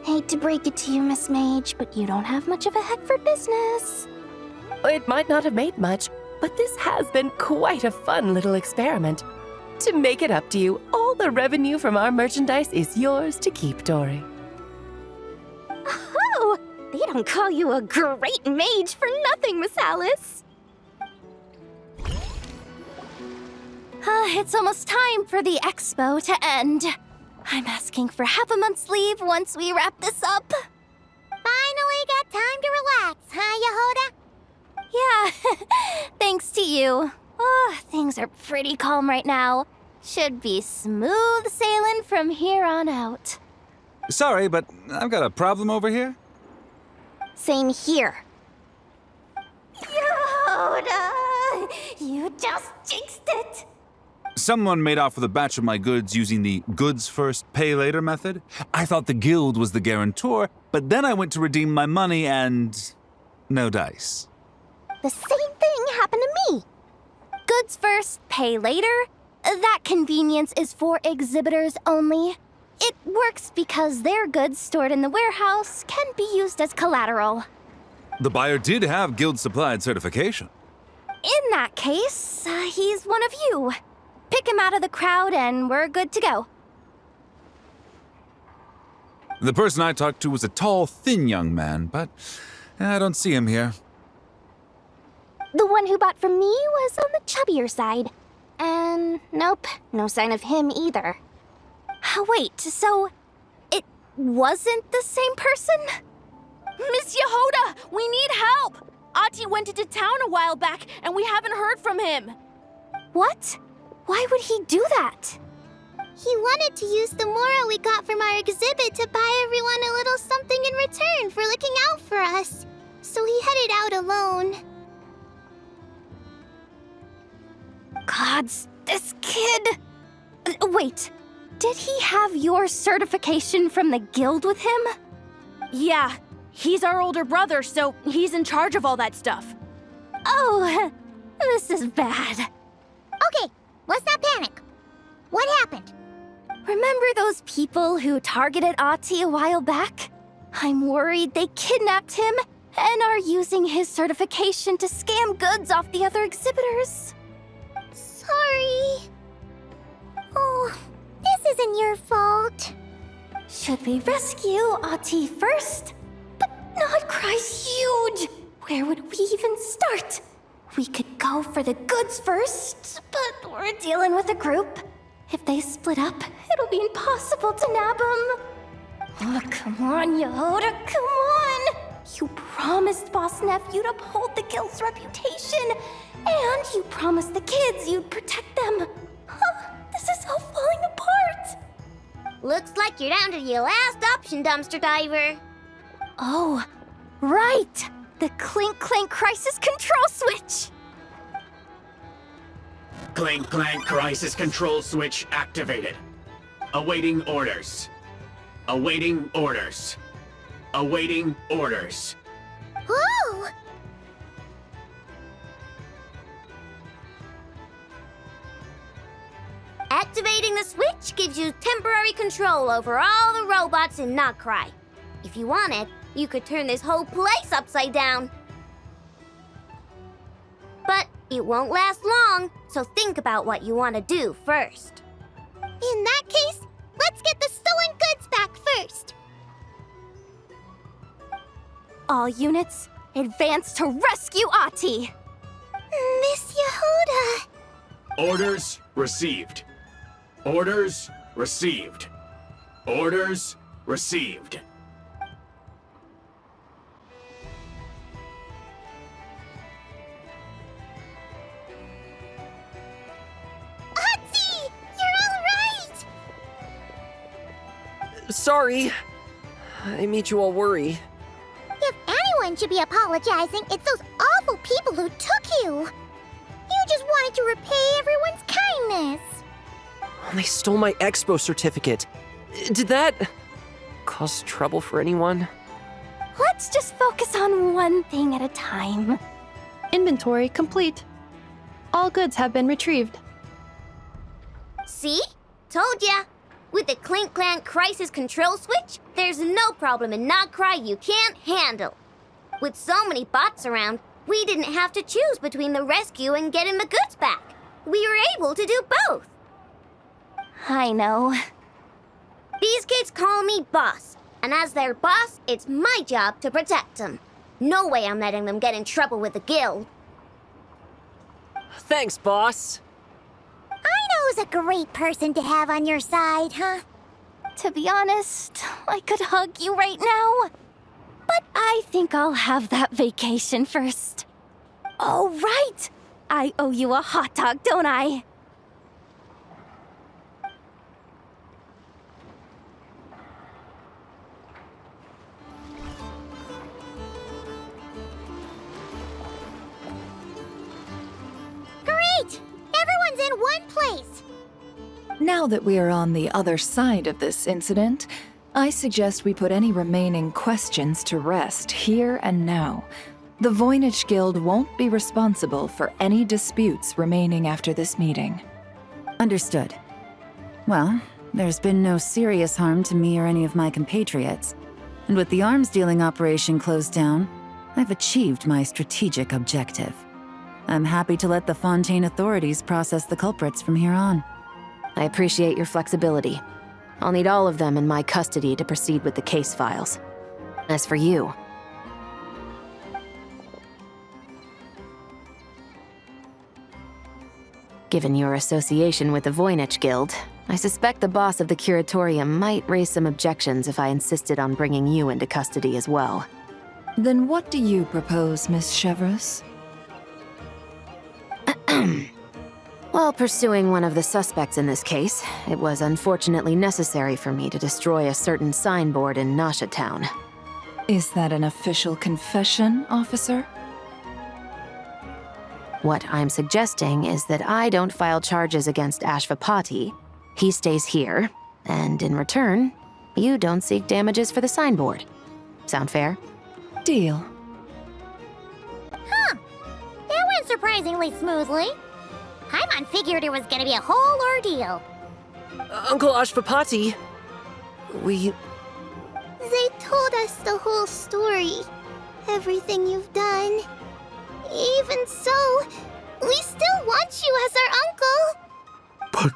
Hate to break it to you, Miss Mage, but you don't have much of a heck for business. It might not have made much, but this has been quite a fun little experiment. To make it up to you, all the revenue from our merchandise is yours to keep, Dory. Oh, they don't call you a great mage for nothing, Miss Alice. It's almost time for the expo to end. I'm asking for half a month's leave once we wrap this up. Finally got time to relax, huh, Yehoda? Yeah, thanks to you. Oh, things are pretty calm right now. Should be smooth sailing from here on out. Sorry, but I've got a problem over here. Same here. Yehoda! You just jinxed it! Someone made off with a batch of my goods using the goods first, pay later method. I thought the guild was the guarantor, but then I went to redeem my money and no dice. The same thing happened to me. Goods first, pay later? That convenience is for exhibitors only. It works because their goods stored in the warehouse can be used as collateral. The buyer did have guild-supplied certification. In that case, he's one of you. Pick him out of the crowd and we're good to go. The person I talked to was a tall, thin young man, but I don't see him here. The one who bought from me was on the chubbier side. And nope, no sign of him either. Wait, so it wasn't the same person? Miss Yehoda, we need help! Ati went into town a while back and we haven't heard from him. What? Why would he do that? He wanted to use the mora we got from our exhibit to buy everyone a little something in return for looking out for us. So he headed out alone. Gods, this kid... Wait, did he have your certification from the guild with him? Yeah, he's our older brother, so he's in charge of all that stuff. Oh, this is bad. Okay, let's not panic. What happened? Remember those people who targeted Ahti a while back? I'm worried they kidnapped him and are using his certification to scam goods off the other exhibitors. Sorry. Oh, this isn't your fault. Should we rescue Ahti first? But Nodcry's huge! Where would we even start? We could go for the goods first, but we're dealing with a group. If they split up, it'll be impossible to nab them. Oh, come on, Yehoda, come on! You promised Boss Nephew to uphold the guild's reputation, and you promised the kids you'd protect them. Huh, this is all falling apart. Looks like you're down to your last option, dumpster diver. Oh, right! The Clink Clank Crisis Control Switch! Clank Clank Crisis Control Switch activated. Awaiting orders. Awaiting orders. Awaiting orders. Whoa! Activating the switch gives you temporary control over all the robots in Nodcry. If you wanted, you could turn this whole place upside down. But it won't last long, so think about what you want to do first. In that case, let's get the stolen goods back first. All units, advance to rescue Ahti! Miss Yehoda! Orders received. Orders received. Orders received. Ahti! You're all right! Sorry. I made you all worry. If anyone should be apologizing, it's those awful people who took you. You just wanted to repay everyone's kindness. They stole my expo certificate. Did that cause trouble for anyone? Let's just focus on one thing at a time. Inventory complete. All goods have been retrieved. See? Told ya. With the Clink Clank Crisis Control Switch, there's no problem in Nodcry you can't handle. With so many bots around, we didn't have to choose between the rescue and getting the goods back. We were able to do both. I know. These kids call me boss, and as their boss, it's my job to protect them. No way I'm letting them get in trouble with the guild. Thanks, boss. Aino's a great person to have on your side, huh? To be honest, I could hug you right now. But I think I'll have that vacation first. Oh, right! I owe you a hot dog, don't I? Great! Everyone's in one place. Now that we are on the other side of this incident, I suggest we put any remaining questions to rest here and now. The Voynich Guild won't be responsible for any disputes remaining after this meeting. Understood. Well, there's been no serious harm to me or any of my compatriots. And with the arms dealing operation closed down, I've achieved my strategic objective. I'm happy to let the Fontaine authorities process the culprits from here on. I appreciate your flexibility. I'll need all of them in my custody to proceed with the case files. As for you... Given your association with the Voynich Guild, I suspect the boss of the Curatorium might raise some objections if I insisted on bringing you into custody as well. Then what do you propose, Miss Chevreuse? While pursuing one of the suspects in this case, it was unfortunately necessary for me to destroy a certain signboard in Nasha Town. Is that an official confession, officer? What I'm suggesting is that I don't file charges against Ashvapati. He stays here, and in return, you don't seek damages for the signboard. Sound fair? Deal. Huh. That went surprisingly smoothly. Paimon figured it was gonna be a whole ordeal. Uncle Ashvapati, we... They told us the whole story. Everything you've done. Even so, we still want you as our uncle. But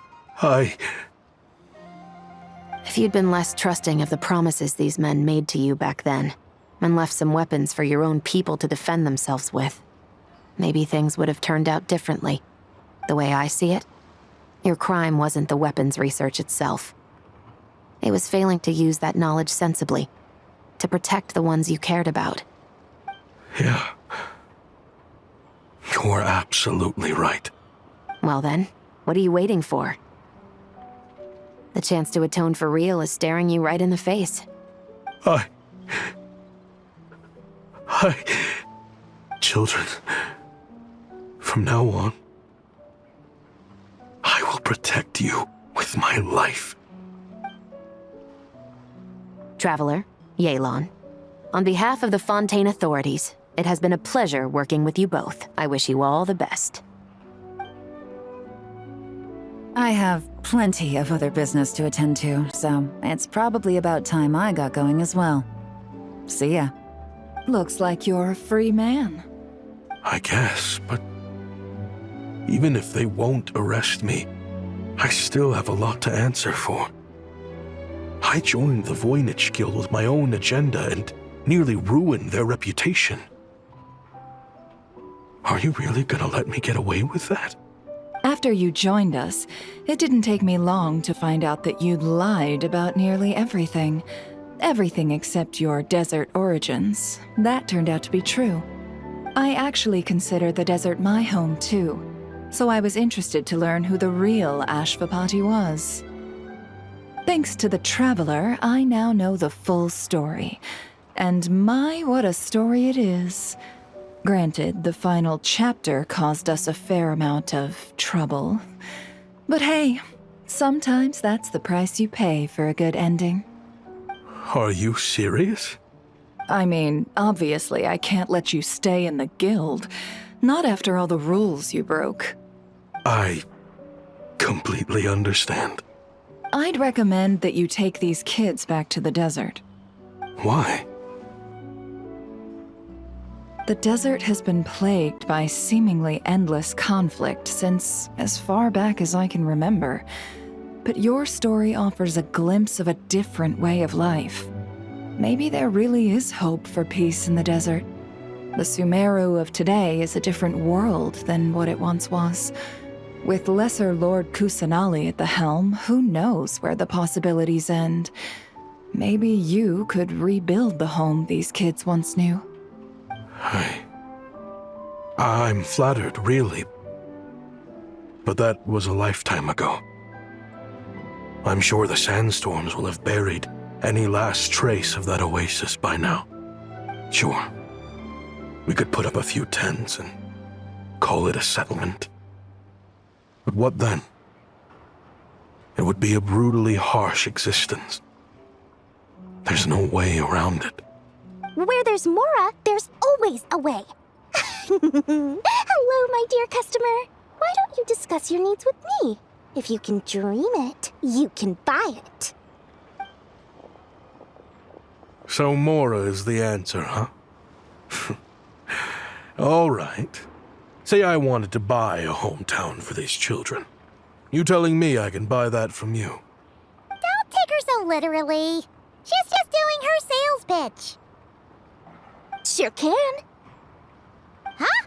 If you'd been less trusting of the promises these men made to you back then, and left some weapons for your own people to defend themselves with, maybe things would have turned out differently. The way I see it, your crime wasn't the weapons research itself. It was failing to use that knowledge sensibly, to protect the ones you cared about. Yeah. You're absolutely right. Well then, what are you waiting for? The chance to atone for real is staring you right in the face. Children, from now on, I will protect you with my life. Traveler, Yelan, on behalf of the Fontaine authorities, it has been a pleasure working with you both. I wish you all the best. I have plenty of other business to attend to, so it's probably about time I got going as well. See ya. Looks like you're a free man. I guess, but even if they won't arrest me, I still have a lot to answer for. I joined the Voynich Guild with my own agenda and nearly ruined their reputation. Are you really gonna let me get away with that? After you joined us, it didn't take me long to find out that you'd lied about nearly everything. Everything except your desert origins. That turned out to be true. I actually consider the desert my home too, so I was interested to learn who the real Ashvapati was. Thanks to the Traveler, I now know the full story. And my, what a story it is. Granted, the final chapter caused us a fair amount of trouble. But hey, sometimes that's the price you pay for a good ending. Are you serious? I mean, obviously I can't let you stay in the guild. Not after all the rules you broke. I completely understand. I'd recommend that you take these kids back to the desert. Why? The desert has been plagued by seemingly endless conflict since as far back as I can remember. But your story offers a glimpse of a different way of life. Maybe there really is hope for peace in the desert. The Sumeru of today is a different world than what it once was. With Lesser Lord Kusanali at the helm, who knows where the possibilities end? Maybe you could rebuild the home these kids once knew. I'm flattered, really. But that was a lifetime ago. I'm sure the sandstorms will have buried any last trace of that oasis by now. Sure, we could put up a few tents and call it a settlement. But what then? It would be a brutally harsh existence. There's no way around it. Where there's Mora, there's always a way. Hello, my dear customer. Why don't you discuss your needs with me? If you can dream it, you can buy it. So Mora is the answer, huh? All right. Say I wanted to buy a hometown for these children. You telling me I can buy that from you? Don't take her so literally. She's just doing her sales pitch. Sure can. Huh?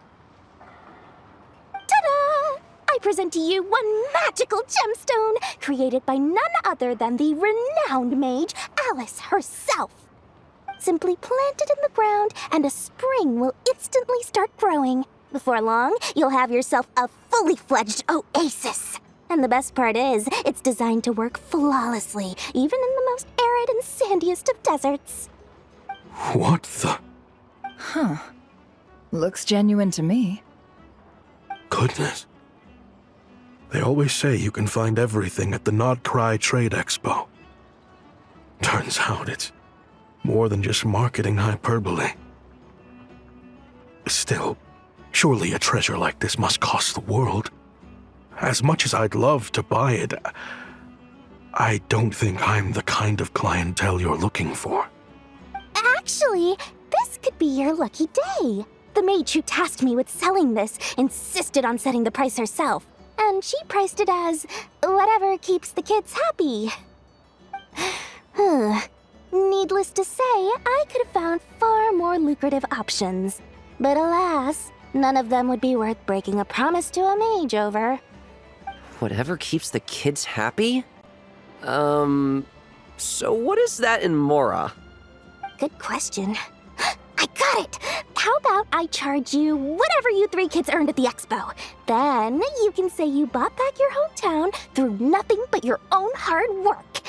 Ta-da! I present to you one magical gemstone created by none other than the renowned mage Alice herself. Simply plant it in the ground and a spring will instantly start growing. Before long, you'll have yourself a fully fledged oasis. And the best part is, it's designed to work flawlessly, even in the most arid and sandiest of deserts. What the? Huh. Looks genuine to me. Goodness. They always say you can find everything at the Not Cry Trade Expo. Turns out it's more than just marketing hyperbole. Still, surely a treasure like this must cost the world. As much as I'd love to buy it, I don't think I'm the kind of clientele you're looking for. Actually, this could be your lucky day. The mage who tasked me with selling this insisted on setting the price herself, and she priced it as whatever keeps the kids happy. Needless to say, I could have found far more lucrative options. But alas, none of them would be worth breaking a promise to a mage over. Whatever keeps the kids happy? So what is that in Mora? Good question. I got it! How about I charge you whatever you 3 kids earned at the expo? Then you can say you bought back your hometown through nothing but your own hard work.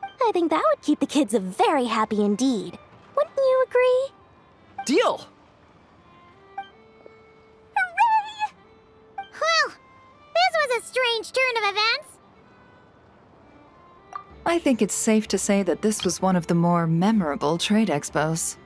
I think that would keep the kids very happy indeed. Wouldn't you agree? Deal! Hooray! Well, this was a strange turn of events. I think it's safe to say that this was one of the more memorable trade expos.